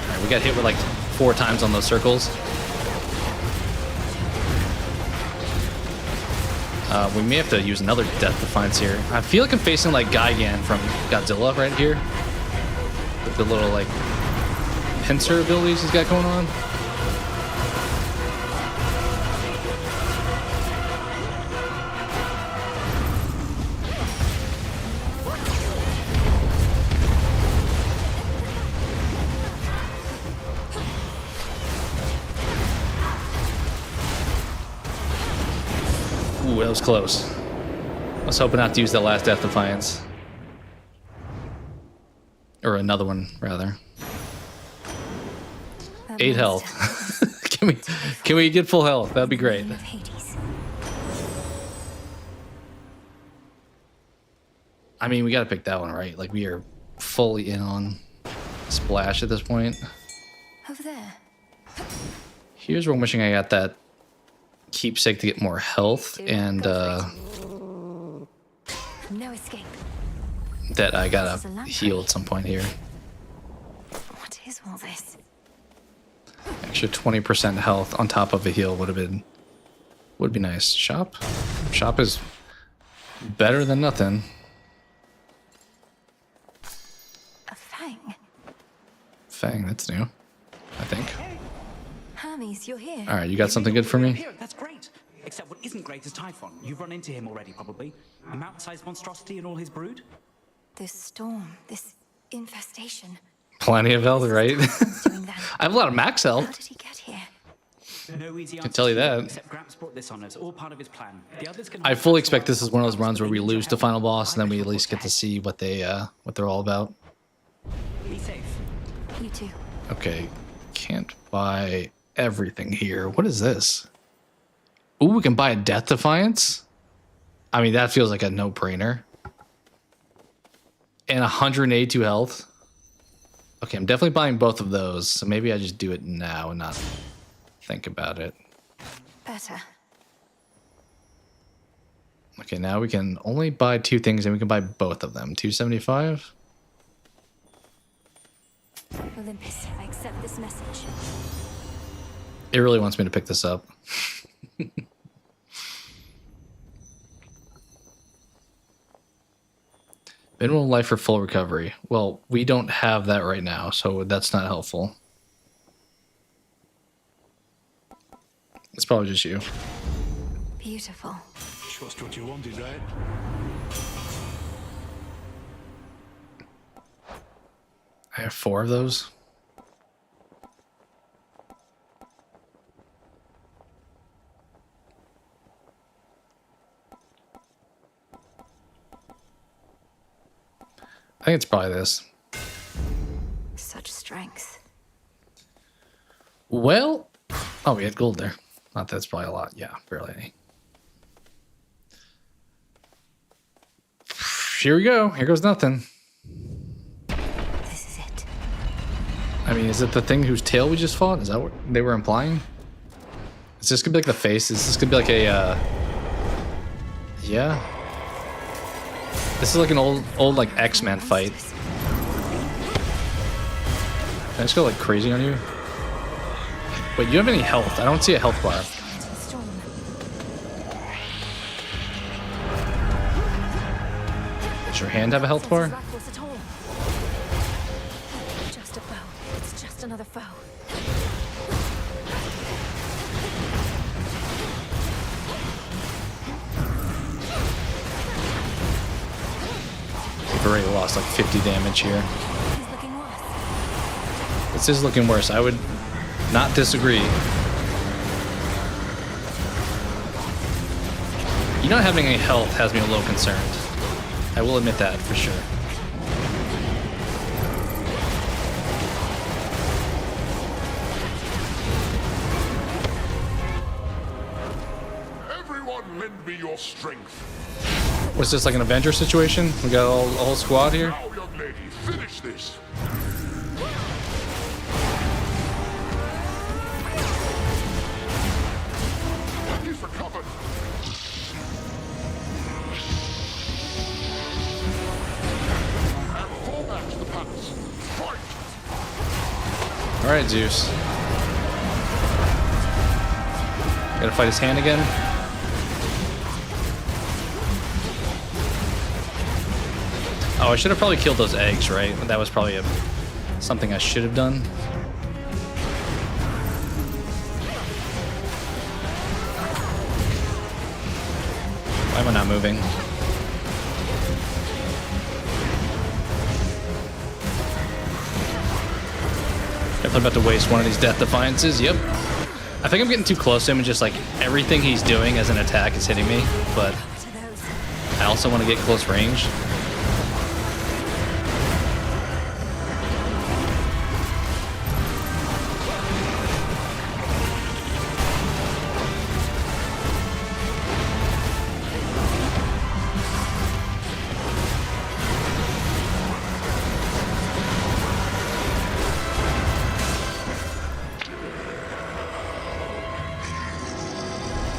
Alright, we got hit with like 4 times on those circles. We may have to use another Death Defiance here. I feel like I'm facing like Gigan from Godzilla right here. With the little like pincer abilities he's got going on. Ooh, that was close. I was hoping not to use that last Death Defiance. Or another one, rather. 8 health. Can we get full health? That'd be great. I mean, we gotta pick that one, right? Like, we are fully in on Splash at this point. Over there. Here's where I'm wishing I got that keepsake to get more health, and No escape. that I gotta heal at some point here. What is all this? Extra 20% health on top of a heal would be nice. Shop is better than nothing. A fang. Fang, that's new, I think. Hermes, you're here. All right, you got something good for me? That's great. Except what isn't great is Typhon. You've run into him already, probably. A mountain-sized monstrosity and all his brood. This storm, this infestation. Plenty of health, right? I have a lot of max health. How did he get here? No easy I can tell you that. Except Gramps brought this on us, all part of his plan. The others can I fully expect this is one of those runs where we lose the final boss, and then we at least get to see what they're all about. Be safe. You too. Okay, can't buy everything here. What is this? Ooh, we can buy a Death Defiance? I mean, that feels like a no-brainer. And 182 health. Okay, I'm definitely buying both of those, so maybe I just do it now and not think about it. Better. Okay, now we can only buy 2 things, and we can buy both of them. 275? Olympus, I accept this message. It really wants me to pick this up. Mineral life for full recovery. Well, we don't have that right now, so that's not helpful. It's probably just you. Beautiful. Just what you wanted, right? I have 4 of those. I think it's probably this. Such strength. Well, oh, we had gold there. Not that's probably a lot. Yeah, barely any. Here we go. Here goes nothing. This is it. I mean, is it the thing whose tail we just fought? Is that what they were implying? Is this gonna be like the face? Is this gonna be like a, yeah. This is like an old like X-Men fight. Can I just go like crazy on you? Wait, you have any health? I don't see a health bar. Does your hand have a health bar? Just a foe. It's just another foe. We've already lost like 50 damage here. This is looking worse. I would not disagree. You not having any health has me a little concerned. I will admit that for sure. Everyone lend me your strength. What's this, like an Avenger situation? We got a whole squad here? Now, young lady, finish this. He's recovered. Alright, Zeus. Gotta fight his hand again. Oh, I should have probably killed those eggs, right? That was probably something I should have done. Why am I not moving? Definitely about to waste one of these Death Defiances. Yep. I think I'm getting too close to him and just like everything he's doing as an attack is hitting me, but I also want to get close range.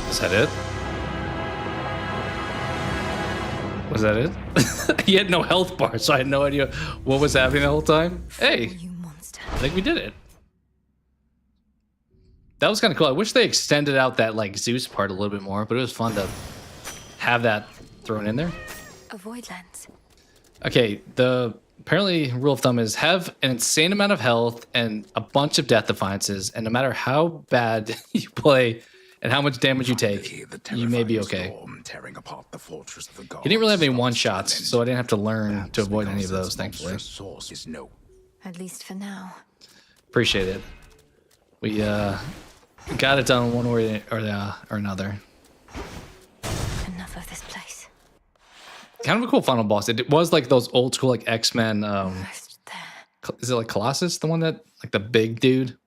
Is that it? Was that it? He had no health bar, so I had no idea what was happening the whole time. Hey, I think we did it. That was kind of cool. I wish they extended out that like Zeus part a little bit more, but it was fun to have that thrown in there. Avoid lens. Okay, the apparently rule of thumb is have an insane amount of health and a bunch of Death Defiances, and no matter how bad you play and how much damage you take, you may be okay. Tearing apart the fortress of the gods. He didn't really have any one-shots, so I didn't have to learn to avoid any of those, thankfully. Source is no. At least for now. Appreciate it. We got it done one way or another. Enough of this place. Kind of a cool final boss. It was like those old school like X-Men. Is it like Colossus, the one that like the big dude,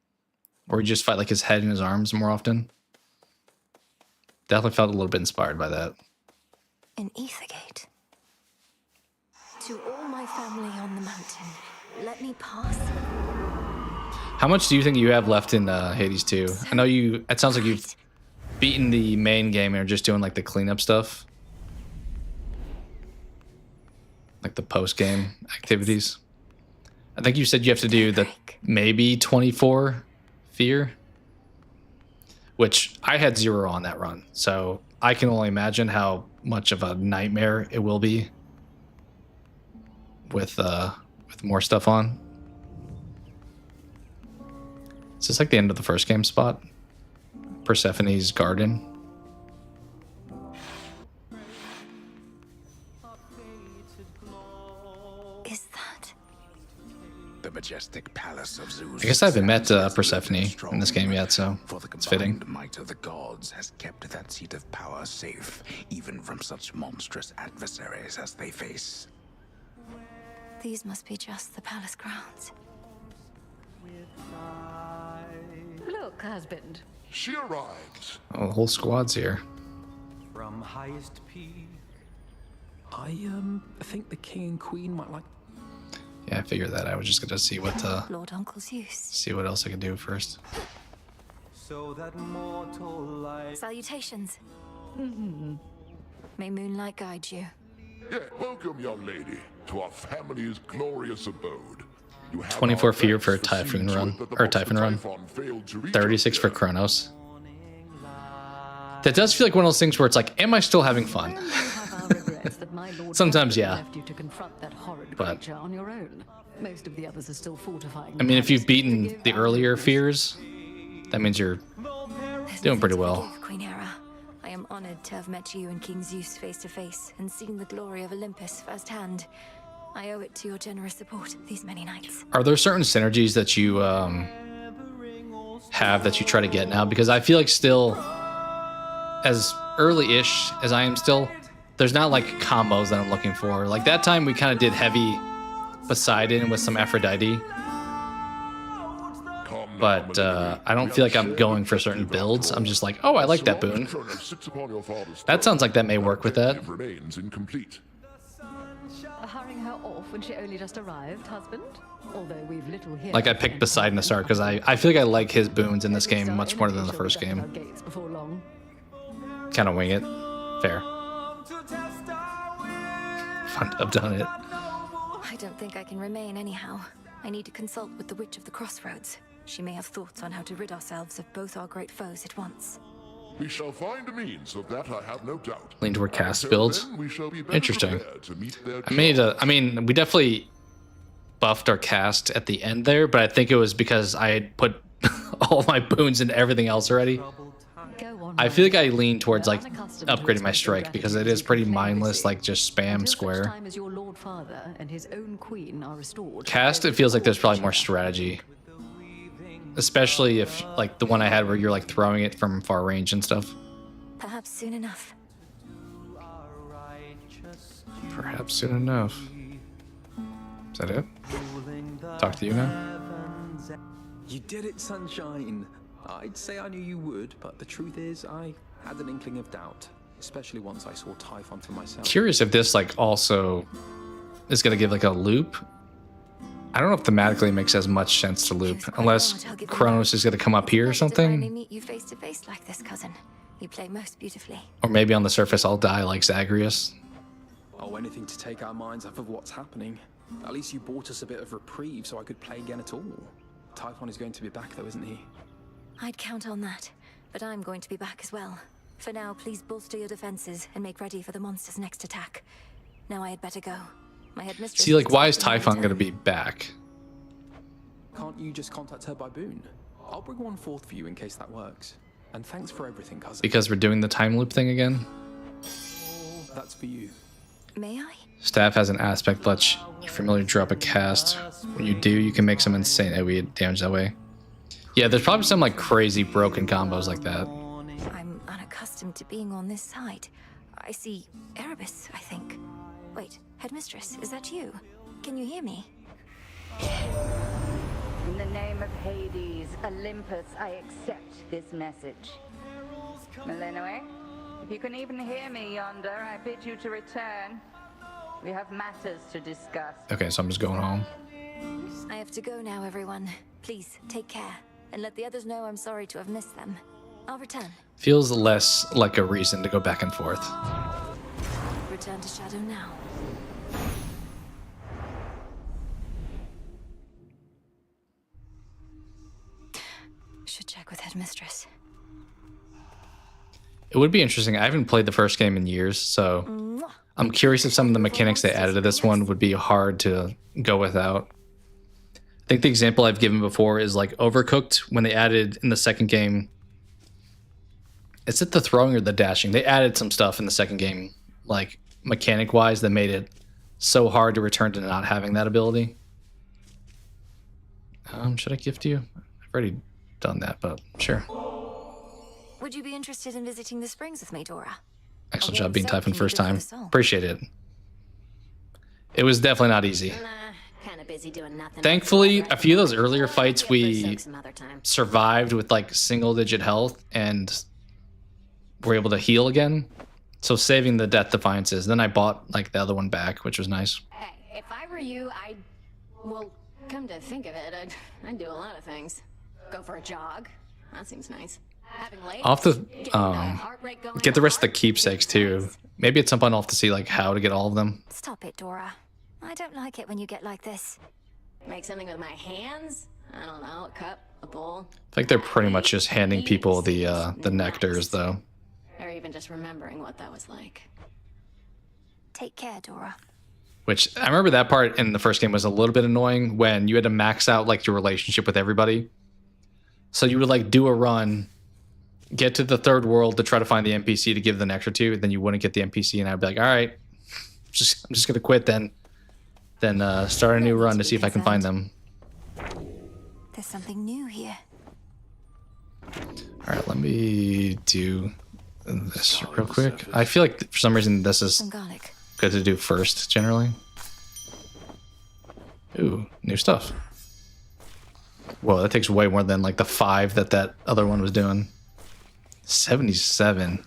where you just fight like his head and his arms more often? Definitely felt a little bit inspired by that. In Ethergate. To all my family on the mountain, let me pass. How much do you think you have left in Hades 2? I know you. It sounds like you've beaten the main game and are just doing like the cleanup stuff, like the post-game activities. I think you said you have to do the maybe 24 fear, which I had 0 on that run, so I can only imagine how much of a nightmare it will be with more stuff on. Is this like the end of the first game spot? Persephone's garden. Is that the majestic palace of Zeus? I guess I haven't met Persephone in this game yet, so it's fitting. The might of the gods has kept that seat of power safe, even from such monstrous adversaries as they face. These must be just the palace grounds. Look, husband. She arrives. Oh, the whole squad's here. From highest peak, I think the king and queen might like. Yeah, I figured that. I was just gonna see what Lord Uncle's use. see what else I could do first. So that mortal life. Salutations. May moonlight guide you. Yeah, welcome, young lady, to our family's glorious abode. 24 fear for a Typhoon run, or Typhon run. 36 for Chronos. That does feel like one of those things where it's like, am I still having fun? Sometimes, yeah. But On your own. Most of the others are still fortifying. I mean, if you've beaten the earlier fears, that means you're doing pretty well. Queen Hera, I am honored to have met you and King Zeus face to face and seen the glory of Olympus firsthand. I owe it to your generous support these many nights. Are there certain synergies that you have that you try to get now? Because I feel like still, as early-ish as I am still, there's not like combos that I'm looking for. Like that time we kind of did heavy Poseidon with some Aphrodite. But I don't feel like I'm going for certain builds. I'm just like, oh, I like that boon. That sounds like that may work with that. Hurrying her off when she only just arrived, husband? Although we've little here. Like I picked Poseidon to start because I feel like I like his boons in this game much more than the first game. Kind of wing it. Fair. Fun to have done it. I don't think I can remain anyhow. I need to consult with the Witch of the Crossroads. She may have thoughts on how to rid ourselves of both our great foes at once. We shall find a means, of that I have no doubt. Lean toward cast Until builds. then, we shall be better Interesting. prepared to meet their I mean, we definitely buffed our cast at the end there, but I think it was because I had put all my boons into everything else already. I feel like I lean towards like upgrading my strike because it is pretty mindless, like just spam square. Time as your Lord Father and his own queen are restored. Cast, it feels like there's probably more strategy. Especially if like the one I had where you're like throwing it from far range and stuff. Perhaps soon enough. Perhaps soon enough. Is that it? Talk to you now? You did it, Sunshine. I'd say I knew you would, but the truth is, I had an inkling of doubt, especially once I saw Typhon for myself. Curious if this like also is gonna give like a loop. I don't know if thematically it makes as much sense to loop, unless Kronos is gonna come up here or Finally something. meet you face to face like this, cousin. You play most beautifully. Or maybe on the surface I'll die like Zagreus. Oh, anything to take our minds off of what's happening. At least you bought us a bit of reprieve so I could play again at all. Typhon is going to be back though, isn't he? I'd count on that, but I'm going to be back as well. For now, please bolster your defenses and make ready for the monster's next attack. Now I had better go. My headmistress. See, like, why is Typhon gonna be back? Can't you just contact her by boon? I'll bring one forth for you in case that works. And thanks for everything, cousin. Because we're doing the time loop thing again? That's for you. May I? Staff has an aspect lets you familiar drop a cast. When you do, you can make some insane AoE damage that way. Yeah, there's probably some like crazy broken combos like that. I'm unaccustomed to being on this side. I see Erebus, I think. Wait, headmistress, is that you? Can you hear me? In the name of Hades, Olympus, I accept this message. Melinoe, if you can even hear me yonder, I bid you to return. We have matters to discuss. Okay, so I'm just going home. I have to go now, everyone. Please, take care. And let the others know I'm sorry to have missed them. I'll return. Feels less like a reason to go back and forth. Return to Shadow now. Should check with headmistress. It would be interesting. I haven't played the first game in years, so I'm curious if some of the mechanics they added to this one would be hard to go without. I think the example I've given before is like Overcooked when they added in the second game. Is it the throwing or the dashing? They added some stuff in the second game, like mechanic wise, that made it so hard to return to not having that ability. Should I gift you? I've already done that, but sure. Would you be interested in visiting the springs with me, Dora? Excellent job being Typhon first time. Appreciate it. It was definitely not easy. Kind of busy doing nothing. Thankfully, a few of those earlier fights we survived with like single-digit health and were able to heal again. So saving the death defiances. Then I bought like the other one back, which was nice. Hey, if I were you, well, come to think of it, I'd do a lot of things. Go for a jog. That seems nice. I'll have to get the rest of the keepsakes too. Maybe at some point I'll have to see like how to get all of them. Stop it, Dora. I don't like it when you get like this. Make something with my hands? I don't know, a cup, a bowl. I think they're pretty much just handing people the nectars though. Or even just remembering what that was like. Take care, Dora. Which I remember that part in the first game was a little bit annoying when you had to max out like your relationship with everybody. So you would like do a run, get to the third world to try to find the NPC to give the nectar to, and then you wouldn't get the NPC, and I'd be like, all right, I'm just gonna quit then. Then start a new run to see if I can find them. There's something new here. All right, let me do this real quick. I feel like for some reason this is good to do first, generally. Ooh, new stuff. Whoa, that takes way more than like the 5 that other one was doing. 77.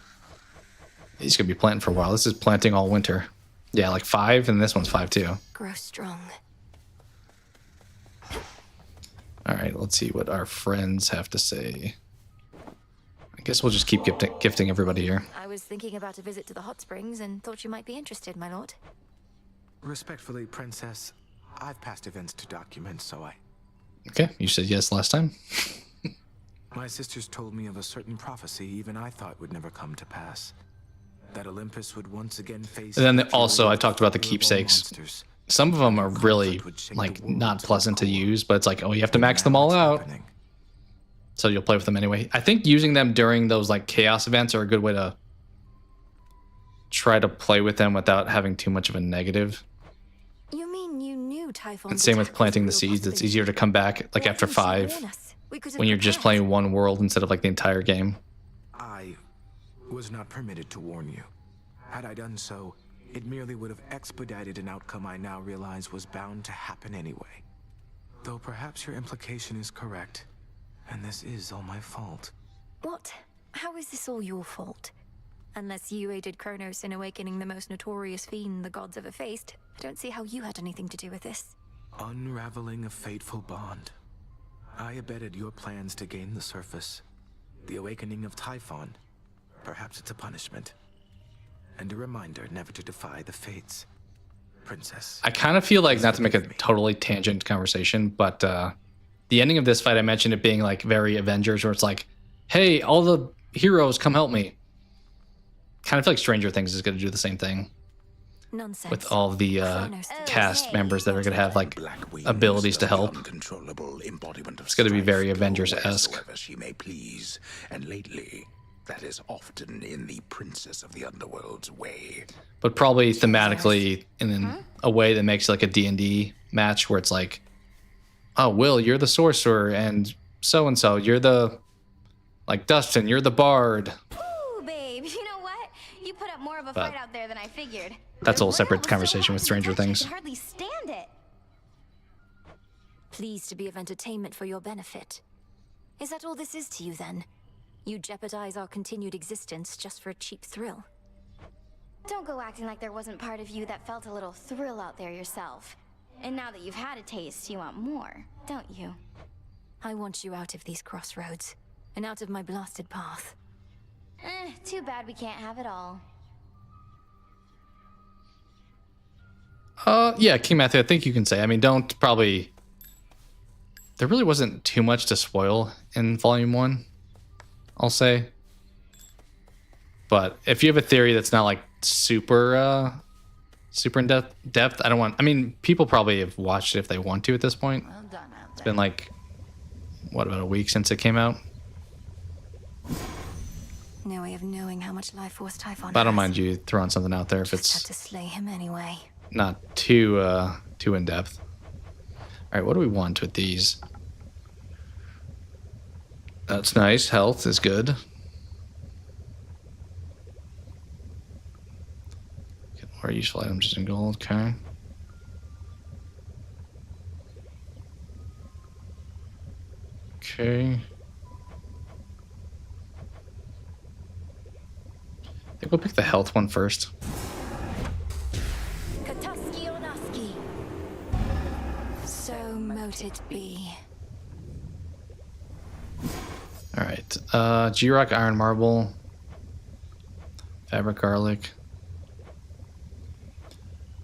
He's gonna be planting for a while. This is planting all winter. Yeah, like 5, and this one's 5 too. Grow strong. All right, let's see what our friends have to say. I guess we'll just keep gifting everybody here. I was thinking about a visit to the hot springs and thought you might be interested, my lord. Respectfully, Princess, I've past events to document, so I... Okay, you said yes last time. My sisters told me of a certain prophecy even I thought would never come to pass. That Olympus would once again face... And then also, I talked about the keepsakes. Some of them are really, like, not pleasant to use, but it's like, oh, you have to max them all out. So you'll play with them anyway. I think using them during those, like, chaos events are a good way to try to play with them without having too much of a negative. You mean you knew Typhon's And same with attack planting the was a real seeds. It's possibility? easier to come back, like, Why after didn't you 5 warn us? We could have when you're just prepared. playing one world instead of, like, the entire game. I was not permitted to warn you. Had I done so, it merely would have expedited an outcome I now realize was bound to happen anyway. Though perhaps your implication is correct, and this is all my fault. What? How is this all your fault? Unless you aided Kronos in awakening the most notorious fiend the gods ever faced, I don't see how you had anything to do with this. Unraveling a fateful bond. I abetted your plans to gain the surface. The awakening of Typhon. Perhaps it's a punishment. And a reminder never to defy the fates. Princess. I kind of feel like, not to make a totally tangent conversation, but the ending of this fight, I mentioned it being like very Avengers, where it's like, hey, all the heroes, come help me. Kind of feel like Stranger Things is going to do the same thing. Nonsense. With all the cast members that are going to have like abilities to help. It's going to be very Avengers-esque. Wheresoever she may please, and lately, that is often in the Princess of the Underworld's way. But probably thematically in a way that makes like a D&D match where it's like, oh, Will, you're the sorcerer, and so, you're the, like, Dustin, you're the bard. Ooh, babe, you know what? You put up more of a But fight out there than I figured. That's a whole separate conversation with Stranger I Things. can hardly stand it. Pleased to be of entertainment for your benefit. Is that all this is to you, then? You jeopardize our continued existence just for a cheap thrill? Don't go acting like there wasn't part of you that felt a little thrill out there yourself. And now that you've had a taste, you want more, don't you? I want you out of these crossroads, and out of my blasted path. Too bad we can't have it all. Yeah, King Matthew, I think you can say. I mean, don't probably... There really wasn't too much to spoil in Volume 1, I'll say. But if you have a theory that's not, like, super in depth, I don't want... I mean, people probably have watched it if they want to at this point. Well done out It's been, like, what, about a week since it came out? No way of knowing how much life force Typhon But I don't has. mind you throwing something out there if Just it's have to slay him anyway. not too in depth. All right, what do we want with these? That's nice. Health is good. Get more useful items just in gold. Okay. Okay. I think we'll pick the health one first. Katuski Onaski. So mote it be. All right. G-Rock, Iron Marble, Fabric Garlic.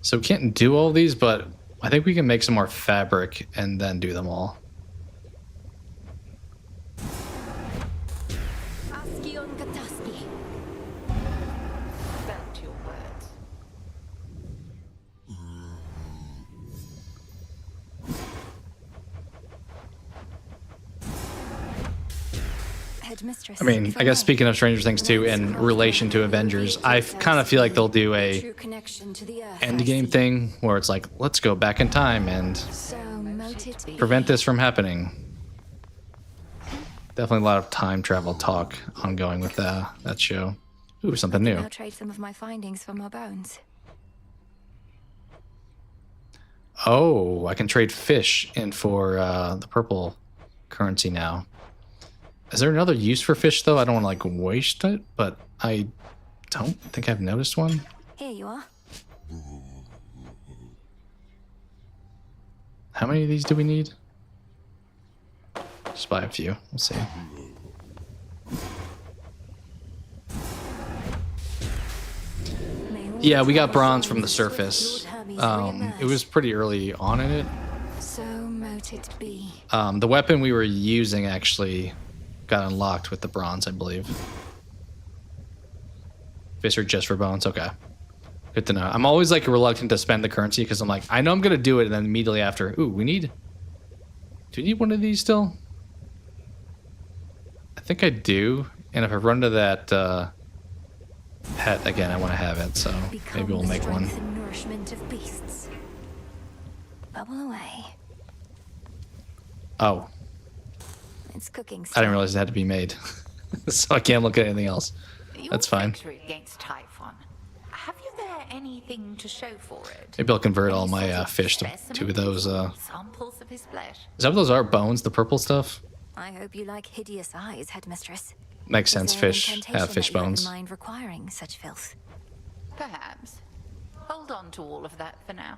So we can't do all these, but I think we can make some more fabric and then do them all. Aski on Kataski. Belt your words. Headmistress. I mean, I guess speaking of Stranger Things too, in relation to Avengers, I kind of feel like they'll do a True connection to the earth. end game thing where it's like, let's go back in time and So mote it be. prevent this from happening. Definitely a lot of time travel talk ongoing with that show. Ooh, something new. I'll trade some of my findings for more bones. Oh, I can trade fish in for the purple currency now. Is there another use for fish, though? I don't want to, like, waste it, but I don't think I've noticed one. Here you are. How many of these do we need? Just buy a few. We'll see. Yeah, we got bronze from the surface. It was pretty early on in it. So mote Let it be. The weapon we were using actually got unlocked with the bronze, I believe. Fists are just for bones. Okay. Good to know. I'm always like reluctant to spend the currency because I'm like, I know I'm going to do it. And then immediately after, ooh, do we need one of these still? I think I do. And if I run to that pet again, I want to have it. So maybe we'll make one. And nourishment of beasts. Bubble away. Oh. It's cooking. I didn't realize it had to be made. So I can't look at anything else. That's fine. Victory against Typhon. Have you there anything to show for it? Maybe I'll convert all my fish to two of those. Samples of his flesh. Is that what those are? Bones? The purple stuff? I hope you like hideous eyes, headmistress. Makes sense. Is there an Fish incantation have fish that you have in bones. mind requiring such filth? Perhaps. Hold on to all of that for now.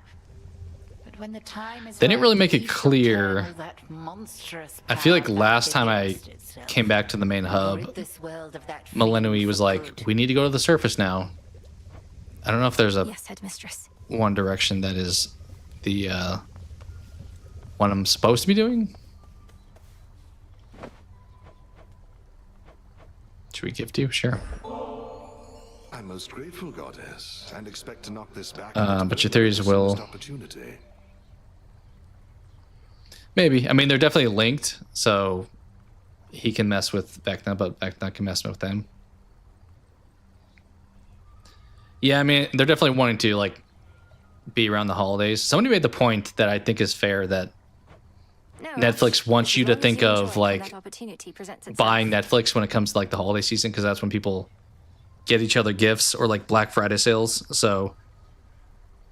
But when the time is They didn't really right, make it you shall clear. turn all that monstrous I feel like power last back time I against itself. came back to the main hub, Rid this world of that Melinoe was like, we need to go to the surface now. I don't know if there's a Yes, headmistress. one direction that is the one I'm supposed to be doing. Should we gift you? Sure. I'm most grateful, goddess, and expect to knock this back. But your theories will... Opportunity. Maybe. I mean, they're definitely linked, so he can mess with Vecna, but Vecna can mess with them. Yeah, I mean, they're definitely wanting to, like, be around the holidays. Somebody made the point that I think is fair that Netflix wants you to think of, like, buying Netflix when it comes to, like, the holiday season, because that's when people get each other gifts or, like, Black Friday sales. So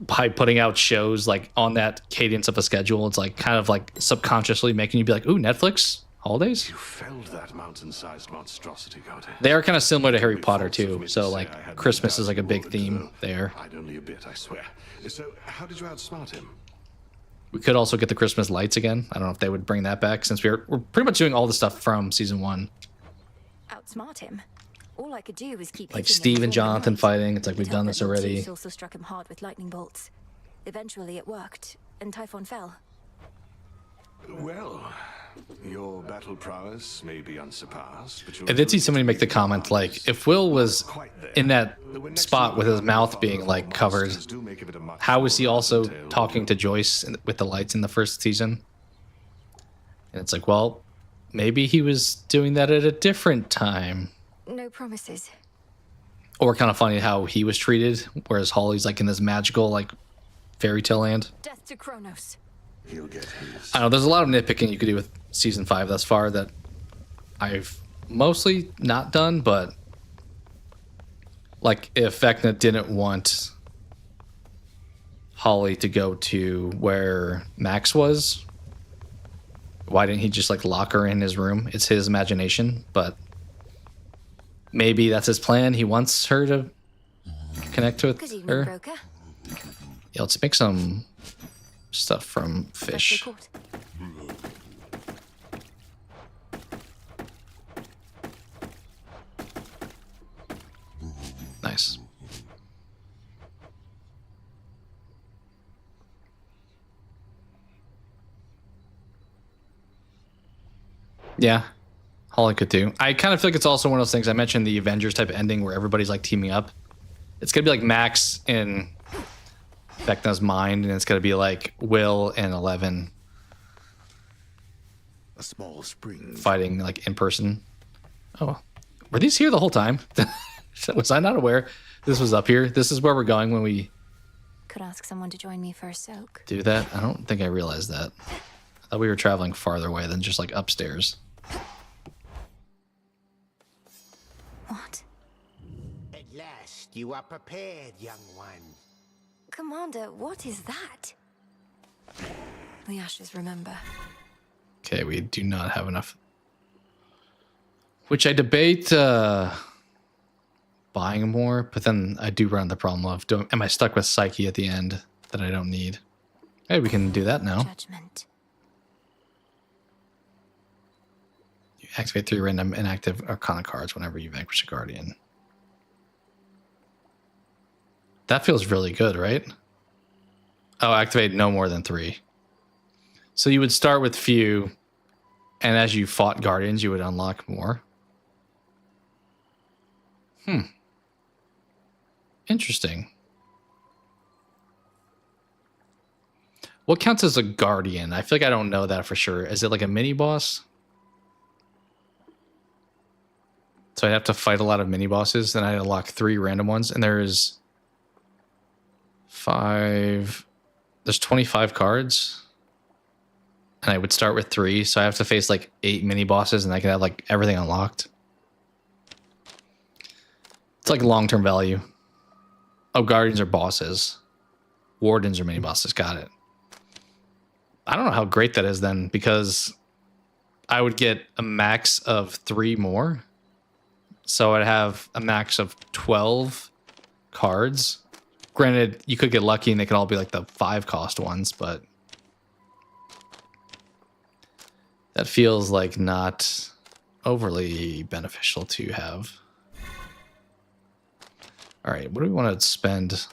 by putting out shows, like, on that cadence of a schedule, it's, like, kind of, like, subconsciously making you be like, ooh, Netflix? Holidays? You felled that mountain-sized monstrosity, goddess. They are kind of similar to Harry Potter, too. So, like, Christmas is, like, a big theme there. I'd only a bit, I swear. So, how did you outsmart him? We could also get the Christmas lights again. I don't know if they would bring that back, since we're pretty much doing all the stuff from season 1. Outsmart him. All I could do was keep Like hitting Steve him and with all Jonathan might. fighting. It's like we've It done helped this that already. Zeus also struck him hard with lightning bolts. Eventually it worked, and Typhon fell. Well, your battle prowess may be unsurpassed, but I did see somebody make the comment, like, if Will was in that spot with his mouth being, like, covered, how was he also talking to Joyce with the lights in the first season? And it's like, well, maybe he was doing that at a different time. No promises. Or kind of funny how he was treated, whereas Holly's, like, in this magical, like, fairy tale land. Death to Kronos. He'll get his. I know there's a lot of nitpicking you could do with season 5 thus far that I've mostly not done, but like if Vecna didn't want Holly to go to where Max was, why didn't he just like lock her in his room? It's his imagination, but maybe that's his plan. He wants her to connect with her. Yeah, let's make some stuff from fish. Nice. Yeah, Holly could too. I kind of feel like it's also one of those things I mentioned, the Avengers type of ending where everybody's like teaming up. It's gonna be like Max in Vecna's mind, and it's gonna be like Will and 11 A small spring fighting like in person. Oh, were these here the whole time? Was I not aware this was up here? This is where we're going when we Could ask someone to join me for a soak. do that. I don't think I realized that. I thought we were traveling farther away than just like upstairs. What? At last, you are prepared, young one. Commander, what is that? The ashes remember. Okay, we do not have enough. Which I debate buying more, but then I do run the problem of am I stuck with Psyche at the end that I don't need? Hey, we can do that now. Judgment. You activate 3 random inactive Arcana cards whenever you vanquish a Guardian. That feels really good, right? Oh, activate no more than 3. So you would start with few, and as you fought guardians, you would unlock more. Interesting. What counts as a guardian? I feel like I don't know that for sure. Is it like a mini boss? So I'd have to fight a lot of mini bosses, then I'd unlock 3 random ones, and there's 5. There's 25 cards. And I would start with 3, so I have to face like 8 mini bosses, and I can have like everything unlocked. It's like long-term value. Oh, guardians are bosses. Wardens are mini bosses. Got it. I don't know how great that is then, because I would get a max of 3 more. So I'd have a max of 12 cards. Granted, you could get lucky and they could all be like the 5 cost ones, but that feels like not overly beneficial to have. All right, what do we want to spend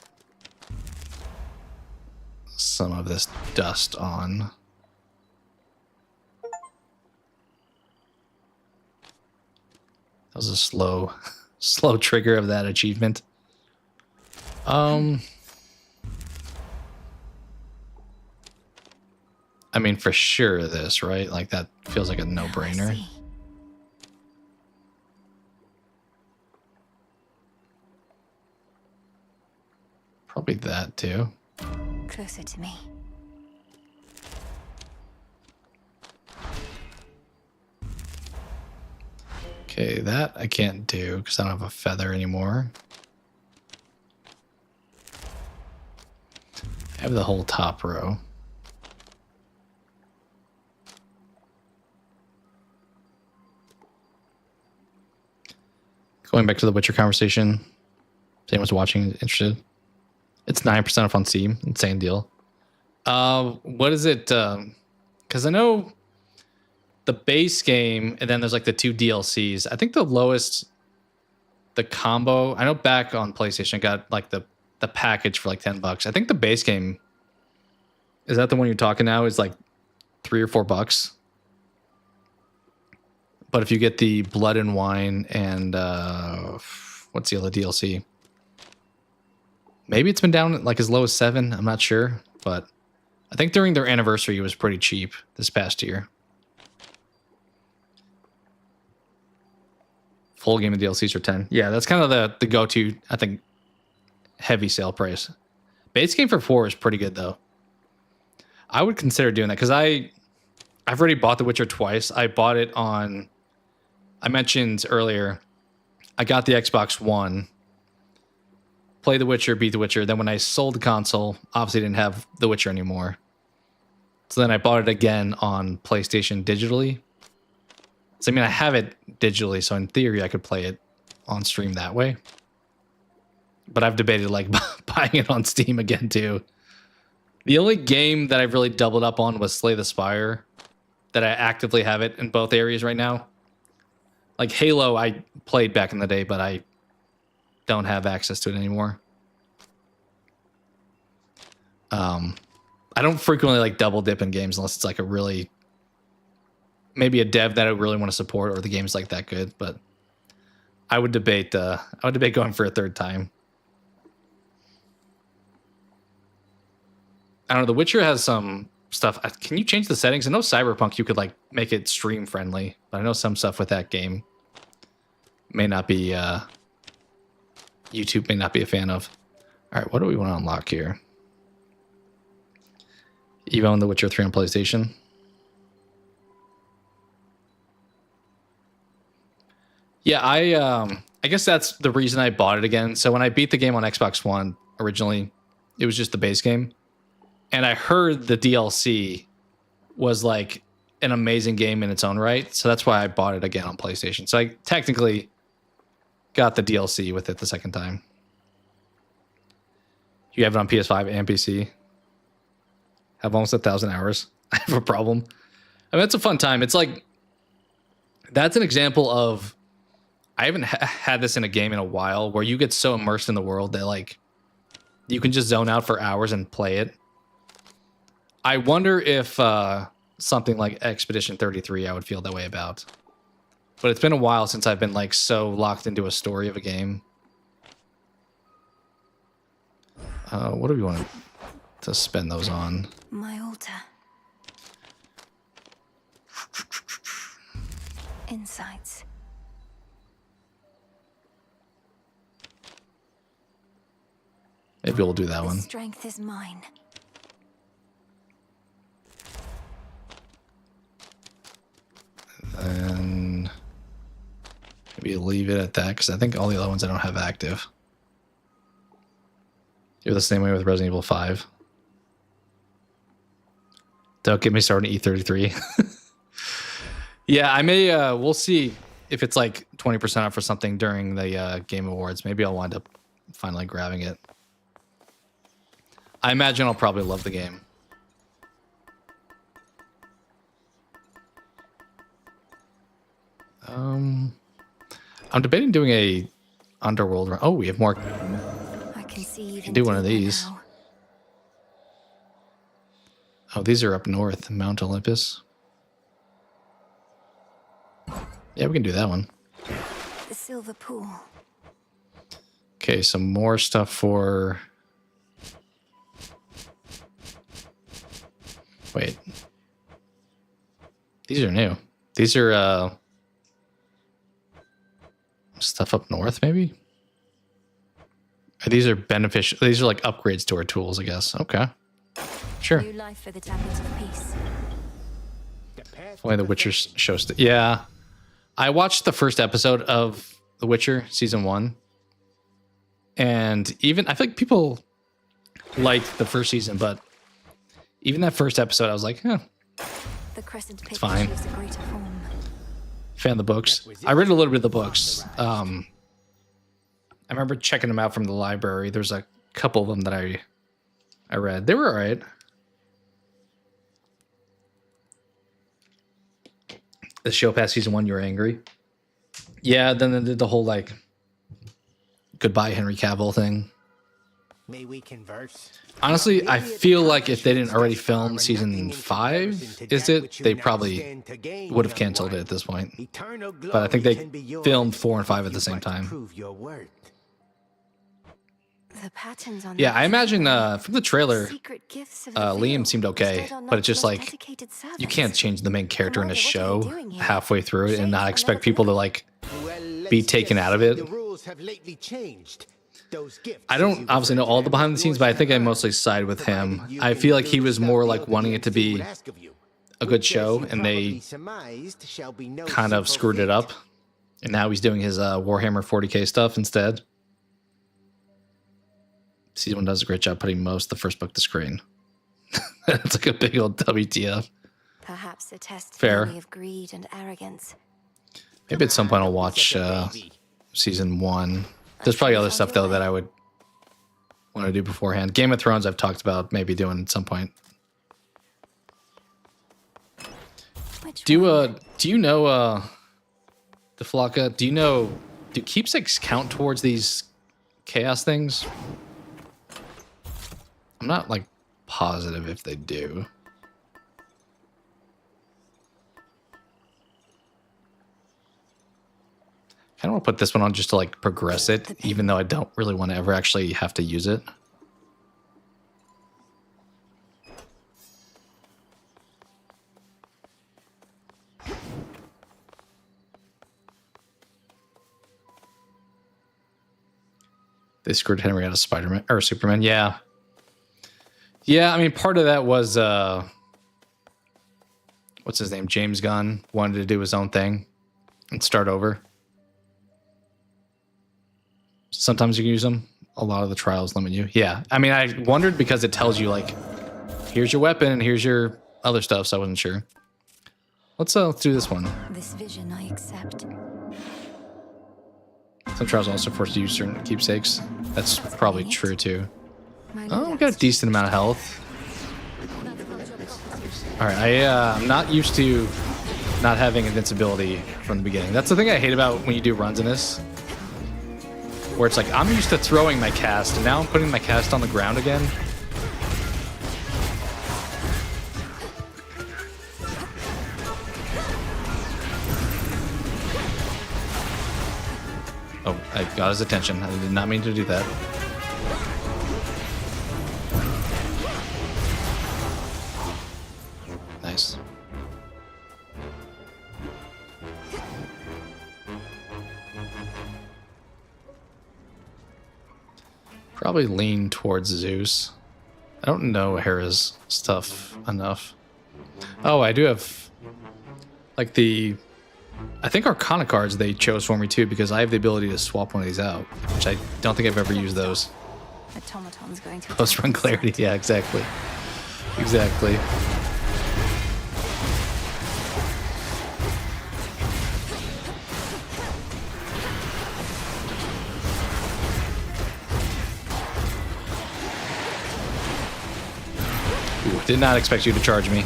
some of this dust on? That was a slow trigger of that achievement. I mean, for sure this, right? Like that feels like a no-brainer. Probably that too. Closer to me. Okay, that I can't do because I don't have a feather anymore. I have the whole top row. Going back to the Witcher conversation. If anyone's watching, interested. It's 9% off on Steam. Insane deal. What is it? Because I know the base game, and then there's like the 2 DLCs. I think the lowest, the combo. I know back on PlayStation, I got like the package for like $10. I think the base game, is that the one you're talking now? Is like $3 or $4. But if you get the Blood and Wine and what's the other DLC? Maybe it's been down like as low as $7. I'm not sure, but I think during their anniversary it was pretty cheap this past year. Full game of DLCs are $10. Yeah, that's kind of the go-to, I think, heavy sale price. Base game for $4 is pretty good though. I would consider doing that because I've already bought The Witcher twice. I bought it on, I mentioned earlier, I got the Xbox One, played The Witcher, beat The Witcher. Then when I sold the console, obviously didn't have The Witcher anymore. So then I bought it again on PlayStation digitally. So I mean, I have it digitally, so in theory I could play it on stream that way. But I've debated like buying it on Steam again too. The only game that I've really doubled up on was Slay the Spire, that I actively have it in both areas right now. Like Halo, I played back in the day, but I don't have access to it anymore. I don't frequently like double dip in games unless it's like a really, maybe a dev that I really want to support or the game's like that good. But I would debate going for a third time. I don't know. The Witcher has some stuff. Can you change the settings? I know Cyberpunk, you could like make it stream friendly, but I know some stuff with that game may not be, YouTube may not be a fan of. All right, what do we want to unlock here? Evo and The Witcher 3 on PlayStation. Yeah, I guess that's the reason I bought it again. So when I beat the game on Xbox One originally, it was just the base game. And I heard the DLC was like an amazing game in its own right. So that's why I bought it again on PlayStation. So I technically got the DLC with it the second time. You have it on PS5 and PC. Have almost 1,000 hours. I have a problem. I mean, it's a fun time. It's like, that's an example of, I haven't had this in a game in a while where you get so immersed in the world that like, you can just zone out for hours and play it. I wonder if something like Expedition 33 I would feel that way about. But it's been a while since I've been like so locked into a story of a game. What do we want to spend those on? My altar. Insights. Maybe we'll do that one. Strength is mine. And maybe leave it at that because I think all the other ones I don't have active. You're the same way with Resident Evil 5. Don't get me started on E33. Yeah, I may, we'll see if it's like 20% off or something during the Game Awards. Maybe I'll wind up finally grabbing it. I imagine I'll probably love the game. I'm debating doing a Underworld run. Oh, we have more. I can see you can do one of these. Now. Oh, these are up north, Mount Olympus. Yeah, we can do that one. The silver pool. Okay, some more stuff for... Wait. These are new. These are stuff up north, maybe? These are beneficial. These are like upgrades to our tools, I guess. Okay. Sure. New life for the tablets of peace. Only The Witcher shows. Yeah. I watched the first episode of The Witcher season 1. And even I think people liked the first season, but even that first episode, I was like, huh. The crescent it's fine. A greater form. Fan of the books. I read a little bit of the books. I remember checking them out from the library. There's a couple of them that I read. They were all right. The show past season 1, you were angry. Yeah, then they did the whole like goodbye Henry Cavill thing. May we converse? Honestly, I feel like if they didn't already film season 5, they probably would have canceled it at this point. But I think they filmed 4 and 5 at the same time. The patterns on Yeah, I imagine from the trailer, Liam seemed okay, but it's just like you can't change the main character in a show halfway through it and not expect people to like be taken out of it. I don't obviously know all the behind the scenes, but I think I mostly side with him. I feel like he was more like wanting it to be a good show, and they kind of screwed it up. And now he's doing his Warhammer 40k stuff instead. Season 1 does a great job putting most of the first book to screen. It's like a big old WTF. Perhaps a test fair of greed and arrogance. Maybe at some point I'll watch season 1. There's probably other stuff though that I would want to do beforehand. Game of Thrones I've talked about maybe doing at some point. Do you know Deflaka, do keepsakes count towards these chaos things? I'm not like positive if they do. I don't want to put this one on just to like progress it, even though I don't really want to ever actually have to use it. They screwed Henry out of Spider-Man or Superman. Yeah. Yeah, I mean, part of that was what's his name? James Gunn wanted to do his own thing and start over. Sometimes you can use them. A lot of the trials limit you. Yeah. I mean, I wondered because it tells you like, here's your weapon and here's your other stuff. So I wasn't sure. Let's do this one. This vision I accept. Some trials also force you to use certain keepsakes. That's probably true too. Oh, we got a decent amount of health. All right. I'm not used to not having invincibility from the beginning. That's the thing I hate about when you do runs in this. Where it's like, I'm used to throwing my cast, and now I'm putting my cast on the ground again. got his attention. I did not mean to do that. Nice. Probably lean towards Zeus. I don't know Hera's stuff enough. Oh, I do have like I think Arcana cards they chose for me too, because I have the ability to swap one of these out, which I don't think I've ever used those. Automaton's going to Post-run clarity, yeah, exactly. Exactly. Ooh, did not expect you to charge me.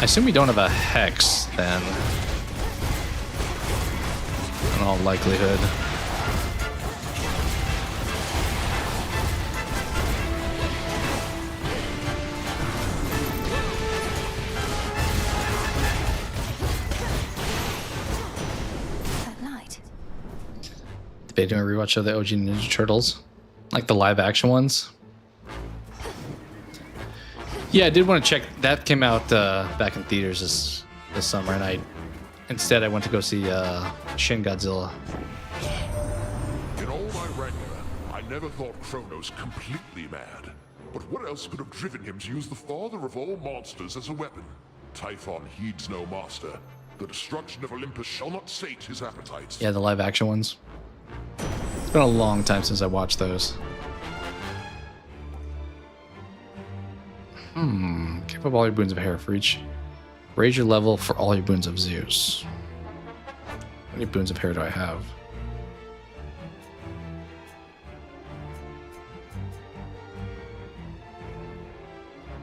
I assume we don't have a Hex, then. In all likelihood. That light. Debating a rewatch of the OG Ninja Turtles. Like the live action ones. Yeah, I did want to check. That came out back in theaters this summer, and instead I went to go see Shin Godzilla. In all my wrangling, I never thought Kronos completely mad. But what else could have driven him to use the father of all monsters as a weapon? Typhon heeds no master. The destruction of Olympus shall not sate his appetites. Yeah, the live action ones. It's been a long time since I watched those. Give up all your boons of Hera for each. Raise your level for all your boons of Zeus. How many boons of Hera do I have?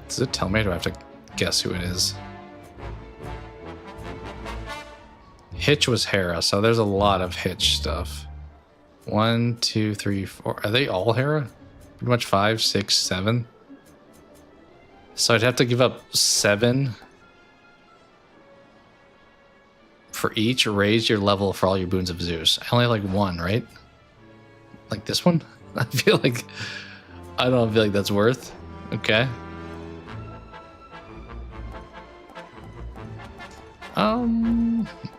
Does it tell me, or do I have to guess who it is? Hitch was Hera, so there's a lot of Hitch stuff. 1, 2, 3, 4. Are they all Hera? Pretty much 5, 6, 7. So I'd have to give up 7 for each. Raise your level for all your boons of Zeus. I only have like 1, right? Like this one? I feel like that's worth. Okay.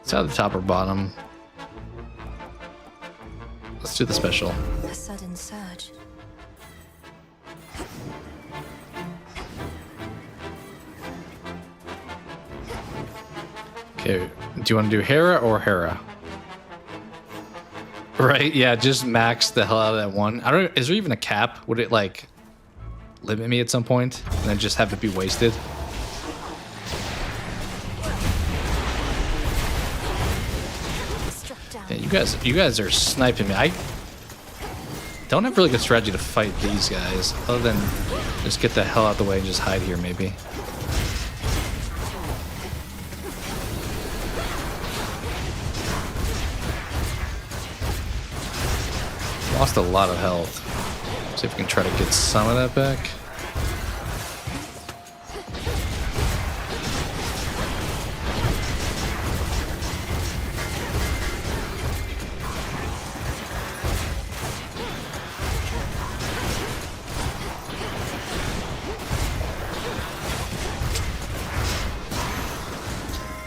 It's at the top or bottom. Let's do the special. A sudden surge. Okay, do you want to do Hera or Hera? Right, yeah, just max the hell out of that one. I don't. Is there even a cap? Would it like limit me at some point and then just have it be wasted? Yeah, you guys are sniping me. I don't have really good strategy to fight these guys, other than just get the hell out of the way and just hide here, maybe. Lost a lot of health. See if we can try to get some of that back.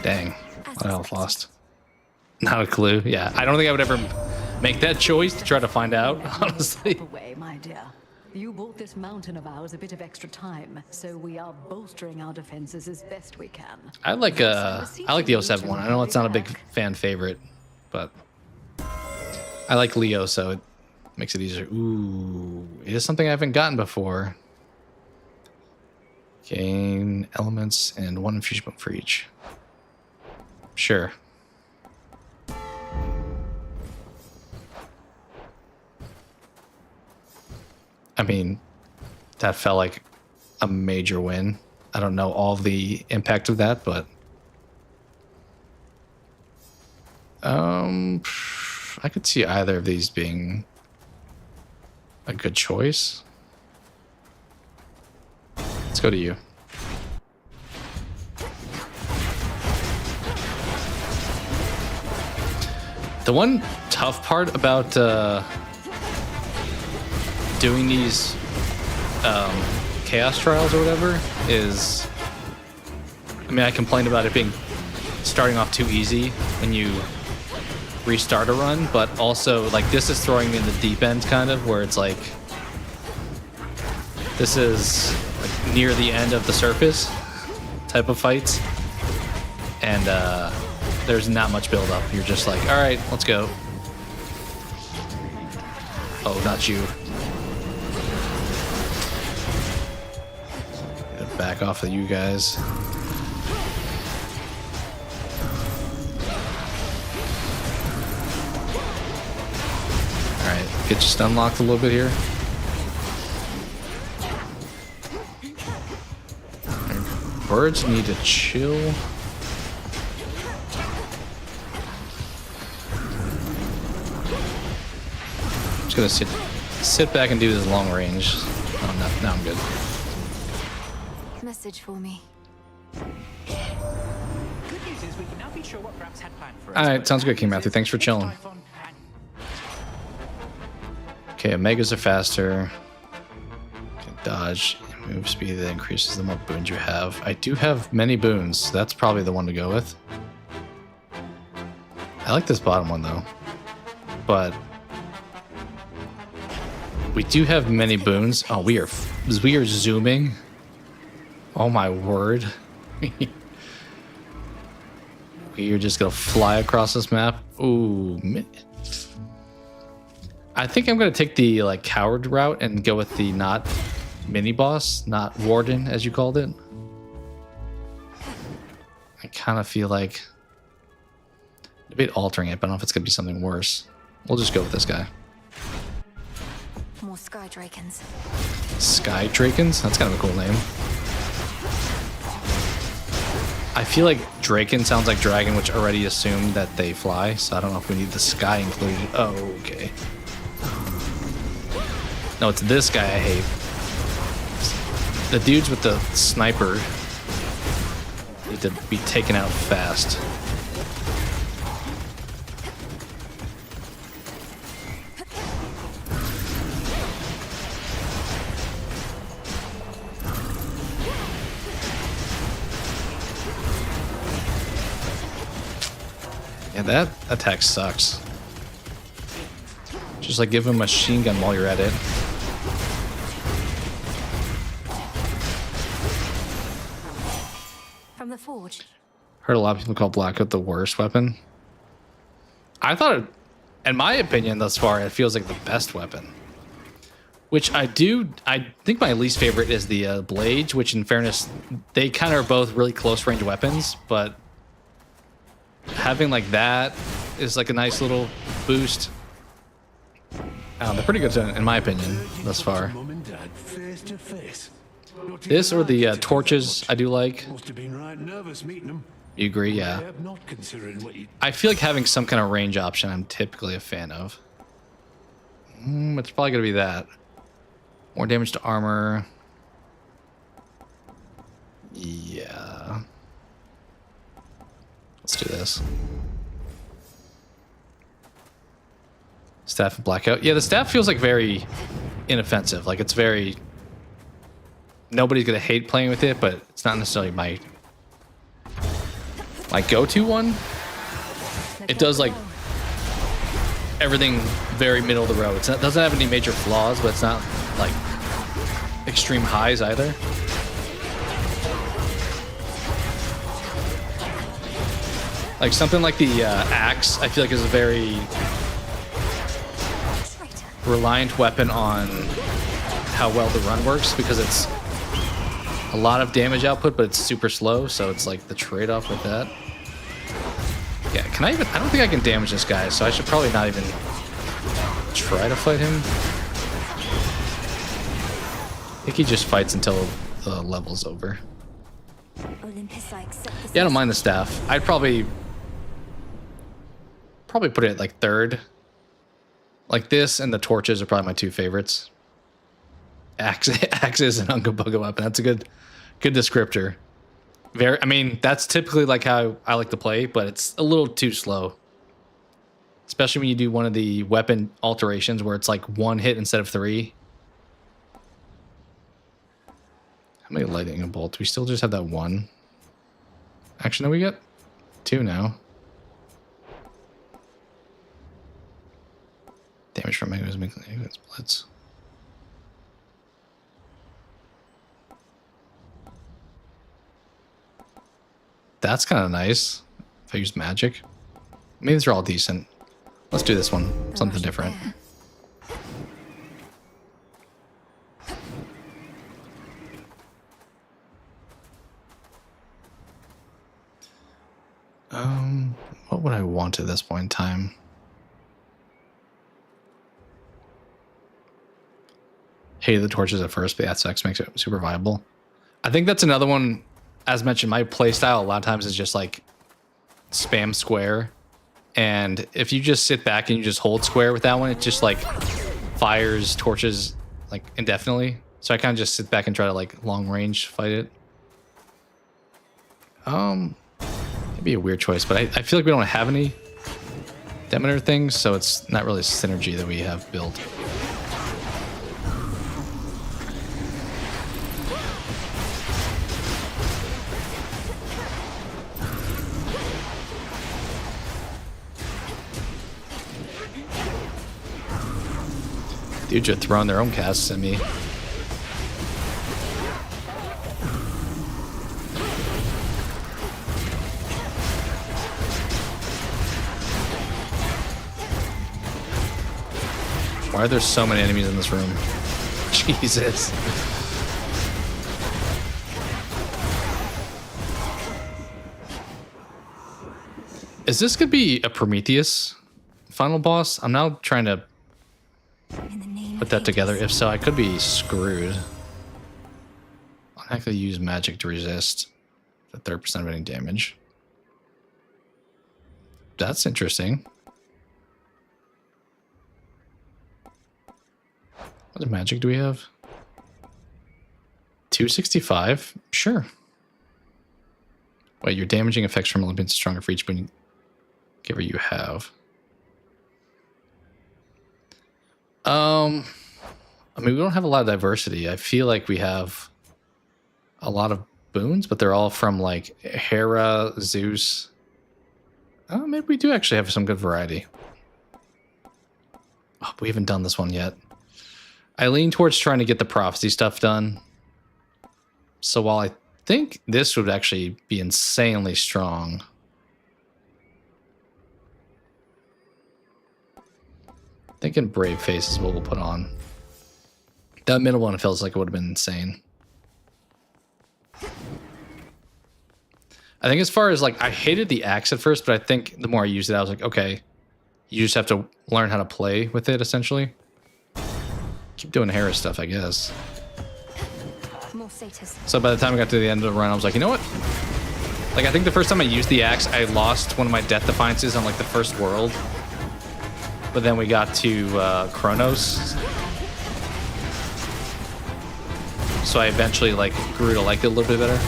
Dang, a lot of health lost. Not a clue. Yeah, I don't think I would ever make that choice to try to find out, honestly. Away, my dear. You bought this mountain of ours a bit of extra time, so we are bolstering our defenses as best we can. I like the 07 one. I know it's not a big fan favorite, but I like Leo, so it makes it easier. Ooh, it is something I haven't gotten before. Gain elements and 1 infusion point for each. Sure. I mean, that felt like a major win. I don't know all the impact of that, but I could see either of these being a good choice. Let's go to you. The one tough part about doing these chaos trials or whatever is, I mean, I complained about it being starting off too easy when you restart a run, but also like this is throwing me in the deep end kind of, where it's like this is like near the end of the surface type of fights, and there's not much build up. You're just like, all right, let's go. Oh, not you. Back off of you guys. Alright, get just unlocked a little bit here. Birds need to chill. I'm just gonna sit back and do this long range. Oh, no, now I'm good. Message for me. Good news is we can now be sure what Gramps had planned for us. Alright, sounds good, King Matthew. Thanks for chilling. Okay, Omegas are faster. Dodge, move speed that increases the more boons you have. I do have many boons, so that's probably the one to go with. I like this bottom one though, but we do have many boons. Oh, we are zooming. Oh my word. We are just gonna fly across this map. Ooh, I think I'm gonna take the like coward route and go with the not mini boss, not warden as you called it. I kind of feel like a bit altering it, but I don't know if it's gonna be something worse. We'll just go with this guy. More Sky Drakens. Sky Drakens? That's kind of a cool name. I feel like Draken sounds like dragon, which already assumed that they fly, so I don't know if we need the sky included. Oh, okay. No, it's this guy I hate. The dudes with the sniper need to be taken out fast. Yeah, that attack sucks. Just like give him a machine gun while you're at it. From the forge. Heard a lot of people call Blackout the worst weapon. I thought, in my opinion, thus far, it feels like the best weapon. Which I think my least favorite is the blades, which in fairness, they kind of are both really close range weapons, but having like that is like a nice little boost. They're pretty good in my opinion thus far. This or the torches I do like. You agree? Yeah. I feel like having some kind of range option I'm typically a fan of. It's probably gonna be that. More damage to armor. Yeah. Let's do this. Staff of Blackout. Yeah, the staff feels like very inoffensive. Like it's very... Nobody's gonna hate playing with it, but it's not necessarily my go-to one. It does like everything very middle of the road. It doesn't have any major flaws, but it's not like extreme highs either. Like something like the axe, I feel like is a very reliant weapon on how well the run works, because it's a lot of damage output, but it's super slow, so it's like the trade-off with that. Yeah, can I even... I don't think I can damage this guy, so I should probably not even try to fight him. I think he just fights until the level's over. Yeah, I don't mind the staff. I'd probably put it at like third. Like this and the torches are probably my two favorites. Axe is an unga bunga weapon. That's a good descriptor. I mean, that's typically like how I like to play, but it's a little too slow. Especially when you do one of the weapon alterations where it's like 1 hit instead of 3. How many lightning bolts? We still just have that 1. Actually, no, we got 2 now. Damage from Megas splits. That's kind of nice. If I use magic. Maybe these are all decent. Let's do this one. Something different. What would I want at this point in time? Hey, the torches at first, but yeah, sex makes it super viable. I think that's another one. As mentioned, my playstyle a lot of times is just like spam square. And if you just sit back and you just hold square with that one, it just like fires torches like indefinitely. So I kind of just sit back and try to like long range fight it. It'd be a weird choice, but I feel like we don't have any detonator things, so it's not really a synergy that we have built. Dudes are throwing their own casts at me. Why are there so many enemies in this room? Jesus. Is this gonna be a Prometheus final boss? I'm now trying to put that together. If so, I could be screwed. I'll actually use magic to resist the 30% of any damage. That's interesting. What other magic do we have? 265? Sure. Wait, your damaging effects from Olympians is stronger for each boon giver you have. I mean, we don't have a lot of diversity. I feel like we have a lot of boons, but they're all from like Hera, Zeus. Oh, maybe we do actually have some good variety. Oh, we haven't done this one yet. I lean towards trying to get the prophecy stuff done. So while I think this would actually be insanely strong, thinking Brave Face is what we'll put on. That middle one feels like it would have been insane. I think as far as like, I hated the axe at first, but I think the more I used it, I was like, okay, you just have to learn how to play with it essentially. Keep doing Hera stuff, I guess. More status. So by the time I got to the end of the run, I was like, you know what? Like, I think the first time I used the axe, I lost one of my death defiances on like the first world. But then we got to Kronos. So I eventually like grew to like it a little bit better.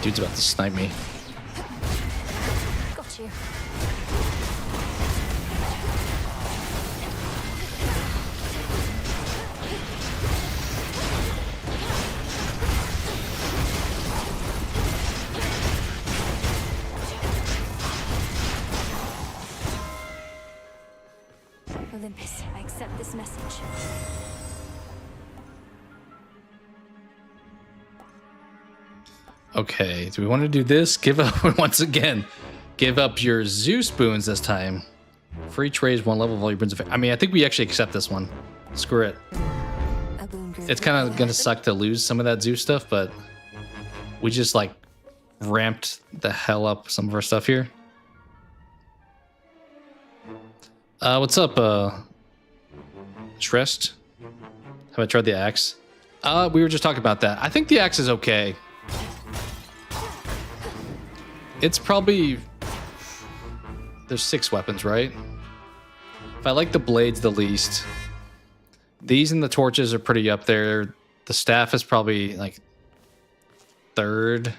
Dude's about to snipe me. Got you. Olympus, I accept this message. Okay, do we want to do this? Give up once again. Give up your Zeus boons this time. For each raise 1 level of all your boons. I mean, I think we actually accept this one. Screw it. It's kind of gonna suck to lose some of that Zeus stuff, but we just like ramped the hell up some of our stuff here. What's up, Shrest? Have I tried the axe? We were just talking about that. I think the axe is okay. It's probably... There's 6 weapons, right? If I like the blades the least, these and the torches are pretty up there. The staff is probably like 3rd.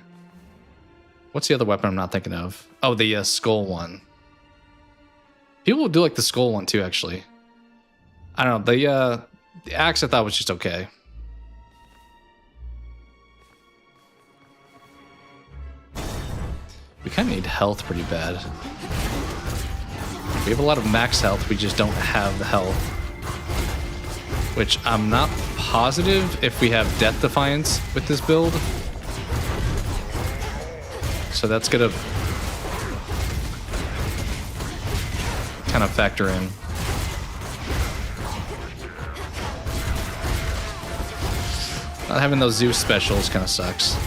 What's the other weapon I'm not thinking of? Oh, the skull one. People do like the skull one too, actually. I don't know. The axe I thought was just okay. We kind of need health pretty bad. We have a lot of max health, we just don't have the health. Which I'm not positive if we have Death Defiance with this build. So that's gonna kind of factor in. Not having those Zeus specials kind of sucks.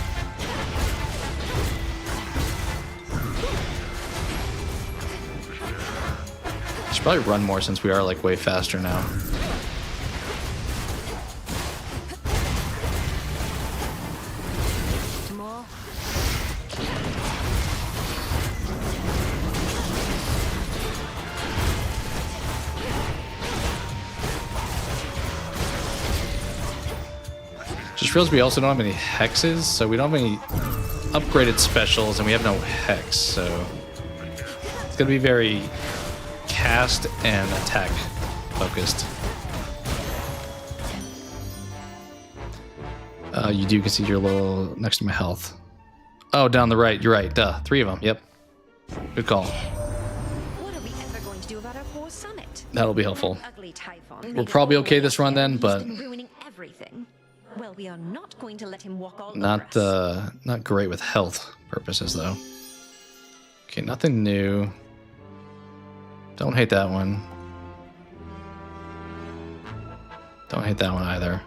Should probably run more since we are like way faster now. Just feels we also don't have any hexes, so we don't have any upgraded specials, and we have no hex, so it's gonna be very cast and attack focused. You do concede your little next to my health. Oh, down the right. You're right. Duh. 3 of them. Yep. Good call. What are we ever going to do about our poor summit? That'll be helpful. Ugly Typhon. We're probably okay this run then, but He's been ruining everything. Well, we are not going to let him walk all not great with health purposes though. Okay, nothing new. Don't hate that one. Don't hate that one either.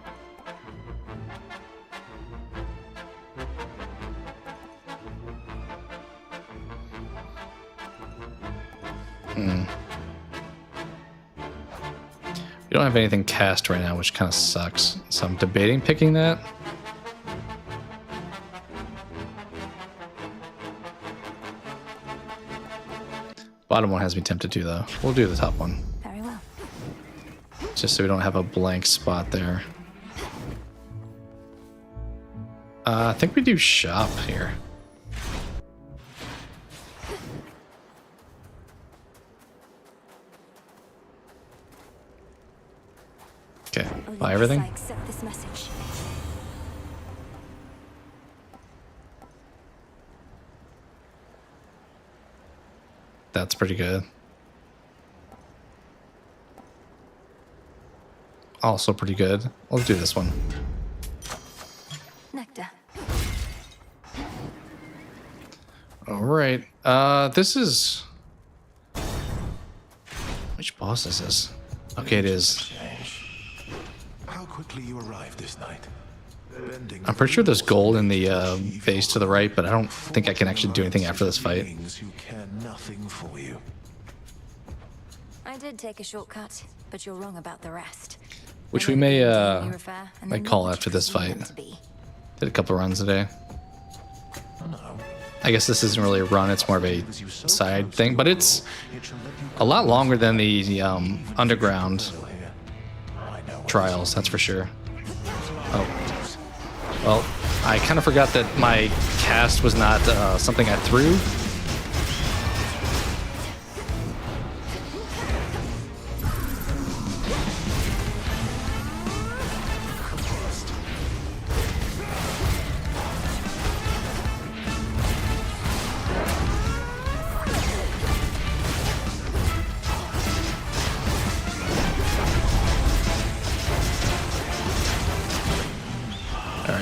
We don't have anything cast right now, which kind of sucks. So I'm debating picking that. Bottom one has me tempted to, though. We'll do the top one. Very well. Just so we don't have a blank spot there. I think we do shop here. Okay, buy everything. I accept this message. That's pretty good. Also pretty good. Let's do this one. Nectar. All right. This is... Which boss is this? Okay, it is. How quickly you arrived this night. I'm pretty sure there's gold in the vase to the right, but I don't think I can actually do anything after this fight. Who care nothing for you. I did take a shortcut, but you're wrong about the rest. Which we may call after this fight. Did a couple runs today. I guess this isn't really a run, it's more of a side thing, but it's a lot longer than the underground trials, that's for sure. Oh. Well, I kind of forgot that my cast was not something I threw.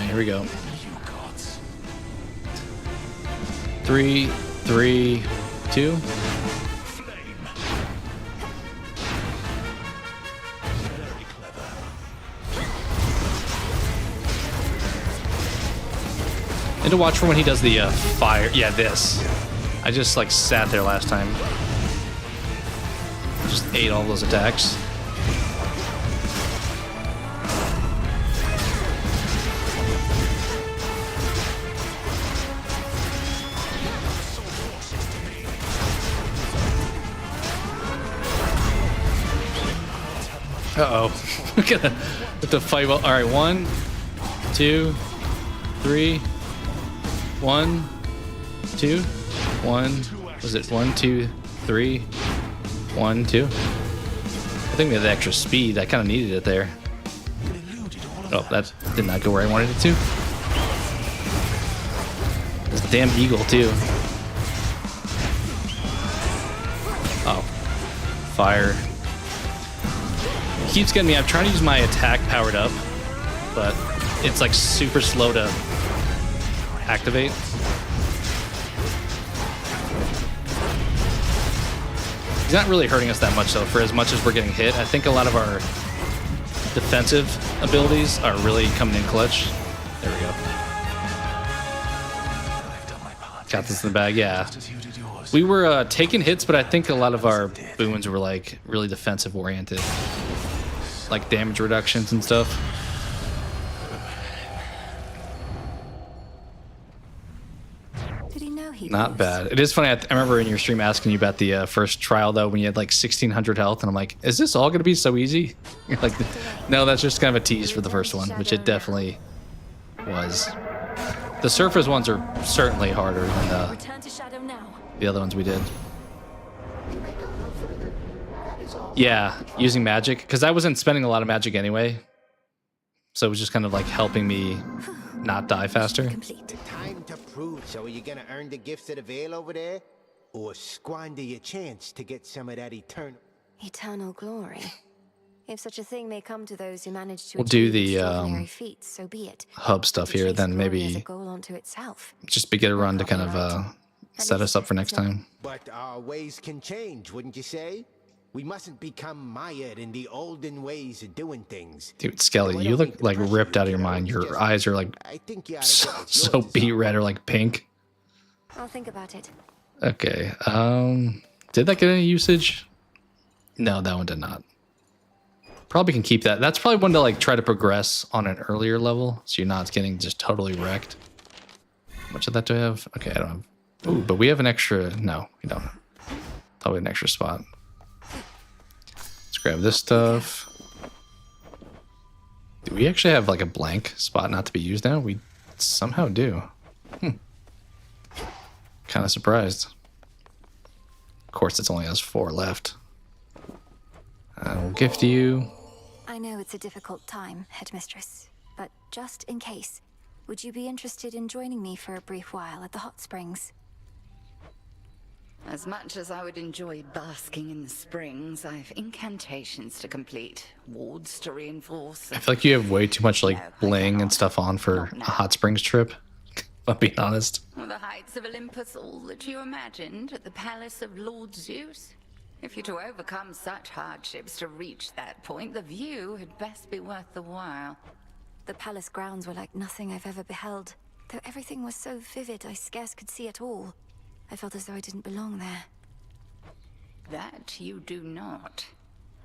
Here we go. 3, 3, 2. And to watch for when he does the fire. Yeah, this. I just like sat there last time. Just ate all those attacks. Uh-oh. We're gonna have to fight well. Alright, 1, 2, 3, 1, 2, 1. Was it 1, 2, 3, 1, 2? I think we had the extra speed. I kind of needed it there. Oh, that did not go where I wanted it to. There's the damn eagle too. Oh, fire. It keeps getting me. I'm trying to use my attack powered up, but it's like super slow to activate. He's not really hurting us that much though, for as much as we're getting hit. I think a lot of our defensive abilities are really coming in clutch. There we go. Got this in the bag, yeah. We were taking hits, but I think a lot of our boons were like really defensive oriented. Like damage reductions and stuff. Did he know he Not bad. It is funny. I remember in your stream asking you about the first trial though, when you had like 1600 health, and I'm like, is this all going to be so easy? You're like, no, that's just kind of a tease for the first one, which it definitely was. The surface ones are certainly harder than the other ones we did. Yeah, using magic, because I wasn't spending a lot of magic anyway, so it was just kind of like helping me not die faster. Time to prove. So are you gonna earn the gifts of the veil over there, or squander your chance to get some of that eternal glory? If such a thing may come to those who manage to We'll do achieve the extraordinary feats, so be it. hub stuff here, then maybe Goal unto itself. just begin a run to kind of set us up for next time. But our ways can change, wouldn't you say? We mustn't become mired in the olden ways of doing things. Dude, Skelly, you look like ripped out of your mind. Your eyes are like so beet red or like pink. I'll think about it. Okay. Did that get any usage? No, that one did not. Probably can keep that. That's probably one to like try to progress on an earlier level, so you're not getting just totally wrecked. How much of that do I have? Okay, I don't have. Ooh, but we have an extra. No, we don't. Probably an extra spot. Let's grab this stuff. Do we actually have like a blank spot not to be used now? We somehow do. Kind of surprised. Of course, it only has 4 left. I will gift you. I know it's a difficult time, Headmistress, but just in case, would you be interested in joining me for a brief while at the hot springs? As much as I would enjoy basking in the springs, I've incantations to complete, wards to reinforce. I feel like you have way too much like bling and stuff on for a hot springs trip, if I'm being honest. Were the heights of Olympus all that you imagined at the palace of Lord Zeus? If you're to overcome such hardships to reach that point, the view had best be worth the while. The palace grounds were like nothing I've ever beheld. Though everything was so vivid, I scarce could see it all. I felt as though I didn't belong there. That you do not.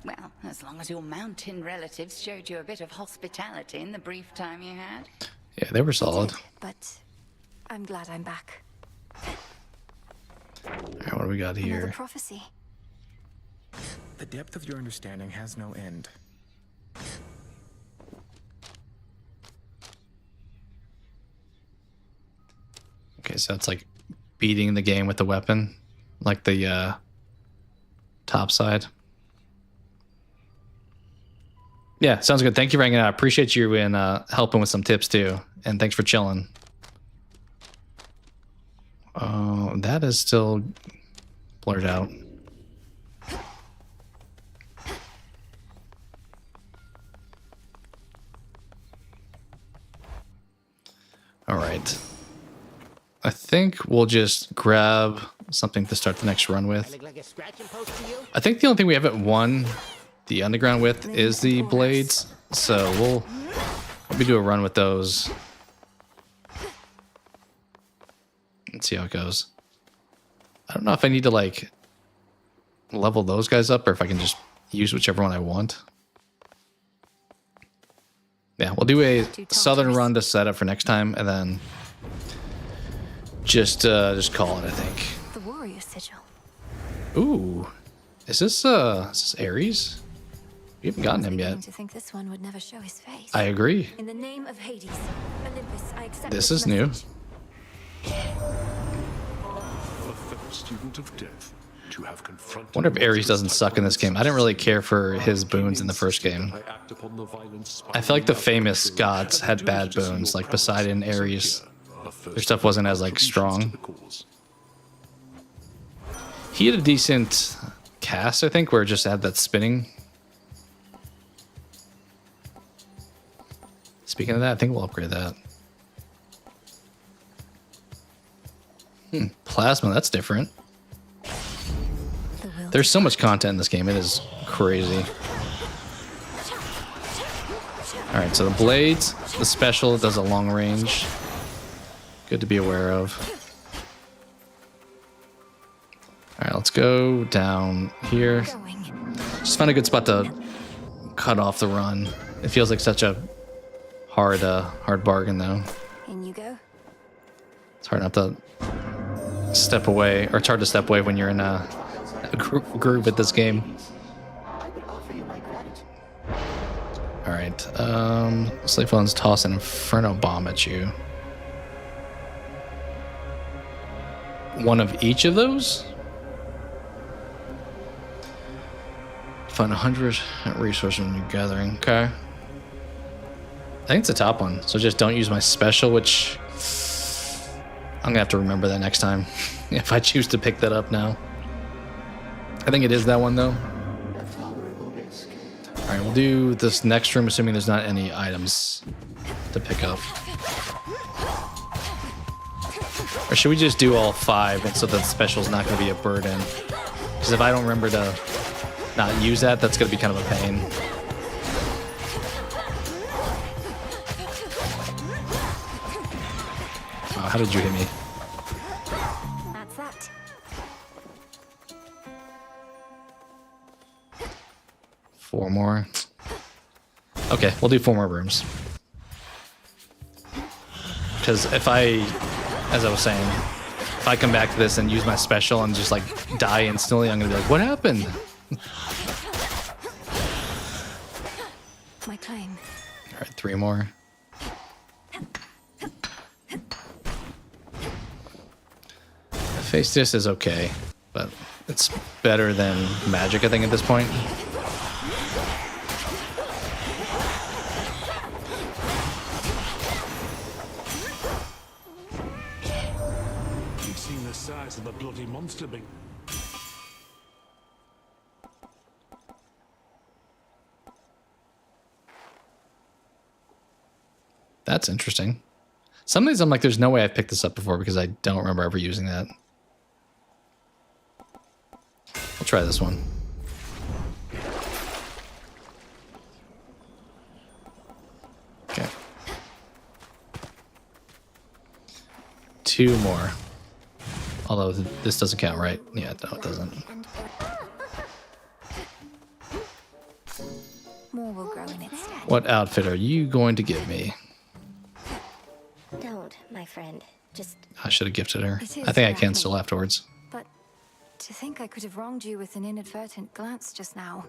Well, as long as your mountain relatives showed you a bit of hospitality in the brief time you had. Yeah, they were solid. But I'm glad I'm back. All right, what do we got here? Another prophecy. The depth of your understanding has no end. Okay, so it's like beating the game with the weapon, like the top side. Yeah, sounds good. Thank you for hanging out. I appreciate you and helping with some tips too, and thanks for chilling. That is still blurred out. All right. I think we'll just grab something to start the next run with. I think the only thing we haven't won the underground with is the blades, so we'll maybe do a run with those. Let's see how it goes. I don't know if I need to like level those guys up or if I can just use whichever one I want. Yeah, we'll do a southern run to set up for next time, and then just call it, I think. The warrior sigil. Ooh, is this Ares? We haven't gotten him yet. To think this one would never show his face. I agree. In the name of Hades, Olympus, I accept This is new. student of death, to have confronted. Wonder if Ares doesn't suck in this game. I didn't really care for his boons in the first game. I feel like the famous gods had bad boons, like Poseidon, Ares. Their stuff wasn't as like strong. He had a decent cast, I think, where it just had that spinning. Speaking of that, I think we'll upgrade that. Plasma, that's different. There's so much content in this game, it is crazy. Alright, so the blades, the special does a long range. Good to be aware of. Alright, let's go down here. Just find a good spot to cut off the run. It feels like such a hard bargain though. In you go. It's hard not to step away, or it's hard to step away when you're in a group at this game. Alright, Slave Ones toss an Inferno Bomb at you. One of each of those? Find 100 resources when you're gathering. Okay. I think it's the top one, so just don't use my special, which I'm gonna have to remember that next time if I choose to pick that up now. I think it is that one though. Alright, we'll do this next room, assuming there's not any items to pick up. Or should we just do all 5 and so that special's not gonna be a burden? Because if I don't remember to not use that, that's gonna be kind of a pain. Oh, how did you hit me? That's that. Four more. Okay, we'll do 4 more rooms. Because if as I was saying, if I come back to this and use my special and just like die instantly, I'm gonna be like, what happened? My claim. Alright, 3 more. Face this is okay, but it's better than magic, I think, at this point. You've seen the size of the bloody monster being. That's interesting. Some of these I'm like, there's no way I've picked this up before because I don't remember ever using that. We'll try this one. Okay. 2 more. Although this doesn't count, right? Yeah, no, it doesn't. More will grow in its stead. What outfit are you going to give me? Don't, my friend. Just... I should have gifted her. It is I think I can Arachne. still afterwards. But to think I could have wronged you with an inadvertent glance just now.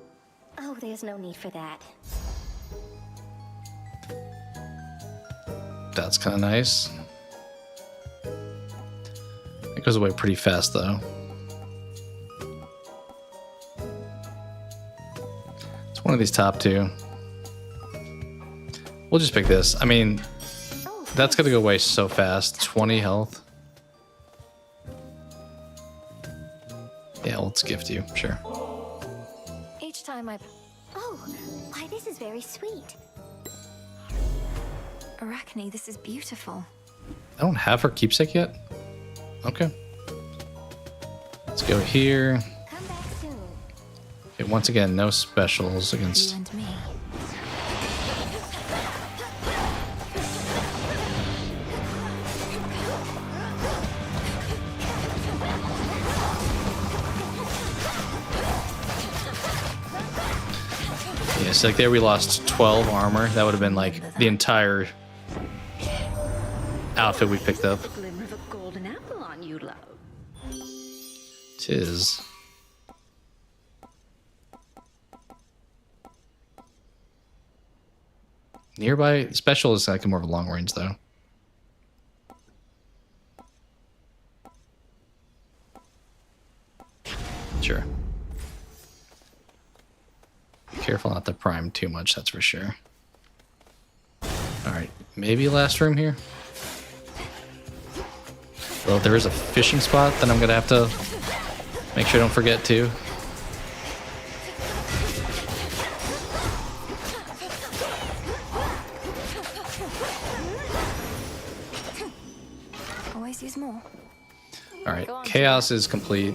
Oh, there's no need for that. That's kind of nice. It goes away pretty fast, though. It's one of these top 2. We'll just pick this. I mean, that's gonna go away so fast. 20 health. Yeah, let's gift you, sure. Each time I... Oh, why this is very sweet. Arachne, this is beautiful. I don't have her keepsake yet? Okay. Let's go here. Come back soon. Okay, once again, no specials You against... and me. Yeah, so like there we lost 12 armor. That would have been like the entire outfit we picked up. The glimmer of a golden apple on you, love. Tis. Nearby special is like more of a long range though. Sure. Careful not to prime too much, that's for sure. Alright, maybe last room here? Well, there is a fishing spot that I'm gonna have to make sure I don't forget to. Always use more. Alright, chaos is complete.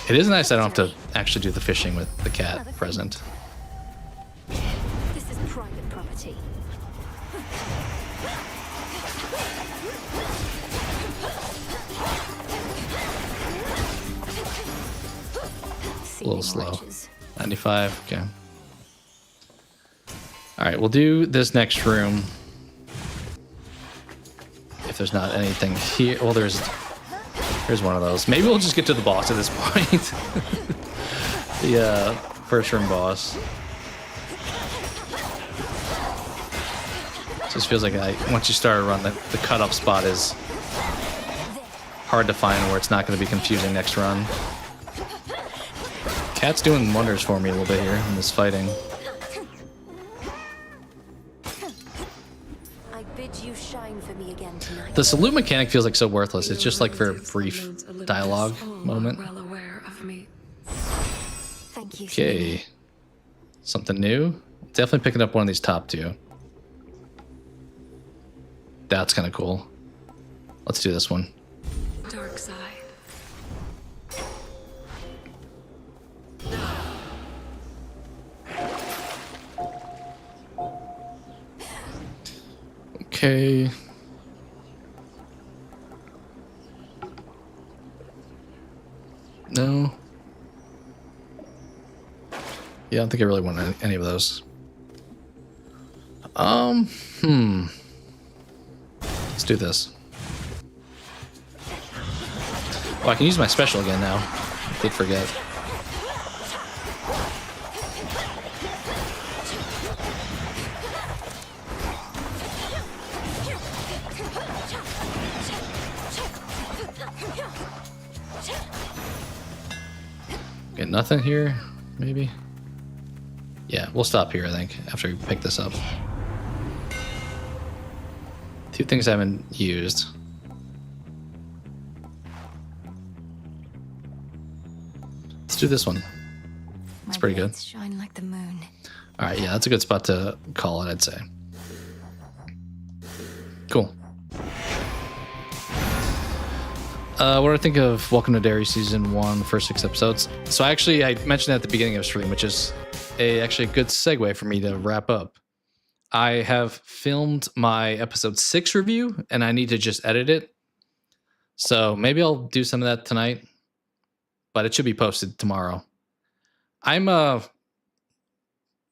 It is nice I don't have to actually do the fishing with the cat present. This is private property. A little slow. 95, okay. Alright, we'll do this next room. If there's not anything here. Well, there's one of those. Maybe we'll just get to the boss at this point. The first room boss. Just feels like once you start a run, the cut-up spot is hard to find where it's not going to be confusing next run. Cat's doing wonders for me a little bit here in this fighting. I bid you shine for me again tonight. The salute mechanic feels like so worthless. It's just like for a brief dialogue moment. Well aware of me. Thank you. Okay. Something new? Definitely picking up one of these top two. That's kind of cool. Let's do this one. Dark side. Okay. No. Yeah, I don't think I really want any of those. Let's do this. Oh, I can use my special again now. I did forget. Okay, nothing here, maybe? Yeah, we'll stop here, I think, after we pick this up. Two things I haven't used. Let's do this one. It's pretty good. Shine like the moon. All right, yeah, that's a good spot to call it, I'd say. Cool. What do I think of Welcome to Derry Season 1, the first 6 episodes? So I mentioned that at the beginning of the stream, which is actually a good segue for me to wrap up. I have filmed my episode 6 review, and I need to just edit it. So maybe I'll do some of that tonight, but it should be posted tomorrow. I'm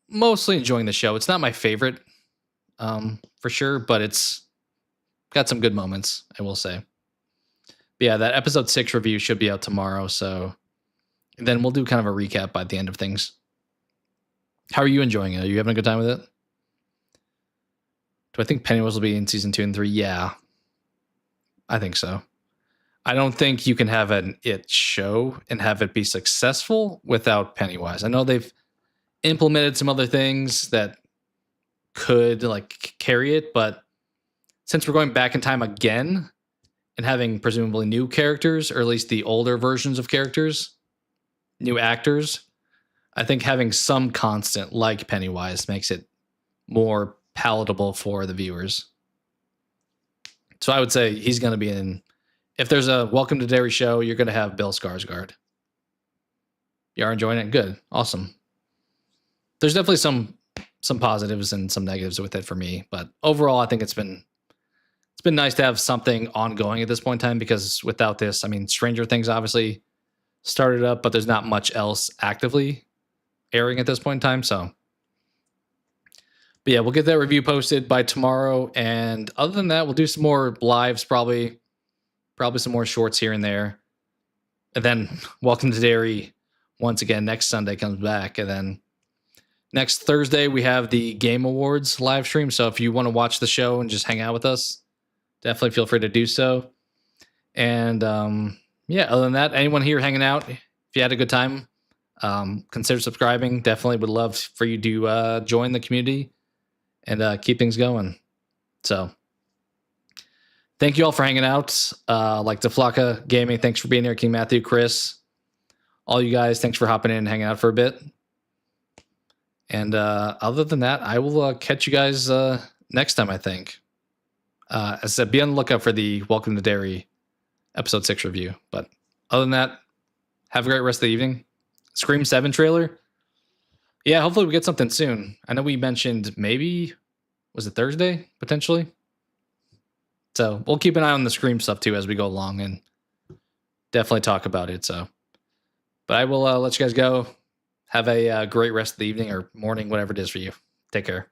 mostly enjoying the show. It's not my favorite, for sure, but it's got some good moments, I will say. But yeah, that episode 6 review should be out tomorrow, so then we'll do kind of a recap by the end of things. How are you enjoying it? Are you having a good time with it? Do I think Pennywise will be in season 2 and 3? Yeah, I think so. I don't think you can have an It show and have it be successful without Pennywise. I know they've implemented some other things that could like carry it, but since we're going back in time again and having presumably new characters, or at least the older versions of characters, new actors, I think having some constant like Pennywise makes it more palatable for the viewers. So I would say he's going to be in. If there's a Welcome to Derry show, you're going to have Bill Skarsgård. You are enjoying it? Good. Awesome. There's definitely some positives and some negatives with it for me, but overall I think it's been nice to have something ongoing at this point in time, because without this, I mean, Stranger Things obviously started up, but there's not much else actively airing at this point in time, so. But yeah, we'll get that review posted by tomorrow, and other than that, we'll do some more lives, probably some more shorts here and there. And then Welcome to Derry, once again, next Sunday comes back, and then next Thursday, we have the Game Awards live stream. So if you want to watch the show and just hang out with us, definitely feel free to do so. And yeah, other than that, anyone here hanging out if you had a good time, consider subscribing. Definitely would love for you to join the community and keep things going. So thank you all for hanging out. Like Deflaka Gaming, thanks for being here. King Matthew, Chris, all you guys, thanks for hopping in and hanging out for a bit. And other than that, I will catch you guys next time, I think. As I said, be on the lookout for the Welcome to Derry episode 6 review. But other than that, have a great rest of the evening. Scream 7 trailer. Yeah, hopefully we get something soon. I know we mentioned maybe, was it Thursday, potentially? So we'll keep an eye on the Scream stuff too as we go along and definitely talk about it. So, but I will let you guys go. Have a great rest of the evening or morning, whatever it is for you. Take care.